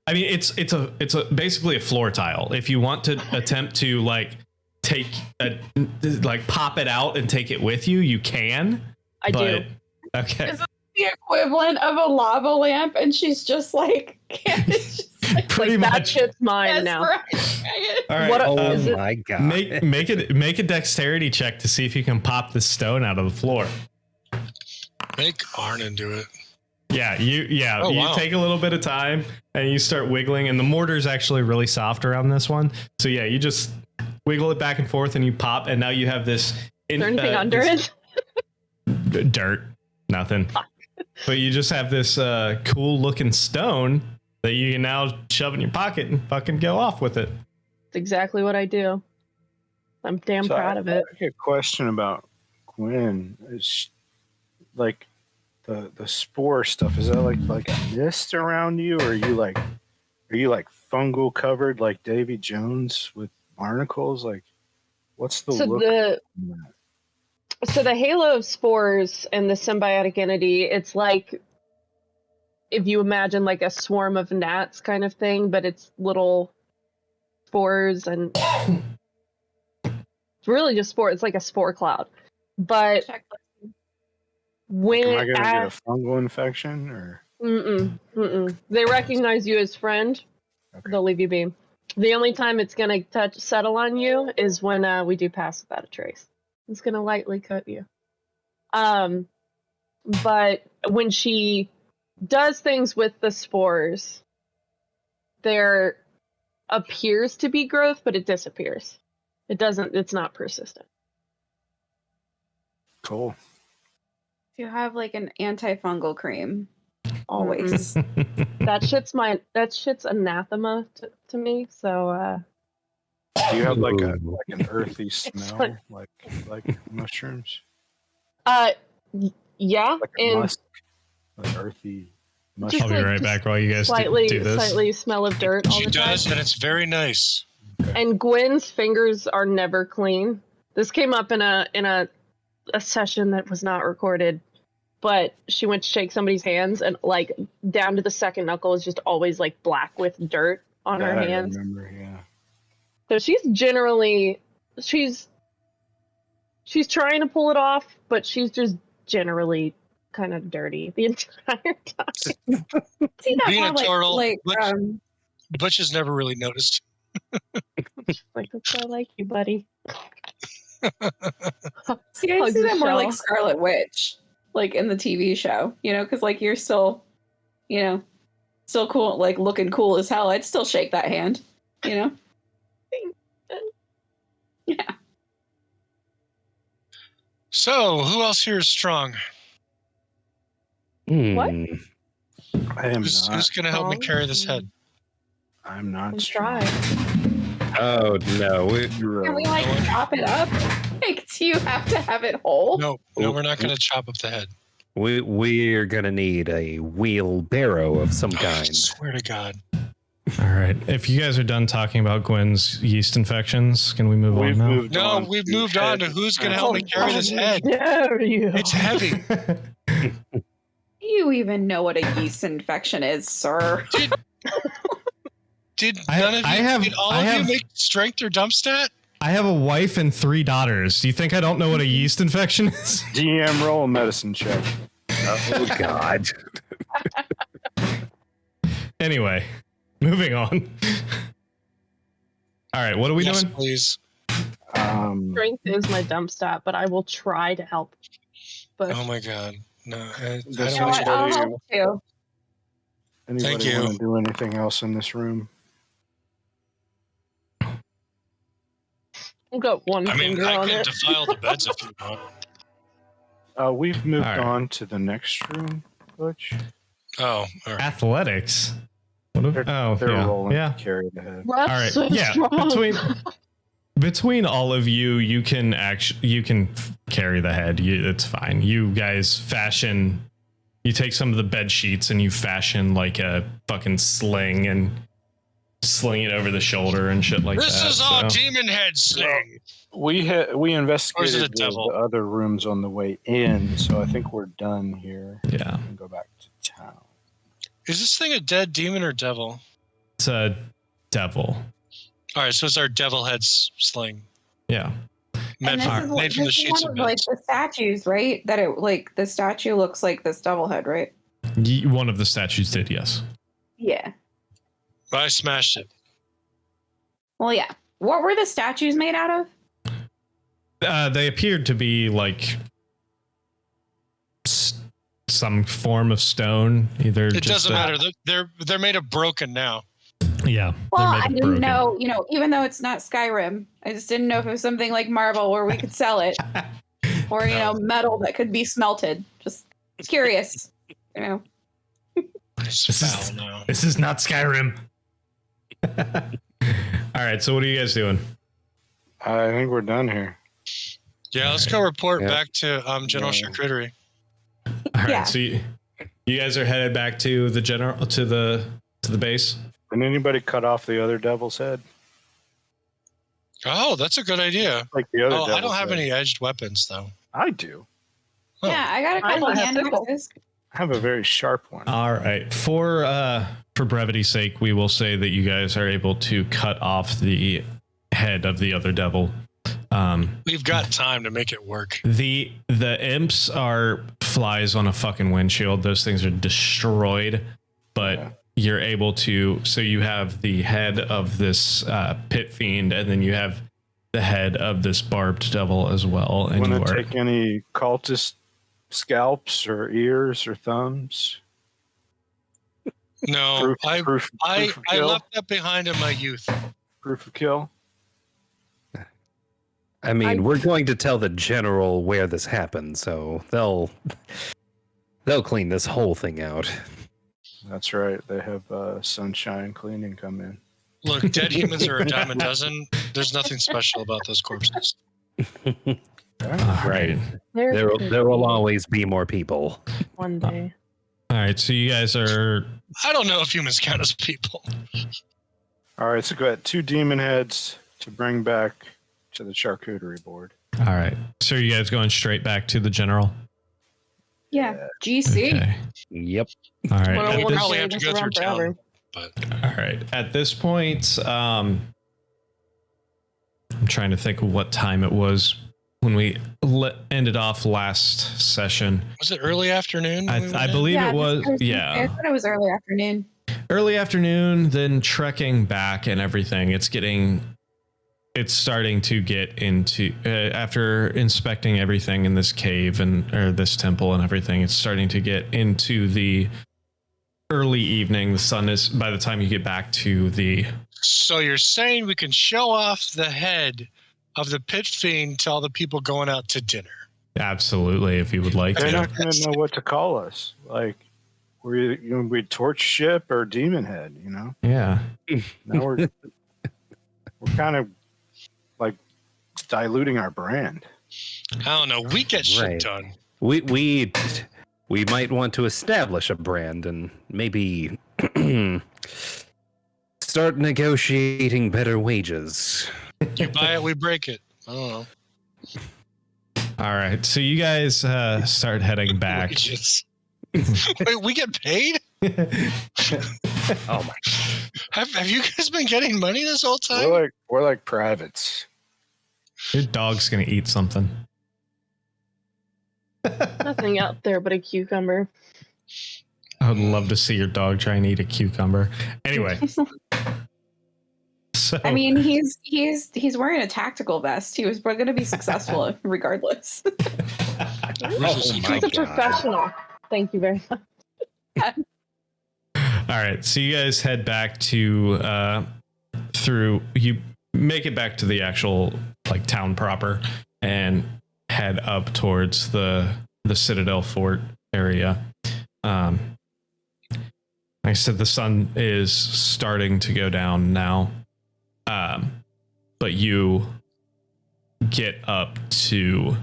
I mean, it's basically a floor tile. If you want to attempt to like pop it out and take it with you, you can. I do. Okay. Is it the equivalent of a lava lamp? And she's just like, pretty much. That shit's mine now. All right. Oh my god. Make a dexterity check to see if you can pop the stone out of the floor. Make Arnon do it. Yeah, you wow. take a little bit of time and you start wiggling, and the mortar's actually really soft around this one. So yeah, you just wiggle it back and forth and you pop, and now you have this. Is there anything under it? Dirt, nothing. But you just have this cool looking stone that you can now shove in your pocket and fucking go off with it. That's exactly what I do. I'm damn proud of it. I get a question about Gwen. Is like the spore stuff, is that like a mist around you, or are you like fungal covered like Davy Jones with barnacles? Like, what's the look? So the halo of spores and the symbiotic entity, it's like if you imagine like a swarm of gnats kind of thing, but it's little spores, and it's really just spore. It's like a spore cloud. But when am I gonna get a fungal infection or? They recognize you as friend. Okay. They'll leave you be. The only time it's gonna settle on you is when we do pass without a trace. It's gonna lightly cut you. But when she does things with the spores, there appears to be growth, but it disappears. It's not persistent. Cool. If you have like an antifungal cream, always. That shit's anathema to me. So Do you have like an earthy smell, like mushrooms? Yeah, Like a and musk, like earthy just mushroom. I'll be like, right just back while you guys slightly do this. slightly smell of dirt all She the time. does, and it's very nice. And Gwen's fingers are never clean. This came up in a session that was not recorded, but she went to shake somebody's hands, and like down to the second knuckle is just always like black with dirt on her That hands. I remember, yeah. So she's trying to pull it off, but she's just generally kind of dirty the entire time. See that Being more a turtle, like Butch has never really noticed. Like, that's why I like you, buddy. see, I Hugs see the that more like shell. Scarlet Witch, like in the TV show, because like you're still, still cool, like looking cool as hell. I'd still shake that hand, Yeah. So, who else here is strong? What? I am Who's not. going to help me carry this head? I'm not I'm strong. trying. Oh no! Can we like chop it up? Like, do you have to have it whole? No, we're not going to chop up the head. We're gonna need a wheelbarrow of some I kind. swear to God. All right. If you guys are done talking about Gwen's yeast infections, can we move on now? No, we've moved on to who's going to help me carry this head. Dare you? It's heavy. Do you even know what a yeast infection is, sir? Did all of you make strength or dump stat? I have a wife and 3 daughters. Do you think I don't know what a yeast infection is? DM roll a medicine check. Oh God! Anyway, moving on. All right, what are we doing? Please. Strength is my dump stat, but I will try to help. But Oh my God. No. I Does don't want I'll anybody, help too. anybody you. want to do anything else in this room? I've got one finger I on can it. defile the beds if you want. We've moved All right. on to the next room, Butch. Oh, all right. Athletics. They're rolling yeah. to carry the head. All right. Yeah. Between all of you, you can carry the head. It's fine. You guys fashion. You take some of the bed sheets and you fashion like a fucking sling and sling it over the shoulder and shit like that. This is our demon head sling. We investigated the devil? the other rooms on the way in, so I think we're done here. Yeah. We can go back to town. Is this thing a dead demon or devil? It's a devil. All right, so it's our devil head sling. Yeah. And Made from the sheets one of of like beds. the statues, right? That it like the statue looks like this double head, right? One of the statues did, yes. Yeah. But I smashed it. Well, yeah. What were the statues made out of? They appeared to be like some form of stone. Either It doesn't matter. They're made of broken now. Yeah. Well, I didn't know, even though it's not Skyrim, I just didn't know if it was something like marble where we could sell it, or metal that could be smelted. Just curious, It's foul now. This is not Skyrim. All right. So what are you guys doing? I think we're done here. Yeah, let's go report back to General Charcuterie. All right. Yeah. So you guys are headed back to the general to the base. Did anybody cut off the other devil's head? Oh, that's a good idea. Like the other I don't devil's have head. any edged weapons though. I do. Oh. Yeah, I got a couple hand axes. I have a very sharp one. All right. For brevity's sake, we will say that you guys are able to cut off the head of the other devil. We've got time to make it work. The imps are flies on a fucking windshield. Those things are destroyed, but you're able to. So you have the head of this pit fiend, and then you have the head of this barbed devil as well. And Want you to are take any cultist scalps or ears or thumbs? No, Proof I of kill? left that behind in my youth. Proof of kill? I mean, we're going to tell the general where this happened, so they'll clean this whole thing out. That's right. They have sunshine cleaning come in. Look, dead humans are a dime a dozen. There's nothing special about those corpses. Right. There will always be more people. One day. All right, so you guys are. I don't know if humans count as people. All right, so go ahead. 2 demon heads to bring back to the charcuterie board. All right, so are you guys going straight back to the general? Yeah. GC. Okay. Yep. All right. Well, At we'll this- probably have to go through town. But all right. At this point, I'm trying to think of what time it was when we ended off last session. was it early afternoon? I believe it was. I thought it was early afternoon. Early afternoon, then trekking back and everything. It's starting to get into after inspecting everything in this cave or this temple and everything. It's starting to get into the early evening. The sun is, by the time you get back to the. So you're saying we can show off the head of the pit fiend to all the people going out to dinner? Absolutely, if you would like They're to. not going to know what to call us. Like, we torch ship or demon head, you know? Yeah. Now we're kind of like diluting our brand. I don't know. We get shit Right. done. We might want to establish a brand and maybe start negotiating better wages. You buy it, we break it. I don't know. All right. So you guys start heading back. Wages. Wait, we get paid? Oh my! Have you guys been getting money this whole time? We're like privates. Your dog's going to eat something. Nothing out there but a cucumber. I would love to see your dog try and eat a cucumber. Anyway. So, I mean, he's wearing a tactical vest. He was going to be successful regardless. Oh my He's a God. professional. Thank you very much. all right. So you guys head back to you make it back to the actual like town proper and head up towards the Citadel Fort area. Like I said, the sun is starting to go down now. But you get up to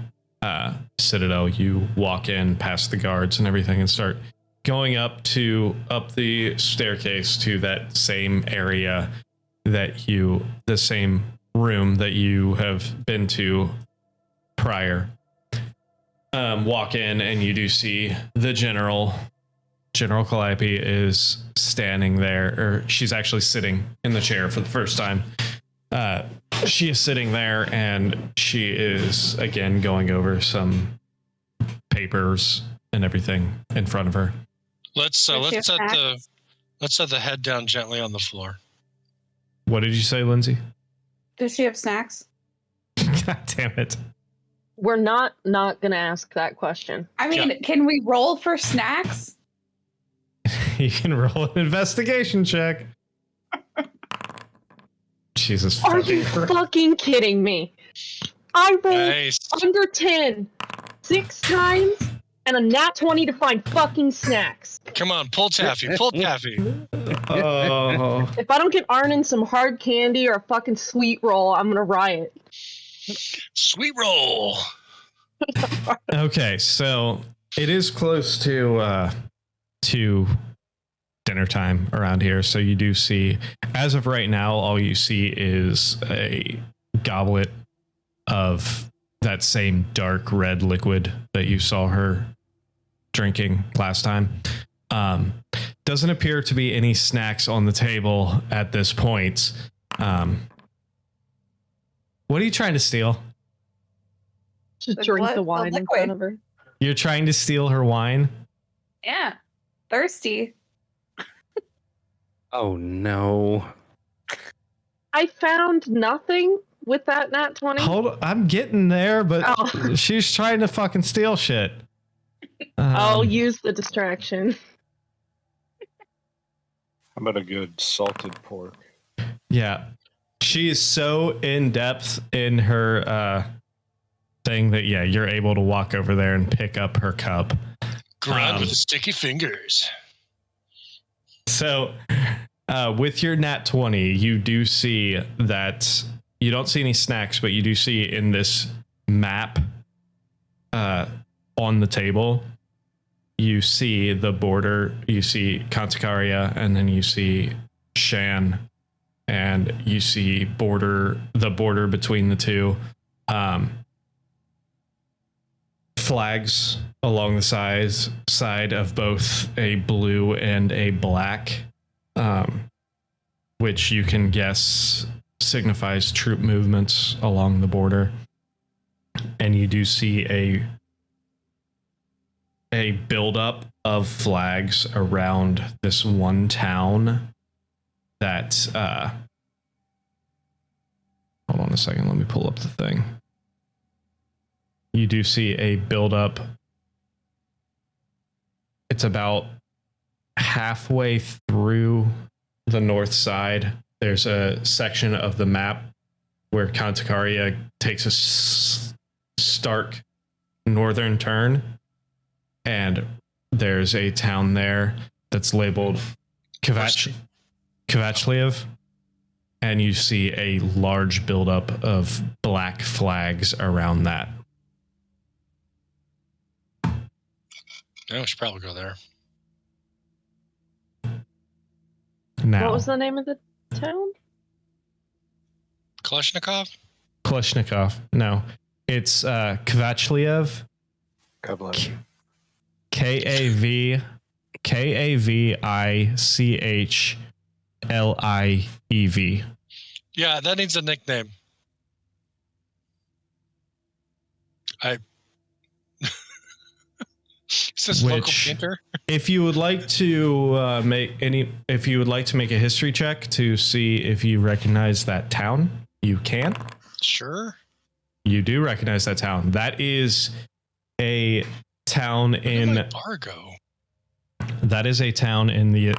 Citadel, you walk in past the guards and everything and start going up the staircase to that same area the same room that you have been to prior. Walk in and you do see the General Calliope is standing there, or she's actually sitting in the chair for the first time. She is sitting there and she is again going over some papers and everything in front of her. Let's set the head down gently on the floor. What did you say, Lindsay? Does she have snacks? God damn it. We're not gonna ask that question. I mean, Can we roll for snacks? You can roll an investigation check. Jesus Are fucking you Christ. fucking kidding me? I rolled Nice. under 10 6 times and a nat 20 to find fucking snacks. Come on, pull Taffy. Pull Taffy. Oh. If I don't get Arnon some hard candy or a fucking sweet roll, I'm gonna riot. Sweet roll. Okay, so it is close to dinner time around here. So you do see, as of right now, all you see is a goblet of that same dark red liquid that you saw her drinking last time. Doesn't appear to be any snacks on the table at this point. What are you trying to steal? Just The drink what? the The wine in liquid. front of her. You're trying to steal her wine? Yeah. Thirsty. Oh no! I found nothing with that nat 20. Hold on, I'm getting there, but Oh. she's trying to fucking steal shit. I'll use the distraction. How about a good salted pork? Yeah. She is so in depth in her thing that, yeah, you're able to walk over there and pick up her cup. Grind with the sticky fingers. So with your nat 20, you do see that you don't see any snacks, but you do see in this map on the table, you see the border, you see Conticaria, and then you see Shan, and you see the border between the two. Flags along the side of both a blue and a black, which you can guess signifies troop movements along the border. And you do see a buildup of flags around this one town that hold on a second, let me pull up the thing. You do see a buildup. It's about halfway through the north side. There's a section of the map where Conticaria takes a stark northern turn, and there's a town there that's labeled Kvachliev, and you see a large buildup of black flags around that. Yeah, we should probably go there. Now, What was the name of the town? Kalashnikov? No, it's Kvachliev. God bless you. Kavichliev. Yeah, that needs a nickname. Is this local painter? If you would like to make a history check to see if you recognize that town, you can. Sure. You do recognize that town. That is a town in Argo. That is a town in the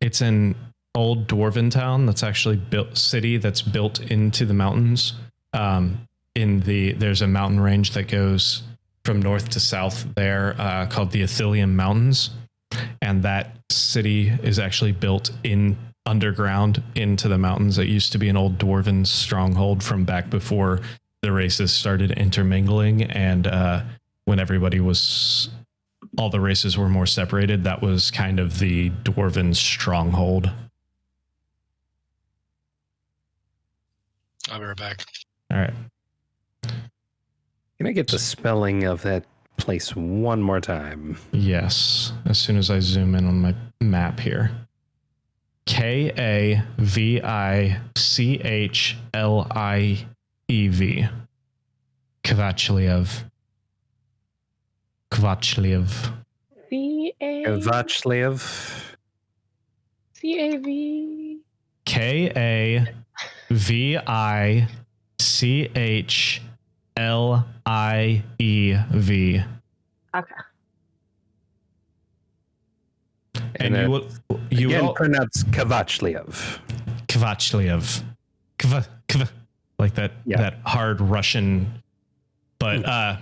it's an old dwarven town that's actually city that's built into the mountains. There's a mountain range that goes from north to south there, called the Athelium Mountains, and that city is actually built in underground into the mountains. It used to be an old dwarven stronghold from back before the races started intermingling, and when all the races were more separated, that was kind of the dwarven stronghold. I'll be right back. All right. Can I get the spelling of that place one more time? Yes, as soon as I zoom in on my map here. Kavichliev. Kvachliev. Kvachliev. C-A-V. Kavichliev. Okay. And you would pronounce Kvachliev. Kvachliev. Like that, yeah. That hard Russian. But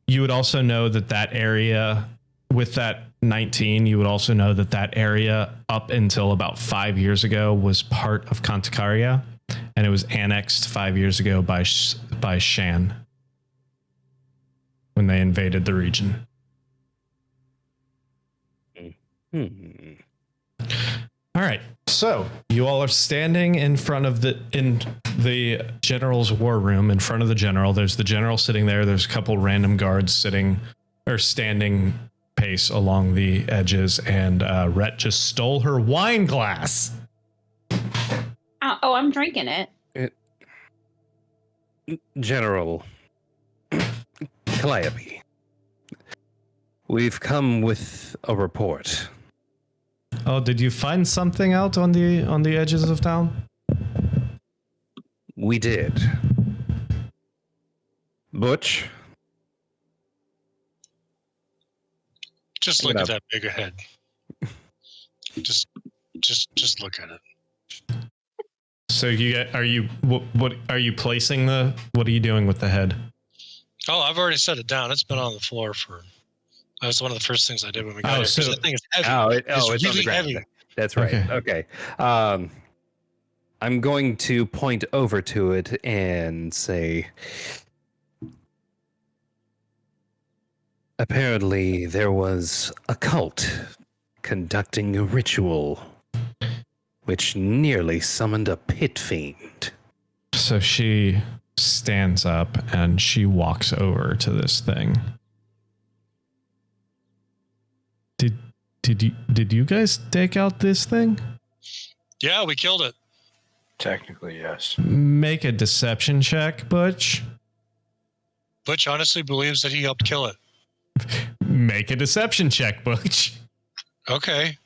you would also know that area, with that 19, you would also know that area up until about 5 years ago was part of Conticaria, and it was annexed 5 years ago by Shan when they invaded the region. All right, so you all are standing in front of the general's war room. In front of the general, there's the general sitting there. There's a couple random guards standing pace along the edges, and Rhett just stole her wine glass. Oh, I'm drinking it. General Calliope, we've come with a report. Oh, did you find something out on the edges of town? We did. Butch, Just look at that big head. Just look at it. So what are you placing what are you doing with the head? Oh, I've already set it down. It's been on the floor that was one of the first things I did when we got here. So that thing is heavy. It's really on the ground. heavy. That's right. Okay. I'm going to point over to it and say, apparently there was a cult conducting a ritual which nearly summoned a pit fiend. So she stands up and she walks over to this thing. Did you guys take out this thing? Yeah, we killed it. Technically, yes. Make a deception check, Butch. Butch honestly believes that he helped kill it. Make a deception check, Butch. Okay.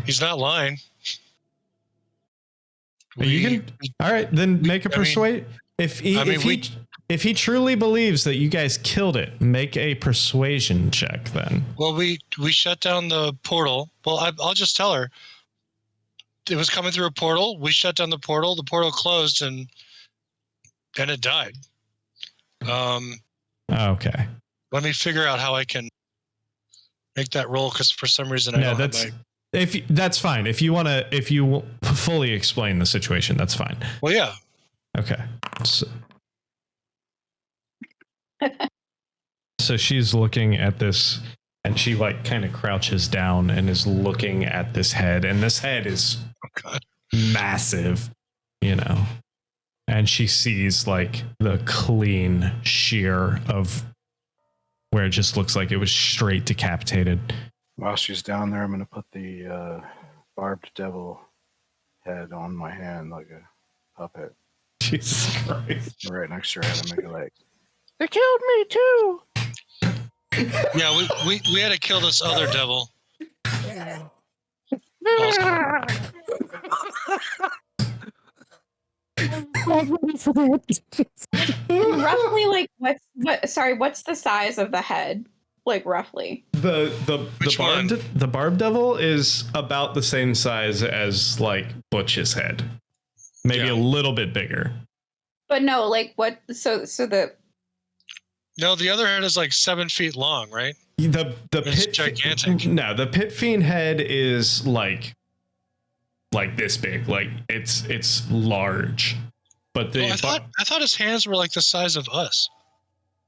He's not lying. All right, then make a persuade. If he truly believes that you guys killed it, make a persuasion check then. Well, we shut down the portal. Well, I'll just tell her. It was coming through a portal. We shut down the portal. The portal closed and it died. Okay. Let me figure out how I can make that roll, because for some reason I don't have my... That's fine. If you fully explain the situation, that's fine. Well, yeah. Okay. So she's looking at this, and she like kind of crouches down and is looking at this head, and this head is massive, and she sees like the clean shear of where it just looks like it was straight decapitated. While she's down there, I'm going to put the barbed devil head on my hand like a puppet. Jesus Christ. Right next to her head, and make it like, they killed me too! Yeah, we had to kill this other devil. Roughly, like what's the size of the head? Like roughly. The barb devil is about the same size as like Butch's head. Maybe a little bit bigger. But no, like what No, the other head is like 7 feet long, right? The it's pit gigantic. No, the pit fiend head is like this big. Like it's large. But I thought his hands were like the size of us.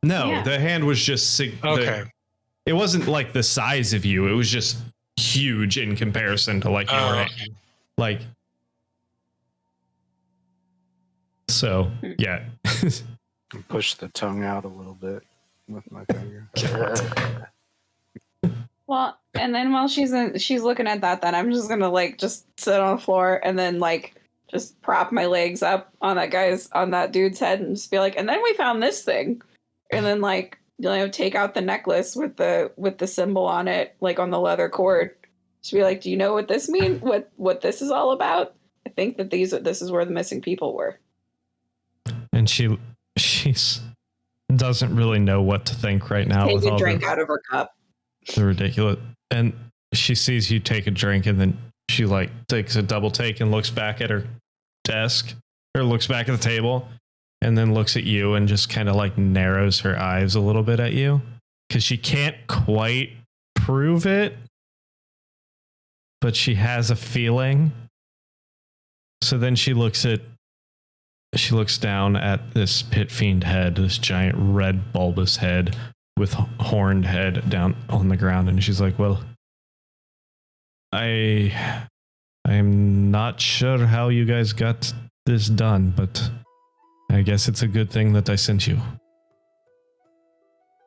No, the hand was just okay. It wasn't like the size of you. It was just huge in comparison to like your hand. Like, so yeah. Push the tongue out a little bit with my finger. Well, and then while she's looking at that, then I'm just gonna like just sit on the floor and then like just prop my legs up on that dude's head and just be like, and then we found this thing, and then like take out the necklace with the symbol on it, like on the leather cord. Just be like, do you know what this means? What this is all about? I think that this is where the missing people were. And she doesn't really know what to think right now. Take a drink out of her cup. The ridiculous. And she sees you take a drink, and then she like takes a double take and looks back at her desk, or looks back at the table, and then looks at you and just kind of like narrows her eyes a little bit at you, because she can't quite prove it, but she has a feeling. So then she looks down at this pit fiend head, this giant red bulbous head with horned head down on the ground, and she's like, well, I am not sure how you guys got this done, but I guess it's a good thing that I sent you.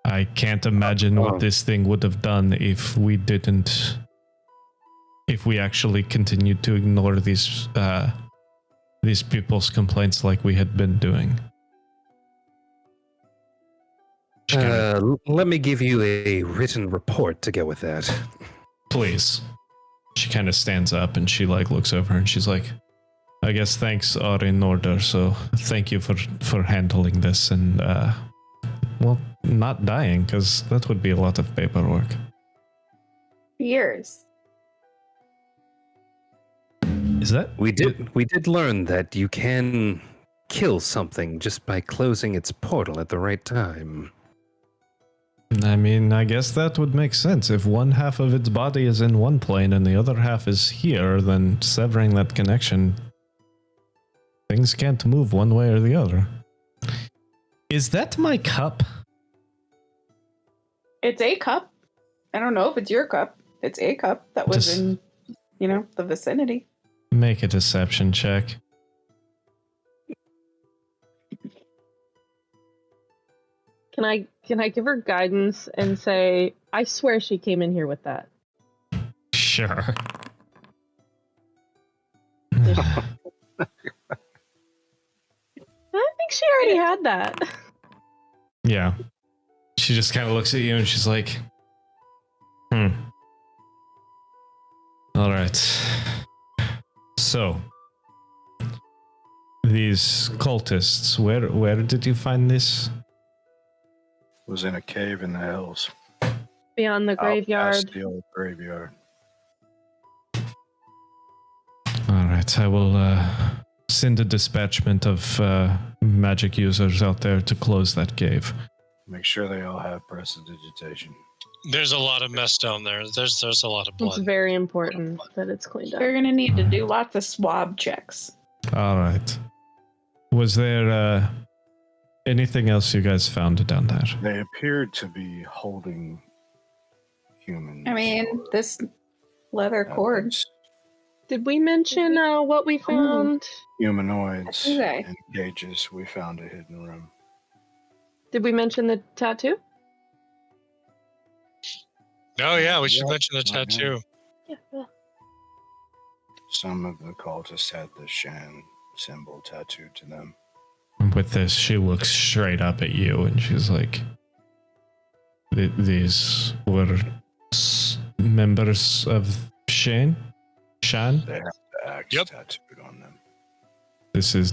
I can't imagine what this thing would have done if we actually continued to ignore these people's complaints like we had been doing. Let me give you a written report to go with that. Please. She kind of stands up and she like looks over and she's like, I guess thanks are in order, so thank you for handling this and well, not dying, because that would be a lot of paperwork. years. Is that We did learn that you can kill something just by closing its portal at the right time. I mean, I guess that would make sense. If one half of its body is in one plane and the other half is here, then severing that connection, things can't move one way or the other. Is that my cup? It's a cup. I don't know if it's your cup. It's a cup that was Just in, the vicinity. make a deception check. Can I give her guidance and say, I swear she came in here with that? Sure. I think she already had that. Yeah. She just kind of looks at you and she's like, All right. So, these cultists, where did you find this? Was in a cave in the hills. Beyond the Out graveyard. past the old graveyard. All right, I will send a dispatchment of magic users out there to close that cave. Make sure they all have prestidigitation. There's a lot of mess down there. There's a lot of It's blood. very important that it's cleaned up. We're going to need to do lots of swab checks. All right. Was there anything else you guys found down there? They appeared to be holding humans. I mean, this leather cord. Did we mention what we found? Humanoids Okay. in cages. We found a hidden room. Did we mention the tattoo? Oh yeah, we should Yeah. mention the tattoo. Yeah. Some of the cultists had the Shan symbol tattooed to them. With this, she looks straight up at you and she's like, these were members of Shan? They have the axe Yep. tattooed on them. This is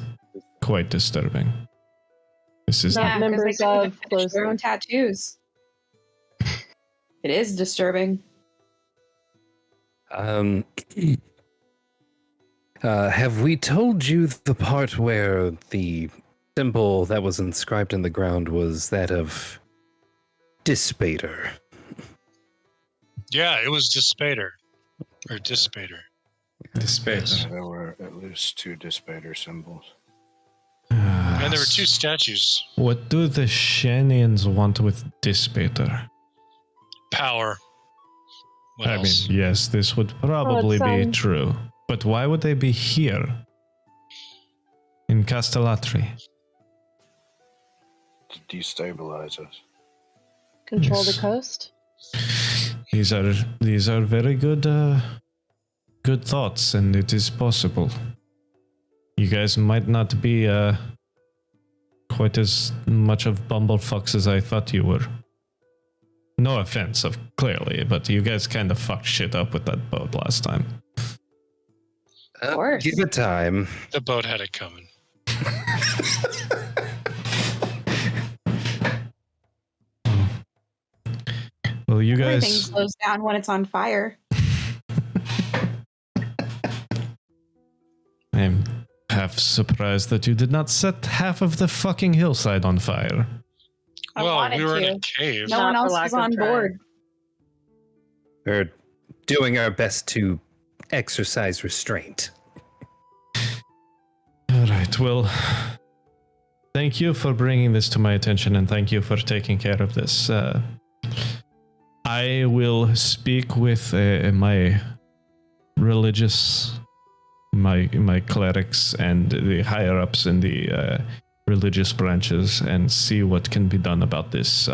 quite disturbing. This is Not Yeah, 'cause members they couldn't of finish their own Close. tattoos. It is disturbing. Have we told you the part where the symbol that was inscribed in the ground was that of Dispater? Yeah, it was Dispater. Or Dispater. Dispater. There were at least 2 Dispater symbols. And there were 2 statues. What do the Shanians want with Dispater? Power. What I else? mean, yes, this would probably be sounds- true. But why would they be here? In Castellatri? To destabilize us. Control Yes. the coast? These are very good good thoughts, and it is possible. You guys might not be quite as much of bumblefucks as I thought you were. No offense, clearly, but you guys kind of fucked shit up with that boat last time. Of course. Give it time. The boat had it coming. Well, you Everything guys... slows down when it's on fire. I'm half surprised that you did not set half of the fucking hillside on fire. I Well, wanted we were in to. a cave. No Not one for else lack was of on trying. board. We're doing our best to exercise restraint. All right, well, thank you for bringing this to my attention, and thank you for taking care of this. I will speak with my religious, my clerics and the higher ups in the religious branches and see what can be done about this.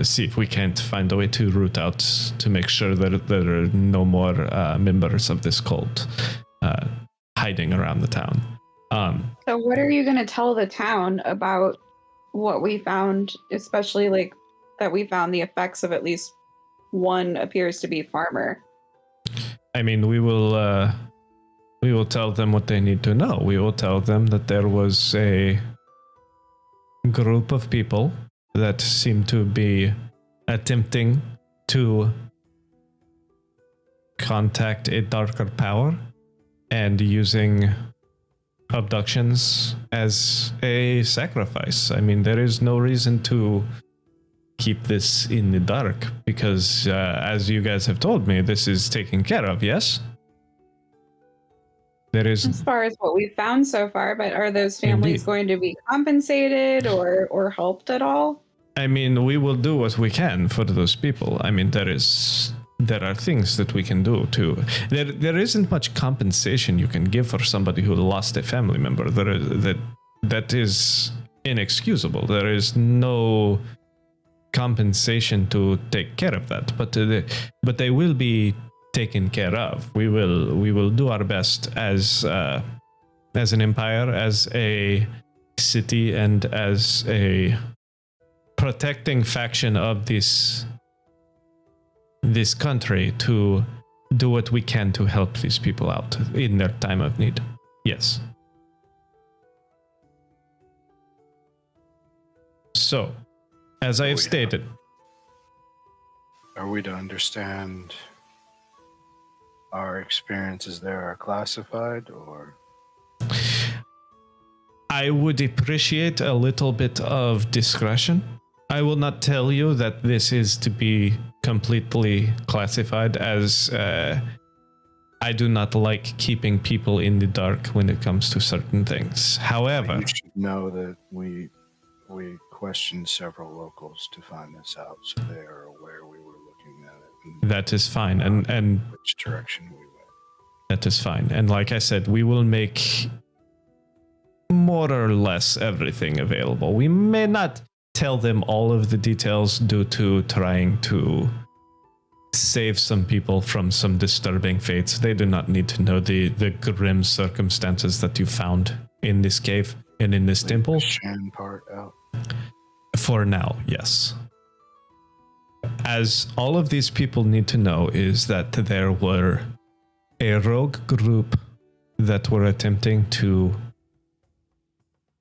See if we can't find a way to root out to make sure that there are no more members of this cult hiding around the town. So what are you going to tell the town about what we found, especially like that we found the effects of at least one appears to be farmer? I mean, we will tell them what they need to know. We will tell them that there was a group of people that seemed to be attempting to contact a darker power and using abductions as a sacrifice. I mean, there is no reason to keep this in the dark because, as you guys have told me, this is taken care of, yes? There is... As far as what we've found so far, but are those families Indeed. going to be compensated or helped at all? I mean, we will do what we can for those people. I mean, there are things that we can do too. There isn't much compensation you can give for somebody who lost a family member. That is inexcusable. There is no compensation to take care of that, but they will be taken care of. We will do our best as an empire, as a city, and as a protecting faction of this country to do what we can to help these people out in their time of need. Yes. So, as I have stated, are we to understand our experiences there are classified, or? I would appreciate a little bit of discretion. I will not tell you that this is to be completely classified, as I do not like keeping people in the dark when it comes to certain things. However, you should know that we questioned several locals to find this out, so they are aware we were looking at it. That is fine, and which direction we went. That is fine. And like I said, we will make more or less everything available. We may not tell them all of the details due to trying to save some people from some disturbing fates. They do not need to know the grim circumstances that you found in this cave and in this temple. The Shan part out. For now, yes. As all of these people need to know is that there were a rogue group that were attempting to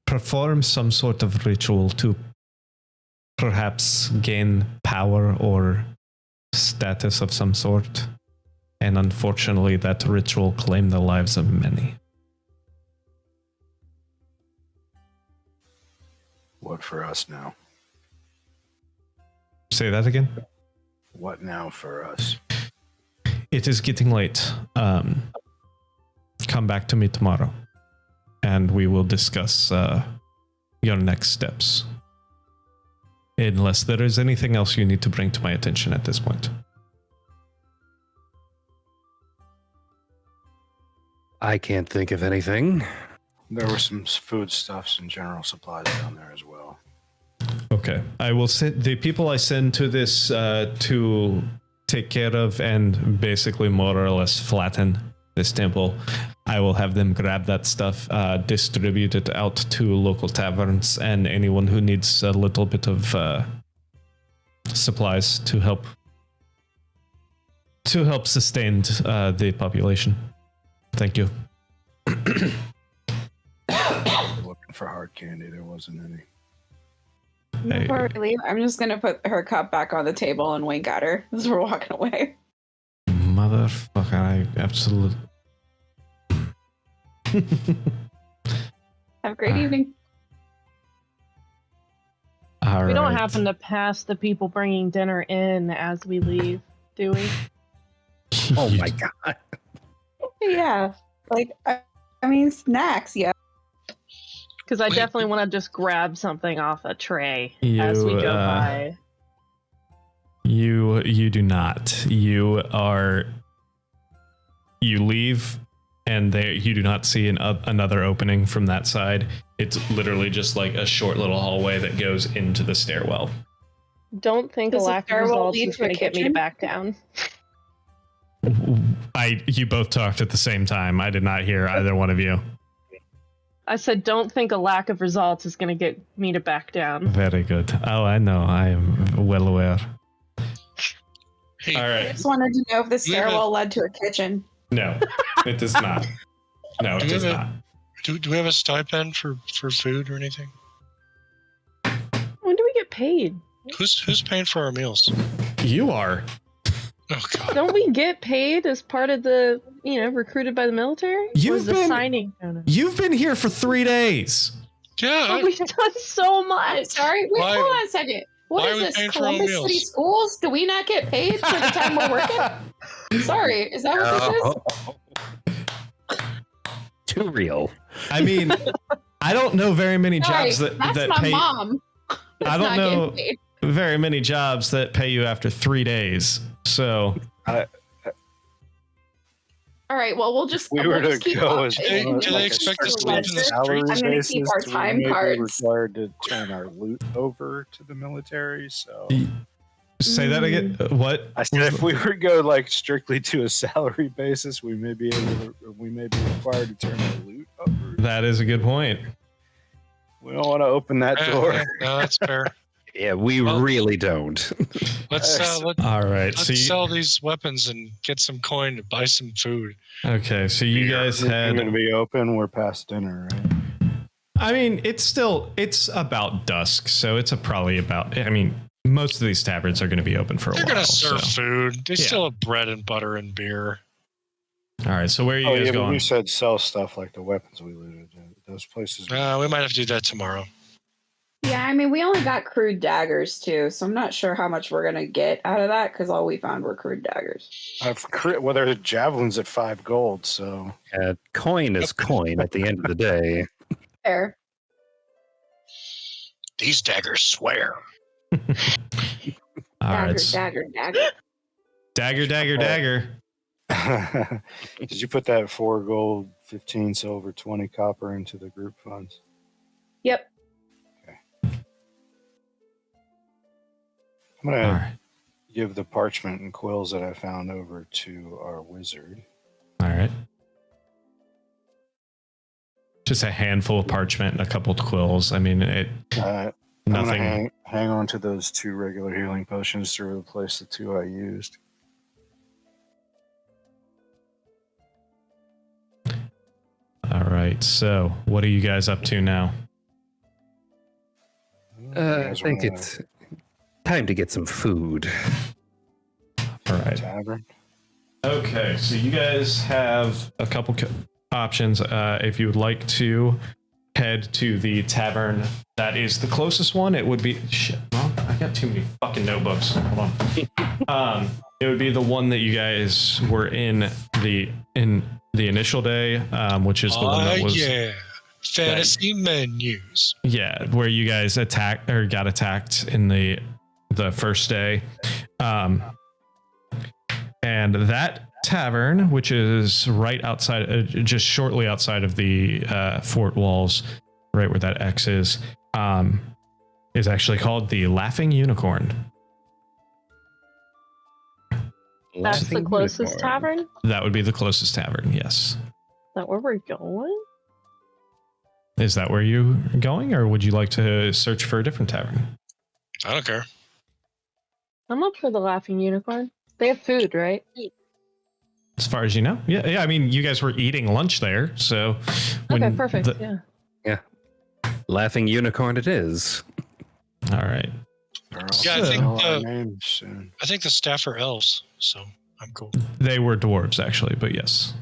perform some sort of ritual to perhaps gain power or status of some sort. And unfortunately, that ritual claimed the lives of many. What for us now? Say that again? What now for us? It is getting late. Come back to me tomorrow, and we will discuss your next steps. Unless there is anything else you need to bring to my attention at this point. I can't think of anything. There were some foodstuffs and general supplies down there as well. Okay. I will send the people I send to this to take care of and basically more or less flatten this temple. I will have them grab that stuff, distribute it out to local taverns and anyone who needs a little bit of supplies to help sustain the population. Thank you. Looking for hard candy, there wasn't any. Before we leave, I'm just gonna put her cup back on the table and wink at her as we're walking away. Motherfucker, I absolutely... Have a great evening. All We don't right. happen to pass the people bringing dinner in as we leave, do we? Oh my god. Yeah, like I mean snacks. Yeah. Because I definitely want to just grab something off a tray as we go by. You do not. You leave, and you do not see another opening from that side. It's literally just like a short little hallway that goes into the stairwell. Don't think Does a the lack of stairwell results lead is to a going to get me to kitchen? back down. You both talked at the same time. I did not hear either one of you. I said, don't think a lack of results is going to get me to back down. Very good. Oh, I know. I am well aware. Hey, All I right. just wanted to know if the stairwell led to a kitchen. No, it does not. No, it does not. do we have a stipend for food or anything? When do we get paid? Who's paying for our meals? You are. Oh God. Don't we get paid as part of the, recruited by the military? You've been signing bonus? You've been here for 3 days. Yeah. But we've done so much. Sorry, wait, Why- hold on a second. why What are is we this, paying for our own Columbus City meals? Schools? Do we not get paid for the time we're working? Sorry, is that what this is? Too real. I mean, I don't know very many Sorry, jobs that that's my pay. mom. That's I don't not know getting paid. very many jobs that pay you after 3 days. So All right, well, we'll just we we'll were to just keep go up. as Do they- on do they like a expect us to strictly live in the salary streets? I'm gonna basis, keep our we time may be cards. required to turn our loot over to the military. So say that again. What? I said if we were to go like strictly to a salary basis, we may be required to turn our loot over. That is a good point. We don't want to open that door. No, that's fair. Yeah, we really don't. Let's All right. let's So sell these weapons and get some coin to buy some food. okay. So you guys We're going to had. be open. We're past dinner, right? I mean, it's about dusk, so it's probably about. I mean, most of these taverns are going to be open for a They're while. gonna serve so. food. They Yeah. still have bread and butter and beer. All right. So where are you Oh guys yeah, but going? you said sell stuff like the weapons we looted. Those places. We might have to do that tomorrow. Yeah, I mean, we only got crude daggers too, so I'm not sure how much we're gonna get out of that because all we found were crude daggers. Well, they're javelins at 5 gold, so Coin is coin at the end of the day. Fair. These daggers swear. All right. Dagger. Dagger. did you put that 4 gold, 15 silver, 20 copper into the group funds? Yep. I'm All gonna right. give the parchment and quills that I found over to our wizard. All right. Just a handful of parchment and a couple of quills. I mean, I'm nothing. gonna hang on to those 2 regular healing potions to replace the 2 I used. All right. So, what are you guys up to now? I think it's time to get some food. All right. Tavern. Okay. So you guys have a couple options. If you would like to head to the tavern that is the closest one, it would be shit. Well, I got too many fucking notebooks. Hold on. It would be the one that you guys were in the initial day, which is the one that was fantasy menus. Yeah, where you guys got attacked in the first day. And that tavern, which is right outside, just shortly outside of the fort walls, right where that X is actually called the Laughing Unicorn. That's the closest tavern? That would be the closest tavern, yes. Is that where we're going? Is that where you're going, or would you like to search for a different tavern? I don't care. I'm up for the Laughing Unicorn. They have food, right? As far as you know? Yeah. I mean, you guys were eating lunch there, so... Okay, perfect, yeah. Laughing Unicorn it is. All right. Yeah, Soon. I think the staff are elves, so I'm cool. They were dwarves, actually, but yes.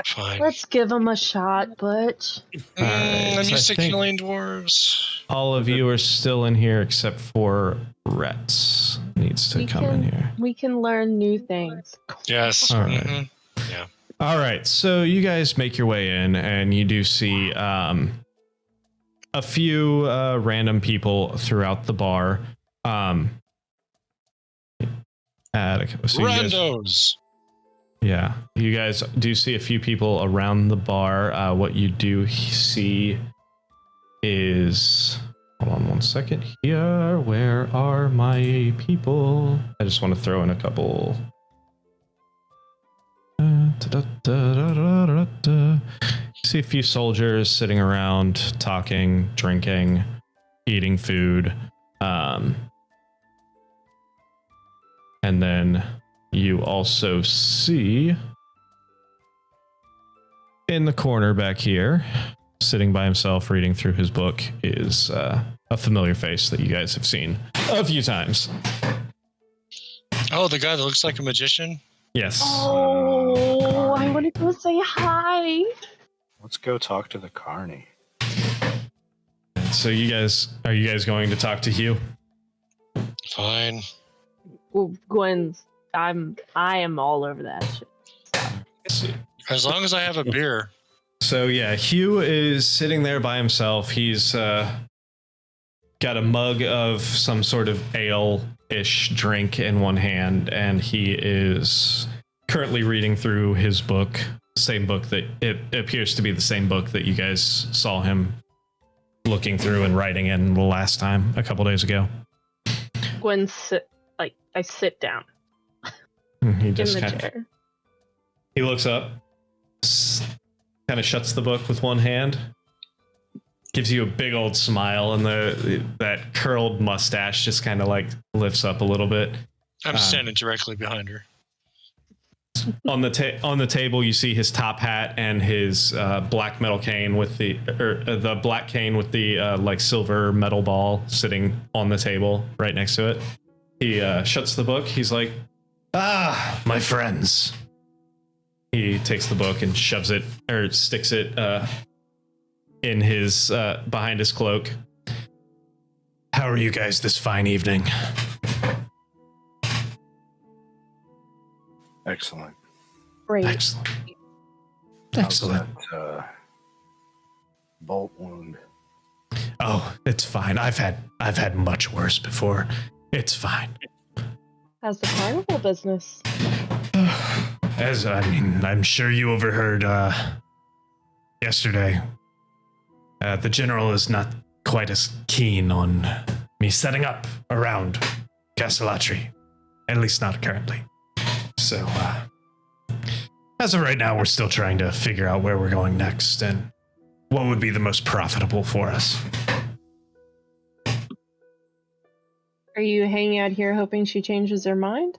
Fine. Let's give them a shot, Butch. I'm so used to I think killing dwarves. all of you are still in here except for Rets needs to come in here. We can learn new things. Yes. All right. Mm-hmm. Yeah. All right. So you guys make your way in, and you do see a few random people throughout the bar. Randos. Yeah, you guys do see a few people around the bar. What you do see is... Hold on one second here. Where are my people? I just want to throw in a couple... See a few soldiers sitting around, talking, drinking, eating food. And then you also see in the corner back here, sitting by himself reading through his book, is a familiar face that you guys have seen a few times. Oh, the guy that looks like a magician? Yes. Oh, I want to go say hi. Let's go talk to the Carney. So are you guys going to talk to Hugh? Fine. Well, Gwen's. I am all over that shit. As long as I have a beer. So yeah, Hugh is sitting there by himself. He's got a mug of some sort of ale-ish drink in one hand, and he is currently reading through his book. Same book that it appears to be the same book that you guys saw him looking through and writing in the last time a couple days ago. Gwen I sit down He just in the chair. He looks up, kind of shuts the book with one hand, gives you a big old smile, and that curled mustache just kind of like lifts up a little bit. I'm standing directly behind her. On the table, you see his top hat and his black metal cane with the black cane with the like silver metal ball sitting on the table right next to it. He shuts the book. He's like, "Ah, my friends." He takes the book and shoves it or sticks it in his behind his cloak. How are you guys this fine evening? Excellent. Great. Excellent. How's Excellent. that, bolt wound? Oh, it's fine. I've had much worse before. It's fine. How's the carnival business? I'm sure you overheard yesterday. The general is not quite as keen on me setting up around Castellatri, at least not currently. So, as of right now, we're still trying to figure out where we're going next and what would be the most profitable for us. Are you hanging out here hoping she changes her mind?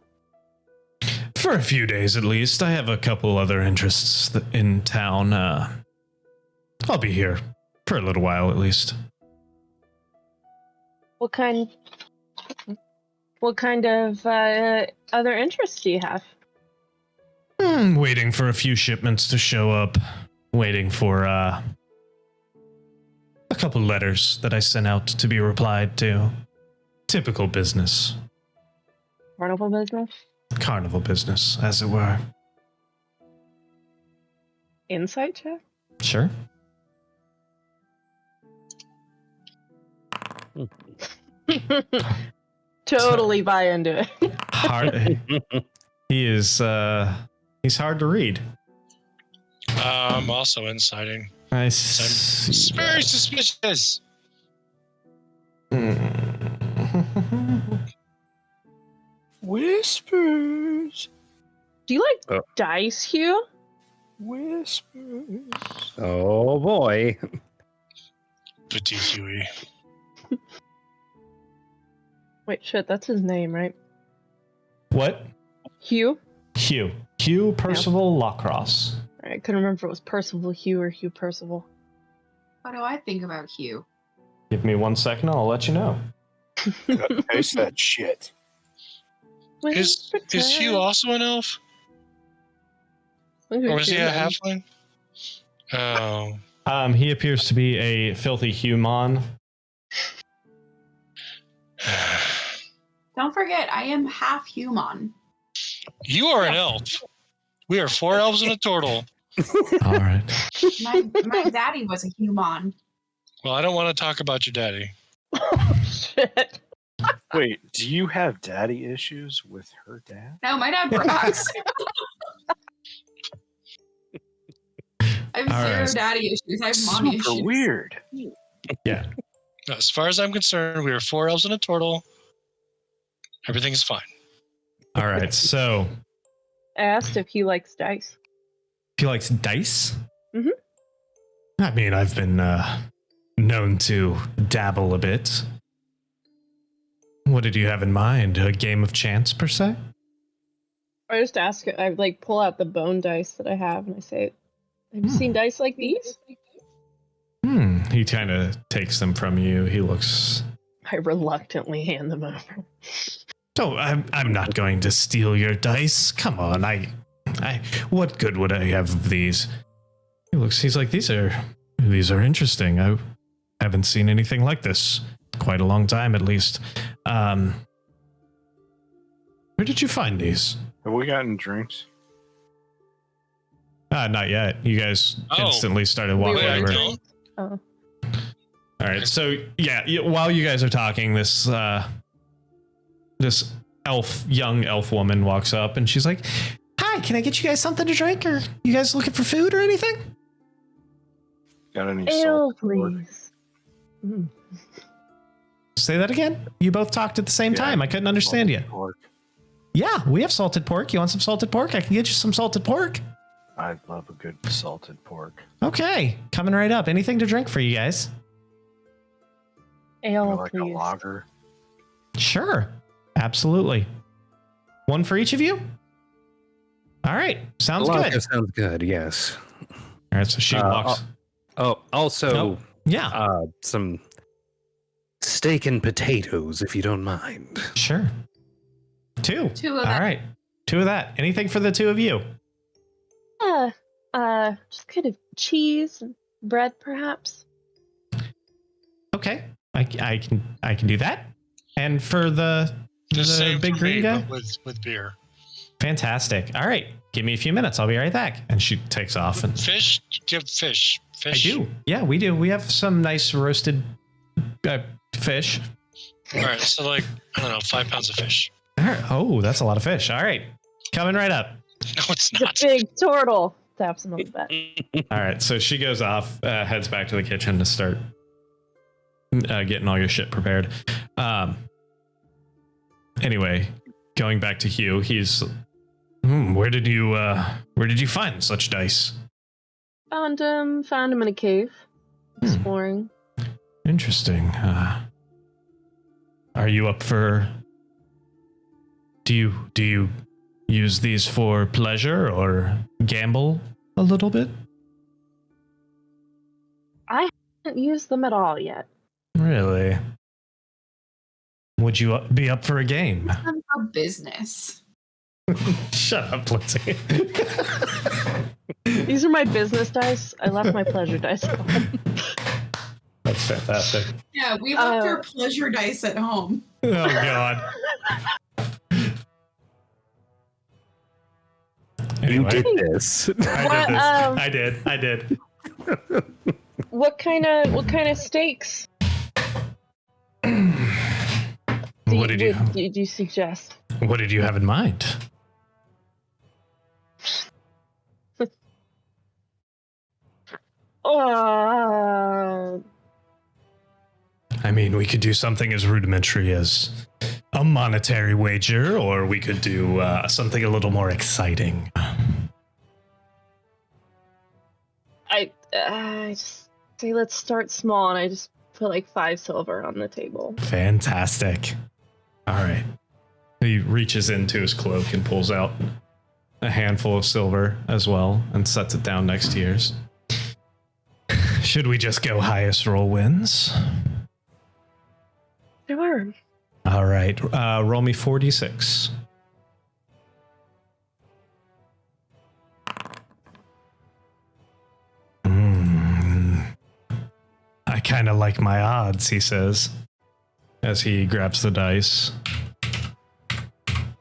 For a few days at least. I have a couple other interests in town. I'll be here for a little while at least. What kind of other interests do you have? Waiting for a few shipments to show up. Waiting for a couple letters that I sent out to be replied to. Typical business. Carnival business? Carnival business, as it were. Insight check? Sure. Totally buy into it. Hard. He's hard to read. I'm also inciting. I It's very suspicious. Whispers. Do you like dice, Hugh? Whispers. Oh boy. Petit Huey. Wait, shit, that's his name, right? What? Hugh? Hugh Percival Lacrosse. I couldn't remember if it was Percival Hugh or Hugh Percival. What do I think about Hugh? Give me 1 second, I'll let you know. Taste that shit. Is Hugh also an elf? Or was he a halfling? Oh. He appears to be a filthy human. Don't forget, I am half human. You are an elf. We are 4 elves and a turtle. All right. My daddy was a human. Well, I don't want to talk about your daddy. Oh, shit. Wait, do you have daddy issues with her dad? No, my dad rocks. I have All zero right. daddy issues. I have mommy Super issues. weird. Yeah. As far as I'm concerned, we are 4 elves and a turtle. Everything's fine. All right. So, Asked if he likes dice. he likes dice? Mhm. I mean, I've been known to dabble a bit. What did you have in mind? A game of chance, per se? I just ask it. I like pull out the bone dice that I have and I say, "Have you seen dice like these?" He kind of takes them from you. He looks... I reluctantly hand them over. Don't. I'm not going to steal your dice. Come on. What good would I have of these? He's like, these are interesting. I haven't seen anything like this quite a long time, at least. Where did you find these? Have we gotten drinks? Not yet. You guys instantly started walking over. Oh. All right. So while you guys are talking, this young elf woman walks up and she's like, "Hi, can I get you guys something to drink? Or you guys looking for food or anything?" Got any Ale, salt pork? please. Mm. Say that again. You both talked at the same time. I couldn't understand you. Pork. Yeah, we have salted pork. You want some salted pork? I can get you some salted pork. I'd love a good salted pork. Okay, coming right up. Anything to drink for you guys? Ale, Like please. a lager. Sure, absolutely. One for each of you? All right, sounds good. Sounds good, yes. All right, so she walks. Also, Yeah, some steak and potatoes, if you don't mind. sure. Two. Two of All that. right, two of that. Anything for the two of you? Just kind of cheese and bread, perhaps. Okay, I can do that. And for the Same big for green me, guy? but with beer. Fantastic. All right, give me a few minutes. I'll be right back. And she takes off. And Fish? Give fish. I Fish. do. Yeah, we do. We have some nice roasted fish. All right, so like, I don't know, 5 pounds of fish. All right. Oh, that's a lot of fish. All right, coming right up. No, it's The not. big turtle. Taps him on the back. All right, so she goes off, heads back to the kitchen to start getting all your shit prepared. Anyway, going back to Hugh, he's, where did you find such dice? Found him in a cave, exploring. Interesting. Are you up for? Do you use these for pleasure or gamble a little bit? I haven't used them at all yet. Really? Would you be up for a game? Them for business. Shut up, Lindsay. These are my business dice. I left my pleasure dice at home. That's fantastic. Yeah, we left our pleasure dice at home. Oh God. You Anyway, did this. I did. What kind of steaks? What did you suggest? What did you have in mind? I mean, we could do something as rudimentary as a monetary wager, or we could do something a little more exciting. I just say let's start small, and I just put like 5 silver on the table. Fantastic. All right. He reaches into his cloak and pulls out a handful of silver as well and sets it down next to yours. Should we just go highest roll wins? Sure. All right. Roll me 4d6. I kind of like my odds, he says, as he grabs the dice.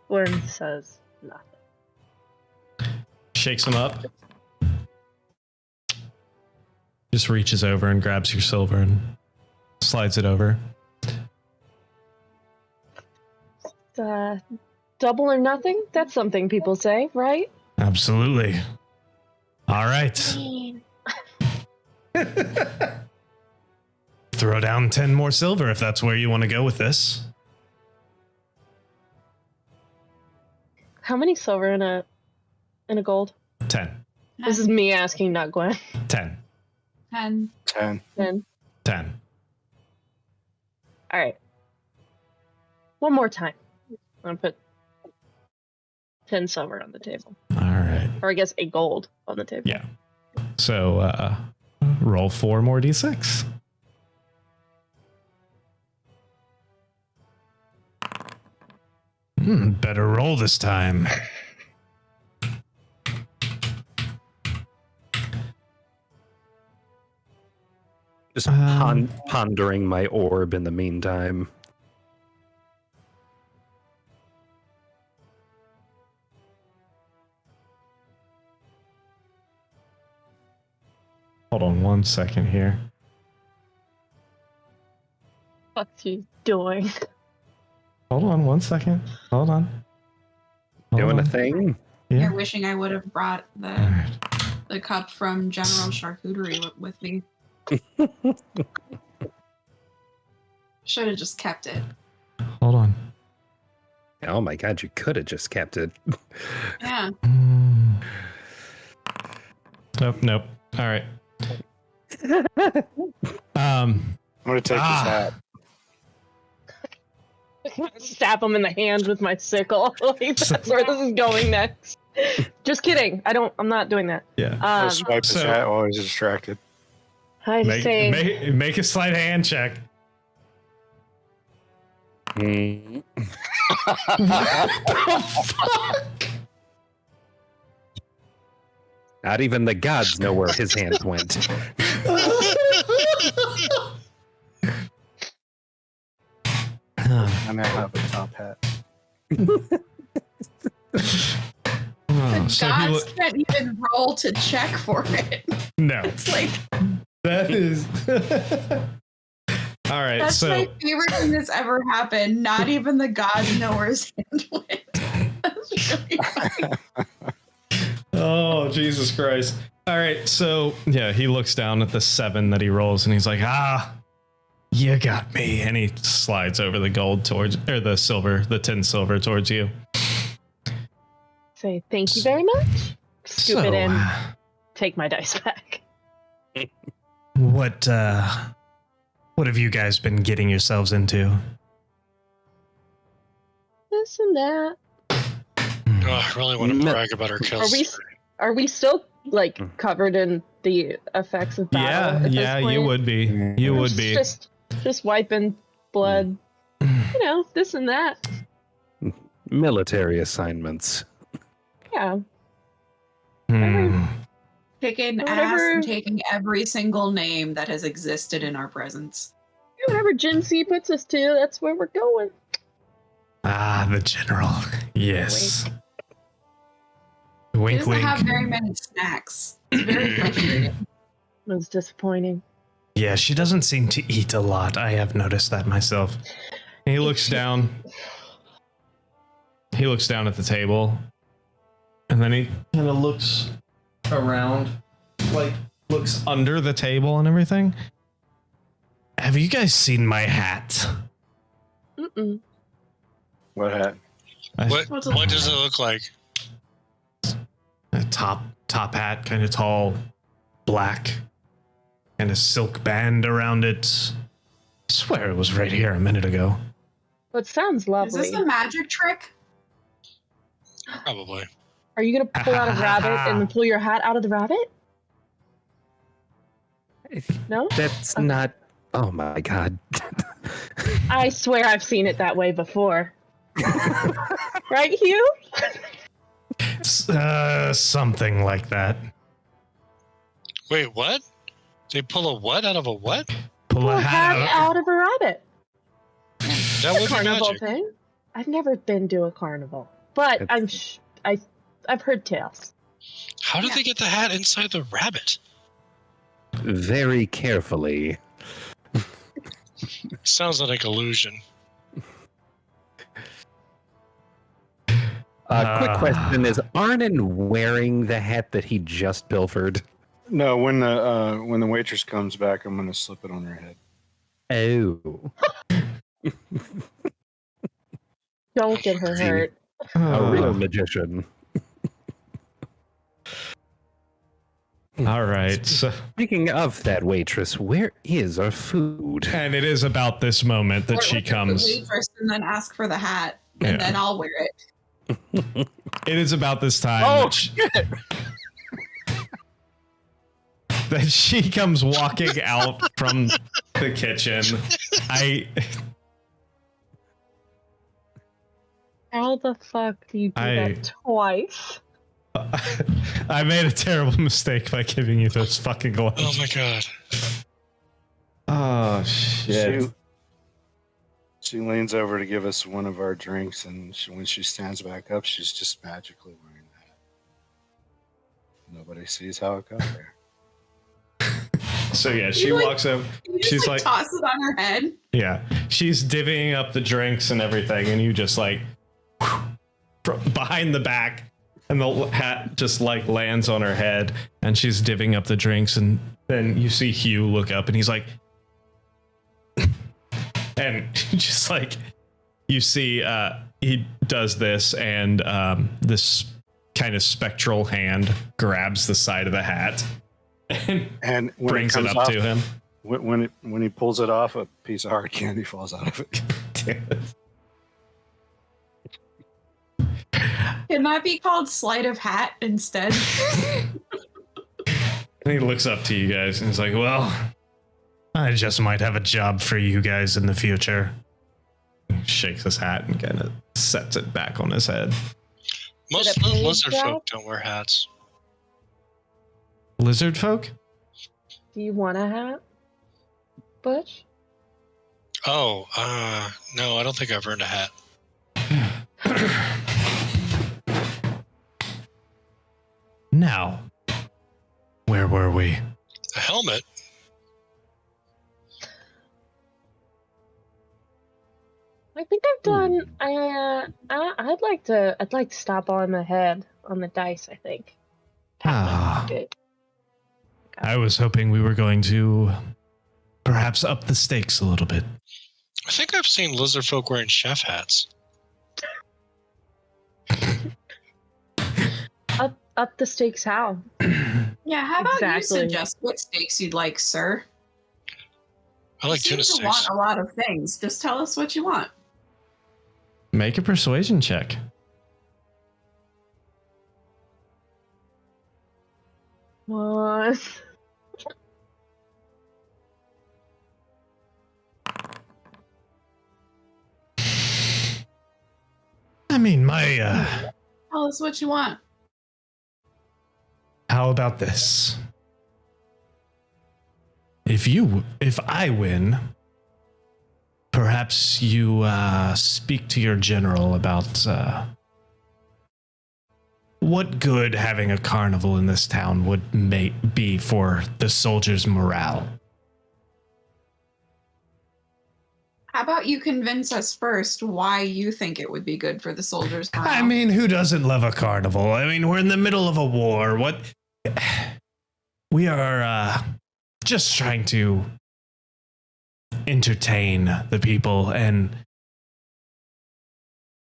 Gordon says nothing. Shakes them up. Just reaches over and grabs your silver and slides it over. Double or nothing? That's something people say, right? Absolutely. All right. Throw down 10 more silver if that's where you want to go with this. How many silver in a gold? 10. This is me asking, not Gwen. 10. 10. 10. 10. 10. All right. One more time. I'm gonna put 10 silver on the table, All right. or I guess a gold on the table. Yeah. So roll 4 more d6. Better roll this time. Just pondering my orb in the meantime. Hold on 1 second here. What's she doing? Hold on 1 second. Hold on. Doing a thing? Yeah. You're wishing I would have brought the cup from General Charcuterie with me. Should have just kept it. Hold on. Oh my god, you could have just kept it. Yeah. Nope. All right. I'm gonna take this hat. Stab him in the hand with my sickle. Like, that's where this is going next. Just kidding. I'm not doing that. Yeah. I'll swipe his hat while he's distracted. I just say Make a sleight of hand check. Not even the gods know where his hands went. I now have a top hat. The gods can't even roll to check for it. No. It's like, That is. All right. that's So my favorite thing that's ever happened. Not even the gods know where his hand went. That's really funny. Oh, Jesus Christ. All right. So, yeah, he looks down at the 7 that he rolls and he's like, you got me. And he slides over the gold towards, or the silver, the 10 silver towards you. say thank you very much. Scoop it in. Take my dice back. What have you guys been getting yourselves into? This and that. I really want to brag about our kills. Are we still like covered in the effects of battle? Yeah, you would be. You would be. Just wiping blood. You know, this and that. Military assignments. Yeah. Kicking ass and taking every single name that has existed in our presence. Whatever Gen C puts us to, that's where we're going. The general. Yes. He Wink, doesn't wink. have very many snacks. It's very frustrating. It was disappointing. Yeah, she doesn't seem to eat a lot. I have noticed that myself. He looks down. He looks down at the table. And then he kind of looks around, like looks under the table and everything. Have you guys seen my hat? Mm-mm. What hat? What does it look like? A top hat, kind of tall, black, and a silk band around it. I swear it was right here a minute ago. Well, it sounds lovely. Is this a magic trick? Probably. Are you gonna pull out a rabbit and then pull your hat out of the rabbit? No? That's not. Oh my god. I swear I've seen it that way before. Right, Hugh? Something like that. Wait, what? They pull a what out of a what? Pull a hat out of a rabbit. That would be Carnival magic. thing? I've never been to a carnival, but I've heard tales. How did they get the hat inside the rabbit? Very carefully. Sounds like illusion. Quick question: is Arnon wearing the hat that he just pilfered? No, when the waitress comes back, I'm gonna slip it on her head. Oh. Don't get her hurt. A real magician. All right. So, speaking of that waitress, where is our food? And it is about this moment that she comes. The waitress and then ask for the hat, and then I'll wear it. It is about this time. Oh shit! That she comes walking out from the kitchen. How the fuck do you do that twice? I made a terrible mistake by giving you those fucking gloves. Oh my god. Oh shit. She leans over to give us one of our drinks, and when she stands back up, she's just magically wearing that. Nobody sees how it got there. So yeah, she walks up. She's like toss it on her head. Yeah, she's divvying up the drinks and everything, and you just like behind the back, and the hat just like lands on her head, and she's divvying up the drinks, and then you see Hugh look up, and he's like, and just like you see, he does this, and this kind of spectral hand grabs the side of the hat. And brings it up off, to him. When he pulls it off, a piece of hard candy falls out of it. Can that be called sleight of hat instead? And he looks up to you guys and he's like, well, I just might have a job for you guys in the future. He shakes his hat and kind of sets it back on his head. Most lizard folk don't wear hats. Lizard folk? Do you want a hat, Butch? Oh, no, I don't think I've earned a hat. Now, where were we? A helmet? I think I've done. I'd like to stop on the head on the dice. I think. I was hoping we were going to perhaps up the stakes a little bit. I think I've seen lizard folk wearing chef hats. Up the stakes how? Yeah, how about you suggest what steaks you'd like, sir? I like tuna steaks. You want a lot of things. Just tell us what you want. Make a persuasion check. What? I mean, my tell us what you want. How about this? If I win, perhaps you speak to your general about what good having a carnival in this town would be for the soldiers' morale. How about you convince us first why you think it would be good for the soldiers' morale? I mean, who doesn't love a carnival? I mean, we're in the middle of a war. We are just trying to entertain the people and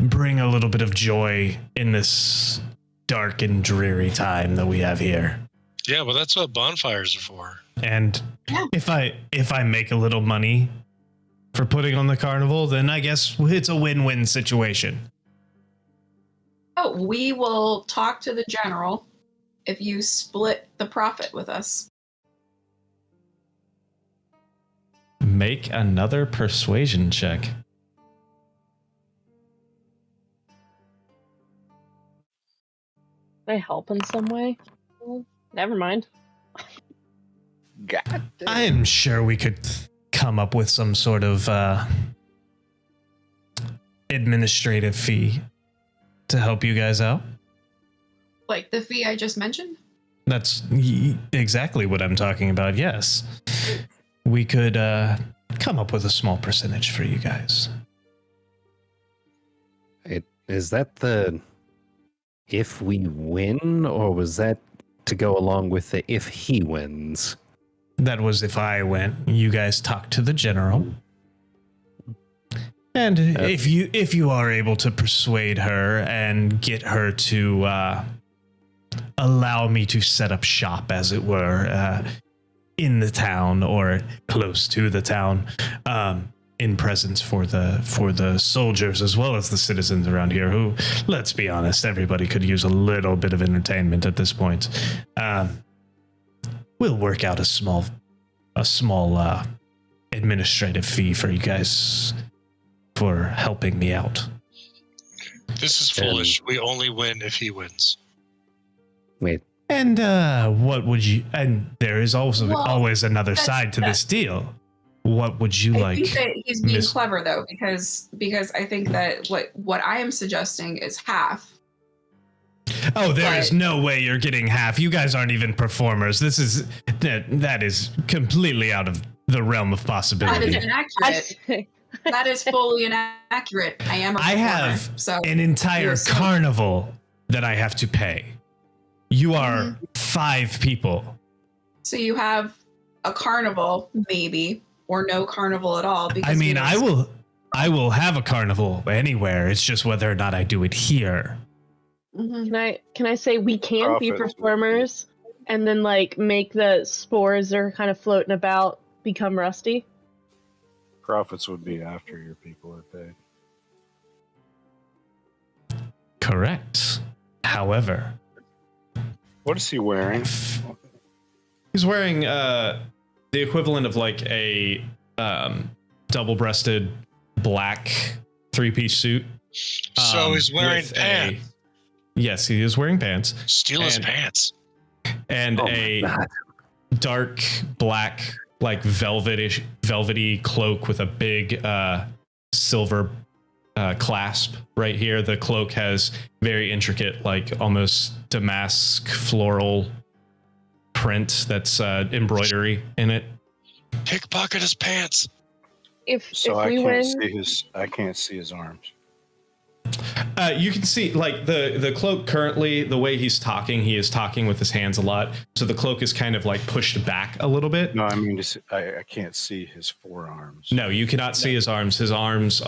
bring a little bit of joy in this dark and dreary time that we have here. Yeah, well, that's what bonfires are for. And if I make a little money for putting on the carnival, then I guess it's a win-win situation. Oh, we will talk to the general if you split the profit with us. Make another persuasion check. Can I help in some way? Well, never mind. God damn. I am sure we could come up with some sort of administrative fee to help you guys out. Like the fee I just mentioned? That's exactly what I'm talking about, yes. We could come up with a small percentage for you guys. Is that the if we win, or was that to go along with the if he wins? That was if I went. You guys talk to the general. And if you are able to persuade her and get her to allow me to set up shop, as it were, in the town or close to the town, in presence for the soldiers as well as the citizens around here, who, let's be honest, everybody could use a little bit of entertainment at this point. We'll work out a small administrative fee for you guys for helping me out. This is foolish. We only win if he wins. Wait. And what would you? And there is also always another side to this deal. What would you like? I think that he's being clever though, because I think that what I am suggesting is half. Oh, there is no way you're getting half. You guys aren't even performers. That is completely out of the realm of possibility. That is inaccurate. That is fully inaccurate. I am a performer, have so an entire carnival that I have to pay. You are 5 people. So you have a carnival, maybe, or no carnival at all. Because I mean, I will have a carnival anywhere. It's just whether or not I do it here. Can I say we can be performers and then like make the spores that are kind of floating about become rusty? Profits would be after your people are paid. Correct. However, what is he wearing? He's wearing the equivalent of like a double-breasted black 3-piece suit. So he's wearing pants. Yes, he is wearing pants. Steal his pants. And dark black, like velvety cloak with a big silver clasp right here. The cloak has very intricate, like almost damask floral print that's embroidery in it. Pickpocket his pants. If we win, I can't see his arms. You can see like the cloak currently, the way he is talking with his hands a lot. So the cloak is kind of like pushed back a little bit. No, I mean, I can't see his forearms. No, you cannot see his arms. His arms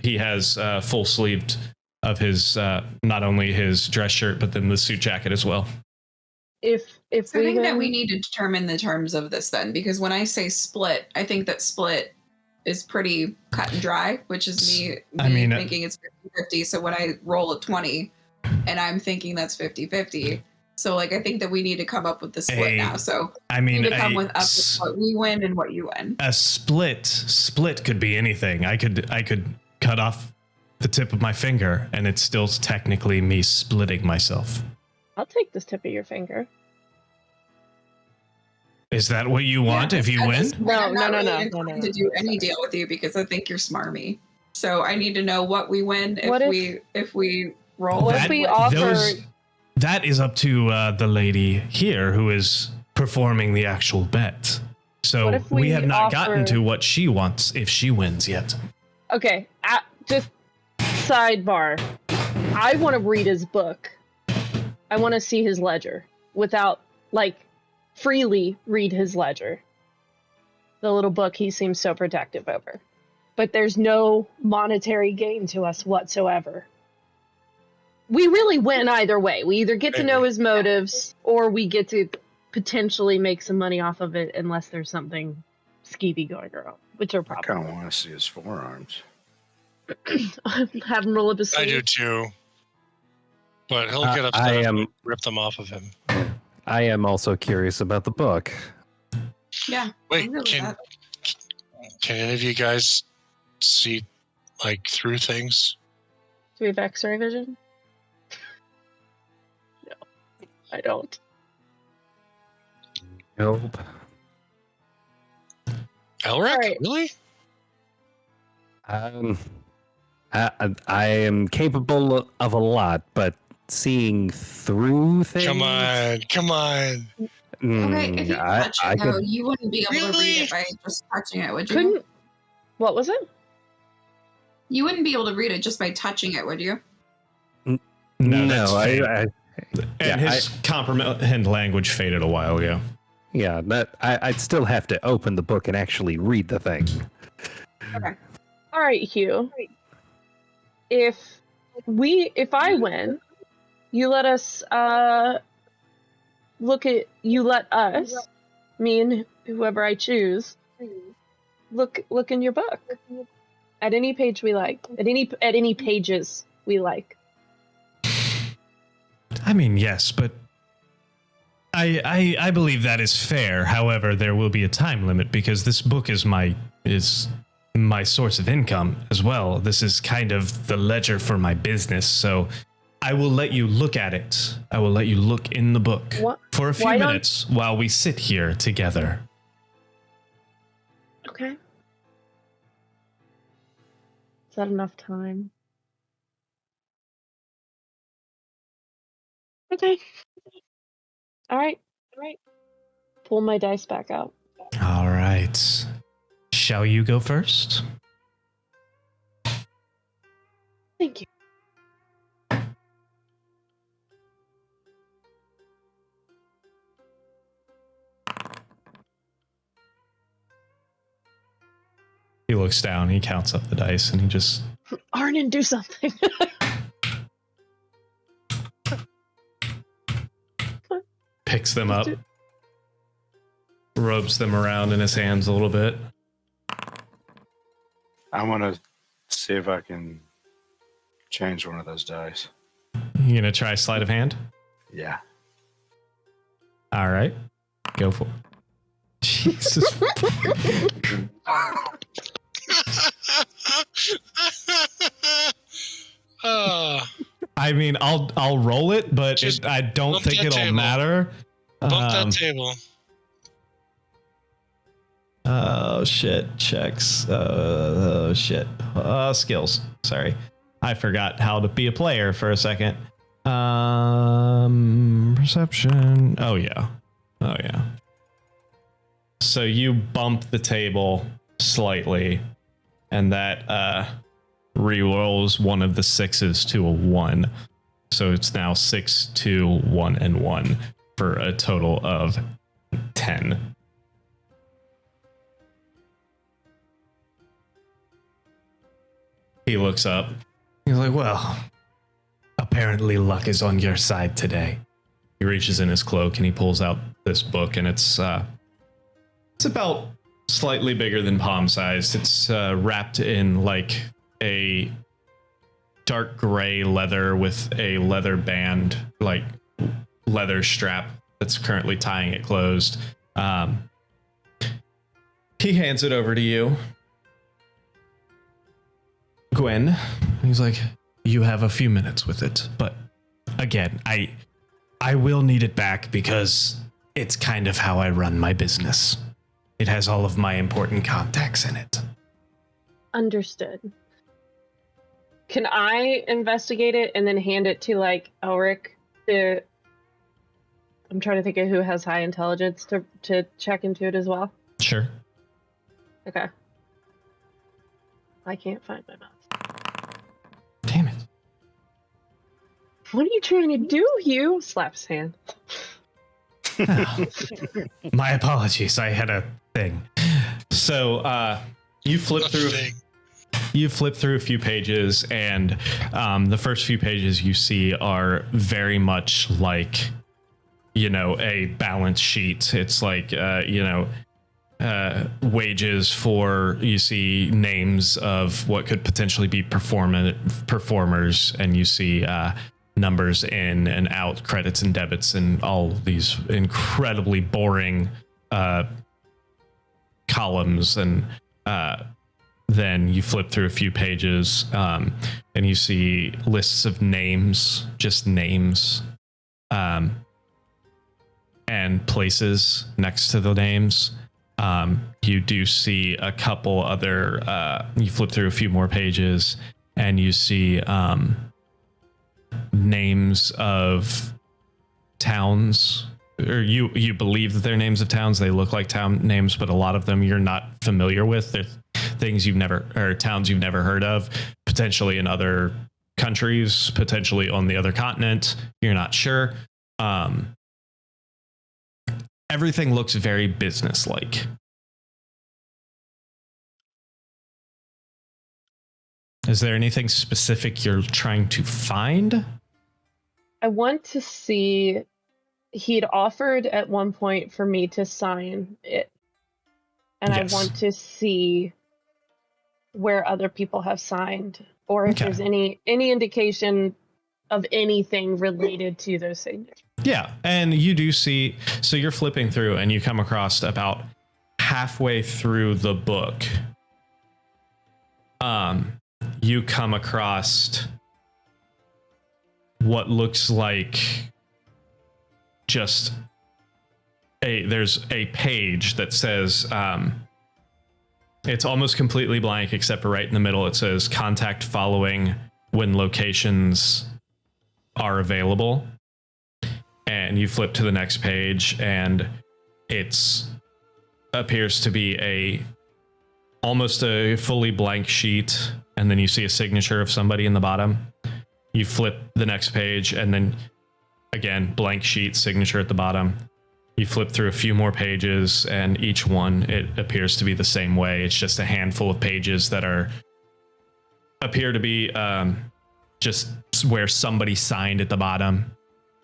he has full sleeved of his, not only his dress shirt, but then the suit jacket as well. If I think that we need to determine the terms of this then, because when I say split, I think that split is pretty cut and dry, which is me thinking it's 50-50. So when I roll a 20 and I'm thinking that's 50-50. So like, I think that we need to come up with the split now. So we need to come up with what we win and what you win. A split could be anything. I could cut off the tip of my finger and it's still technically me splitting myself. I'll take this tip of your finger. Is that what you want if you win? No. To do any deal with you because I think you're smarmy. So I need to know what we win if we roll. What if we offer? That is up to the lady here who is performing the actual bet. So we have not gotten to what she wants if she wins yet. Okay, just sidebar. I want to read his book. I want to see his ledger without freely read his ledger. The little book he seems so protective over. But there's no monetary gain to us whatsoever. We really win either way. We either get to know his motives or we get to potentially make some money off of it unless there's something skeevy going around, which are probably. I kind of want to see his forearms. Have him roll up his sleeve. I do too. But he'll get upset and rip them off of him. I am also curious about the book. Yeah. Wait, can any of you guys see through things? Do we have X-ray vision? No, I don't. Nope. Elric? Right. Really? I am capable of a lot, but seeing through things. Come on. Okay, if you touch it, though, you wouldn't be able to read it by just touching it, would you? What was it? You wouldn't be able to read it just by touching it, would you? No, his comprehend language faded a while ago. Yeah, I'd still have to open the book and actually read the thing. Okay. All right, Hugh. If I win, you let us let us, me and whoever I choose, look in your book at any page we like, at any pages we like. I mean, yes, but I believe that is fair. However, there will be a time limit because this book is my source of income as well. This is kind of the ledger for my business. So I will let you look at it. I will let you look in the book for a few minutes while we sit here together. Okay. Is that enough time? Okay. All right. Pull my dice back out. All right. Shall you go first? Thank you. He looks down, he counts up the dice, and he just... Arnon, do something. picks them up, rubs them around in his hands a little bit. I want to see if I can change one of those dice. You gonna try sleight of hand? Yeah. All right, go for it. Jesus. I mean, I'll roll it, but I don't think it'll matter. Bump that table. Oh shit! Checks. Oh shit. Skills. Sorry, I forgot how to be a player for a second. Perception. Oh yeah. So you bump the table slightly, and that re-rolls one of the 6s to a 1. So it's now 6, 2, 1, and 1 for a total of 10. He looks up. He's like, well, apparently luck is on your side today. He reaches in his cloak and he pulls out this book, and it's about slightly bigger than palm sized. It's wrapped in like a dark gray leather with a leather band, like leather strap that's currently tying it closed. He hands it over to you, Gwen. He's like, you have a few minutes with it, but again, I will need it back because it's kind of how I run my business. It has all of my important contacts in it. Understood. Can I investigate it and then hand it to like Elric? I'm trying to think of who has high intelligence to check into it as well. Sure. Okay. I can't find my mouse. Damn it. What are you trying to do, Hugh? Slaps hand. Oh. My apologies. I had a thing. So you flip through a few pages, and the first few pages you see are very much like, a balance sheet. It's like, wages for, you see names of what could potentially be performers, and you see numbers in and out, credits and debits, and all these incredibly boring columns. And then you flip through a few pages and you see lists of names, just names, and places next to the names. You do see a couple other, you flip through a few more pages and you see names of towns, or you believe that they're names of towns. They look like town names, but a lot of them you're not familiar with. They're things or towns you've never heard of, potentially in other countries, potentially on the other continent. You're not sure. Everything looks very business-like. Is there anything specific you're trying to find? I want to see. He'd offered at one point for me to sign it. And yes. I want to see where other people have signed, or if there's any indication of anything related to those signatures. Yeah, and you do see, so you're flipping through and you come across about halfway through the book, you come across what looks like just there's a page that says it's almost completely blank except for right in the middle it says contact following when locations are available, and you flip to the next page and it's appears to be almost a fully blank sheet, and then you see a signature of somebody in the bottom. You flip the next page and then again blank sheet, signature at the bottom. You flip through a few more pages, and each one it appears to be the same way. It's just a handful of pages that appear to be just where somebody signed at the bottom.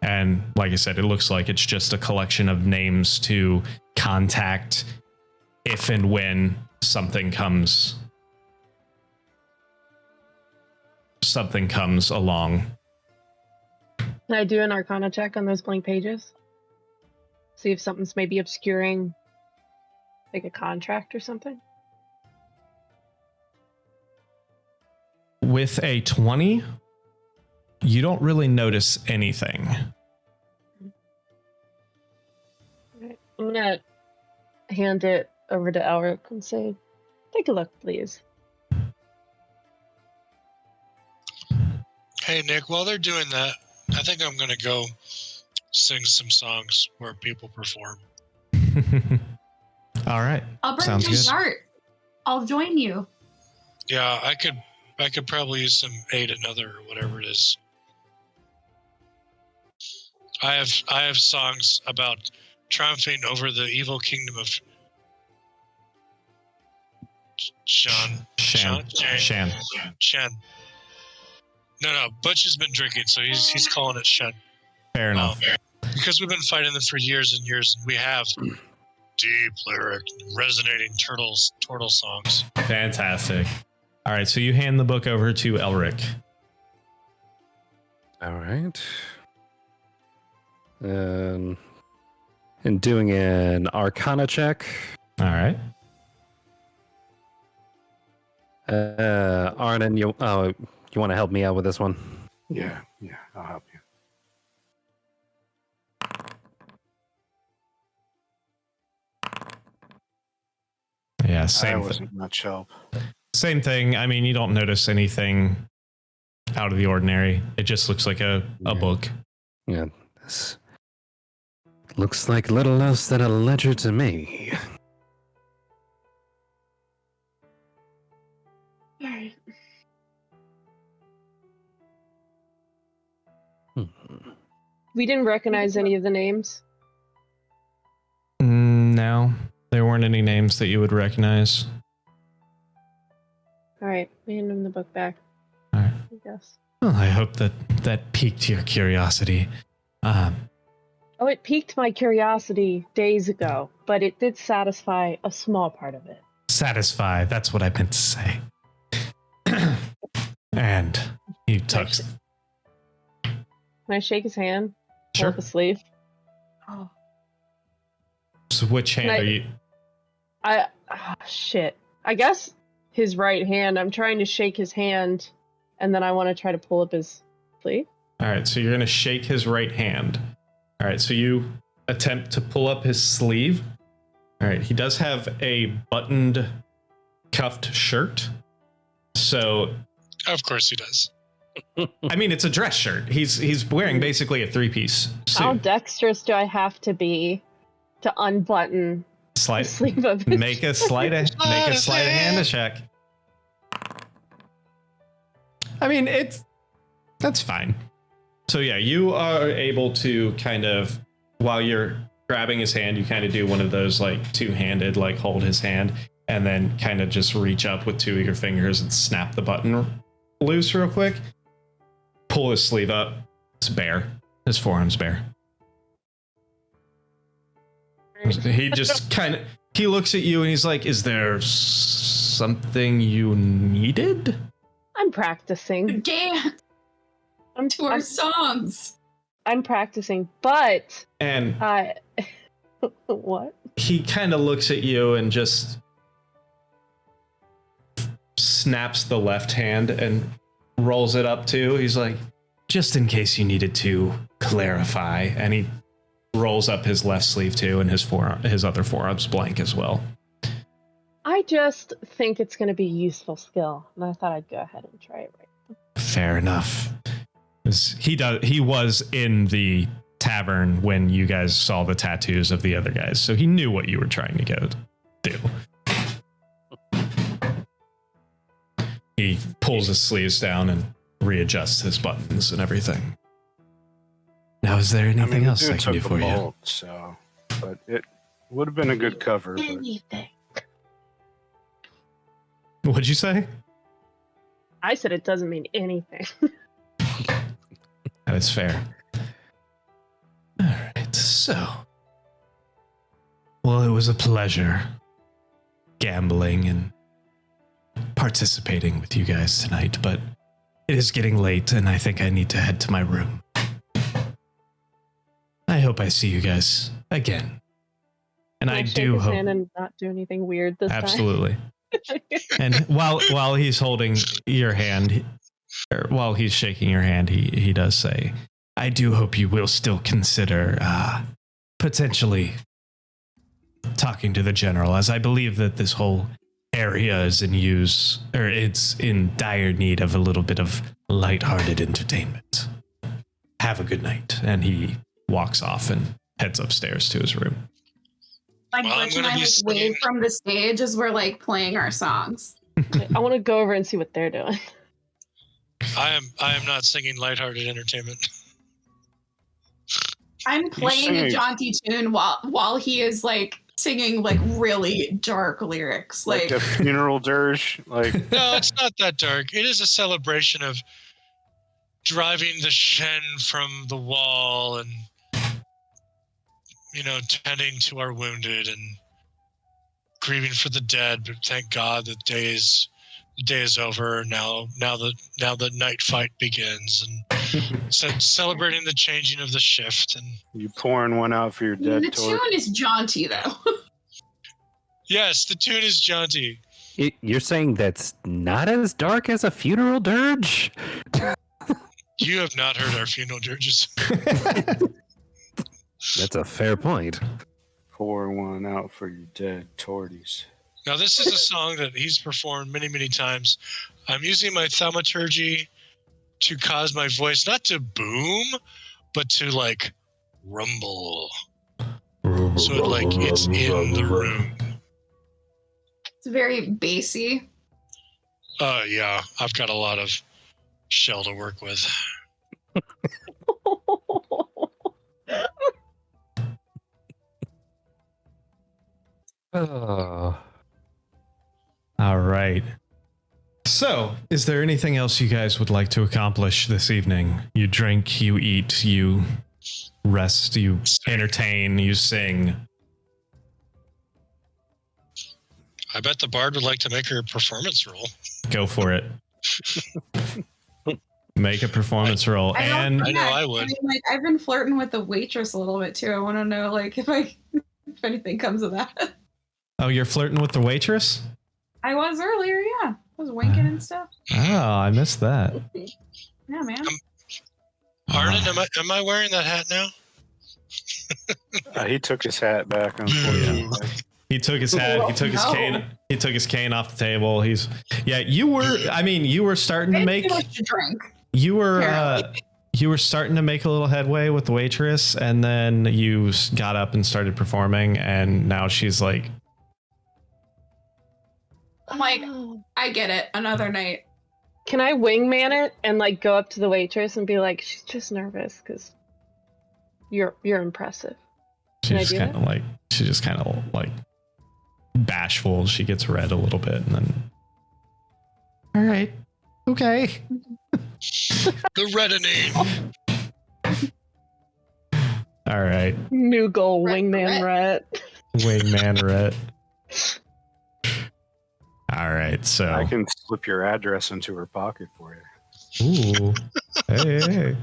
And like I said, it looks like it's just a collection of names to contact if and when something comes along. Can I do an Arcana check on those blank pages? See if something's maybe obscuring, like a contract or something? With a 20, you don't really notice anything. Right. I'm gonna hand it over to Elric and say, take a look, please. Hey, Nick, while they're doing that, I think I'm going to go sing some songs where people perform. All right. I'll bring Sounds you good. art. I'll join you. Yeah, I could probably use some aid another or whatever it is. I have songs about triumphing over the evil kingdom of Shan. No, Butch has been drinking, so he's calling it Shen. Fair enough. Because we've been fighting them for years and years, and we have deep lyric, resonating turtle songs. Fantastic. All right, so you hand the book over to Elric. All right. And doing an Arcana check. All right. Arnon, you want to help me out with this one? Yeah, I'll help you. Yeah, I same wasn't much help. Same thing. I mean, you don't notice anything out of the ordinary. It just looks like a book. Yeah, this looks like little else than a ledger to me. All right. We didn't recognize any of the names. No, there weren't any names that you would recognize. All right, hand him the book back. All right. I guess. Well, I hope that piqued your curiosity. Oh, it piqued my curiosity days ago, but it did satisfy a small part of it. Satisfy, that's what I meant to say. And he tucks. Can I shake his hand? Sure. Pull up his sleeve. Oh. So which hand are you? Shit. I guess his right hand. I'm trying to shake his hand, and then I want to try to pull up his sleeve. All right, so you're going to shake his right hand. All right, so you attempt to pull up his sleeve. All right, he does have a buttoned, cuffed shirt. So, of course he does. I mean, it's a dress shirt. He's wearing basically a three-piece suit. How dexterous do I have to be to unbutton the sleeve of his Make a sleight of hand check. I mean, that's fine. So yeah, you are able to kind of, while you're grabbing his hand, you kind of do one of those like two-handed, like hold his hand, and then kind of just reach up with two of your fingers and snap the button loose real quick. Pull his sleeve up. It's bare. His forearm's bare. He just kind of, he looks at you and he's like, is there something you needed? I'm practicing. Dance to our songs. I'm practicing, but And what? he kind of looks at you and just snaps the left hand and rolls it up too. He's like, just in case you needed to clarify. And he rolls up his left sleeve too, and his other forearm's blank as well. I just think it's going to be useful skill, and I thought I'd go ahead and try it right now. Fair enough. He was in the tavern when you guys saw the tattoos of the other guys, so he knew what you were trying to go do. He pulls his sleeves down and readjusts his buttons and everything. Now, is there anything else I can do for you? So, but it would have been a good cover. Anything. What'd you say? I said it doesn't mean anything. That is fair. All right, so. Well, it was a pleasure gambling and participating with you guys tonight, but it is getting late and I think I need to head to my room. I hope I see you guys again. And I do hope. And not do anything weird this Absolutely. time. And while he's holding your hand, or while he's shaking your hand, he does say, I do hope you will still consider potentially talking to the general, as I believe that this whole area is it's in dire need of a little bit of lighthearted entertainment. Have a good night. And he walks off and heads upstairs to his room. Like, Butch and I wave from the stage as we're like playing our songs. I want to go over and see what they're doing. I am not singing lighthearted entertainment. I'm playing a jaunty tune while he is like singing like really dark lyrics, like a funeral dirge. Like, no, it's not that dark. It is a celebration of driving the Shen from the wall and, tending to our wounded and grieving for the dead. But thank God the day is over. Now the night fight begins, and so celebrating the changing of the shift. And you pouring one out for your dead. The tune is jaunty, though. Yes, the tune is jaunty. You're saying that's not as dark as a funeral dirge? You have not heard our funeral dirges. That's a fair point. Pour one out for your dead torties. Now, this is a song that he's performed many, many times. I'm using my thaumaturgy to cause my voice not to boom, but to like rumble. So it's in the room. It's very bassy. Yeah, I've got a lot of shell to work with. Oh. All right. So, is there anything else you guys would like to accomplish this evening? You drink, you eat, you rest, you entertain, you sing. I bet the bard would like to make her performance roll. Go for it. Make a performance roll. I know I would. I mean, like, I've been flirting with the waitress a little bit too. I want to know, like, if anything comes of that. Oh, you're flirting with the waitress? I was earlier, yeah. I was winking and stuff. Oh, I missed that. Yeah, man. Arnon, am I wearing that hat now? He took his hat back, unfortunately. He took his hat. He took his cane. He took his cane off the table. You were starting to make. You were starting to make a little headway with the waitress, and then you got up and started performing, and now she's like. I'm like, I get it. Another night. Can I wingman it and like go up to the waitress and be like, she's just nervous because you're impressive. She's just kind of like bashful. She gets red a little bit, and then. All right. Okay. The reddening. All right. New goal, wingman Rhett. Wingman Rhett. All right, so I can slip your address into her pocket for you. Ooh. Hey.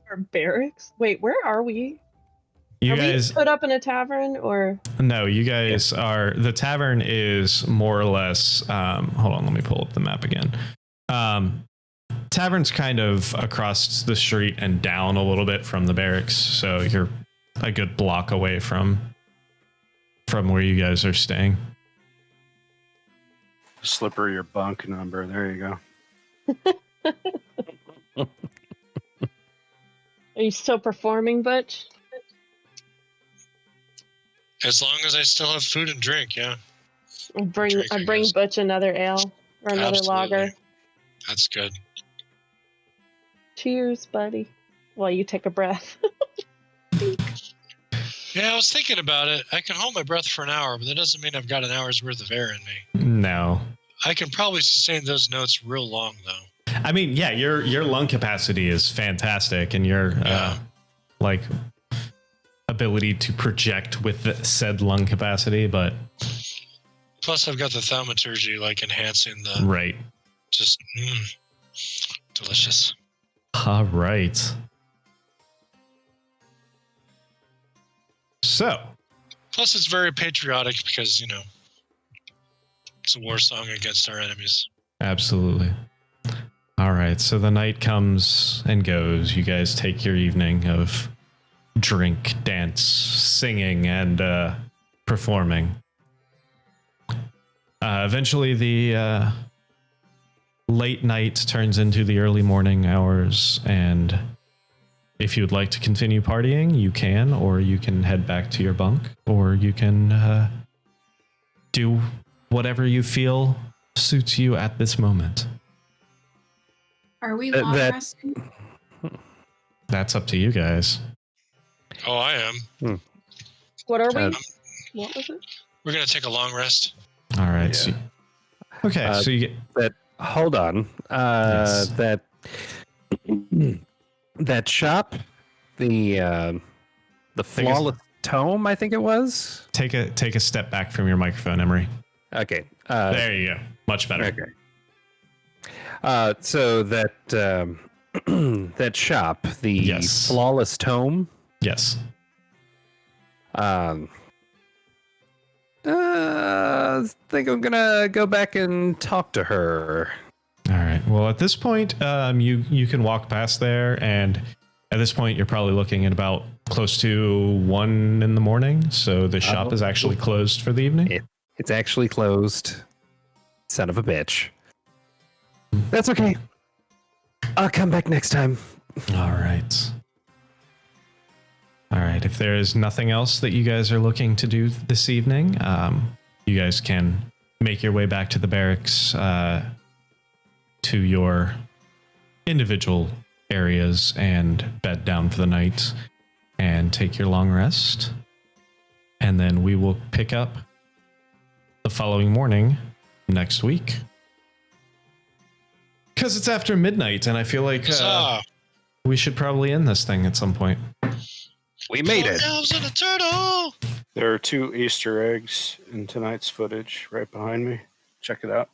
Our barracks? Wait, where are we? You are guys we put up in a tavern or? No, you guys are. The tavern is more or less. Hold on, let me pull up the map again. Tavern's kind of across the street and down a little bit from the barracks, so you're a good block away from where you guys are staying. Slipper your bunk number. There you go. Are you still performing, Butch? As long as I still have food and drink, yeah. I bring Butch another ale or another Absolutely. lager. That's good. Cheers, buddy. While you take a breath. Yeah, I was thinking about it. I can hold my breath for an hour, but that doesn't mean I've got an hour's worth of air in me. No. I can probably sustain those notes real long, though. I mean, yeah, your lung capacity is fantastic, and your like ability to project with the said lung capacity, but plus I've got the thaumaturgy, like enhancing the right. Just delicious. All right. So. Plus, it's very patriotic because it's a war song against our enemies. Absolutely. All right. So the night comes and goes. You guys take your evening of drink, dance, singing, and performing. Eventually, the late night turns into the early morning hours, and if you'd like to continue partying, you can, or you can head back to your bunk, or you can do whatever you feel suits you at this moment. Are we long resting? That's up to you guys. Oh, I am. What are we? What was it? We're going to take a long rest. All right. Yeah. So, okay. So you get that. Hold on. Yes. That shop, the flawless tome, I think it was. take a step back from your microphone, Emery. Okay. There you go. Much better. Okay. So that that shop, the flawless tome. Yes. I think I'm gonna go back and talk to her. All right. Well, at this point, you can walk past there, and at this point, you're probably looking at about close to 1 a.m. So the shop is actually closed for the evening. It's actually closed. Son of a bitch. That's okay. I'll come back next time. All right. All right. If there is nothing else that you guys are looking to do this evening, you guys can make your way back to the barracks, to your individual areas, and bed down for the night and take your long rest. And then we will pick up the following morning next week. Because it's after midnight, and I feel like we should probably end this thing at some point. We made it. Elves and a turtle. There are 2 Easter eggs in tonight's footage right behind me. Check it out.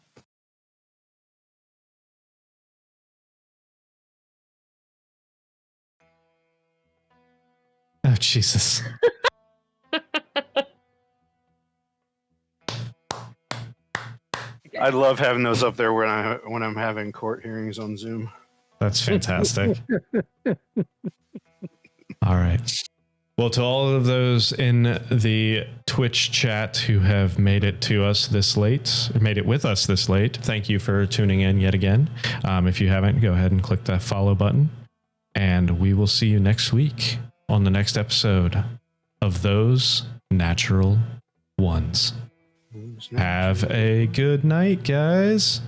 Oh, Jesus. I love having those up there when I'm having court hearings on Zoom. That's fantastic. All right. Well, to all of those in the Twitch chat who have made it with us this late, thank you for tuning in yet again. If you haven't, go ahead and click that follow button, and we will see you next week on the next episode of Those Natural Ones. Have a good night, guys.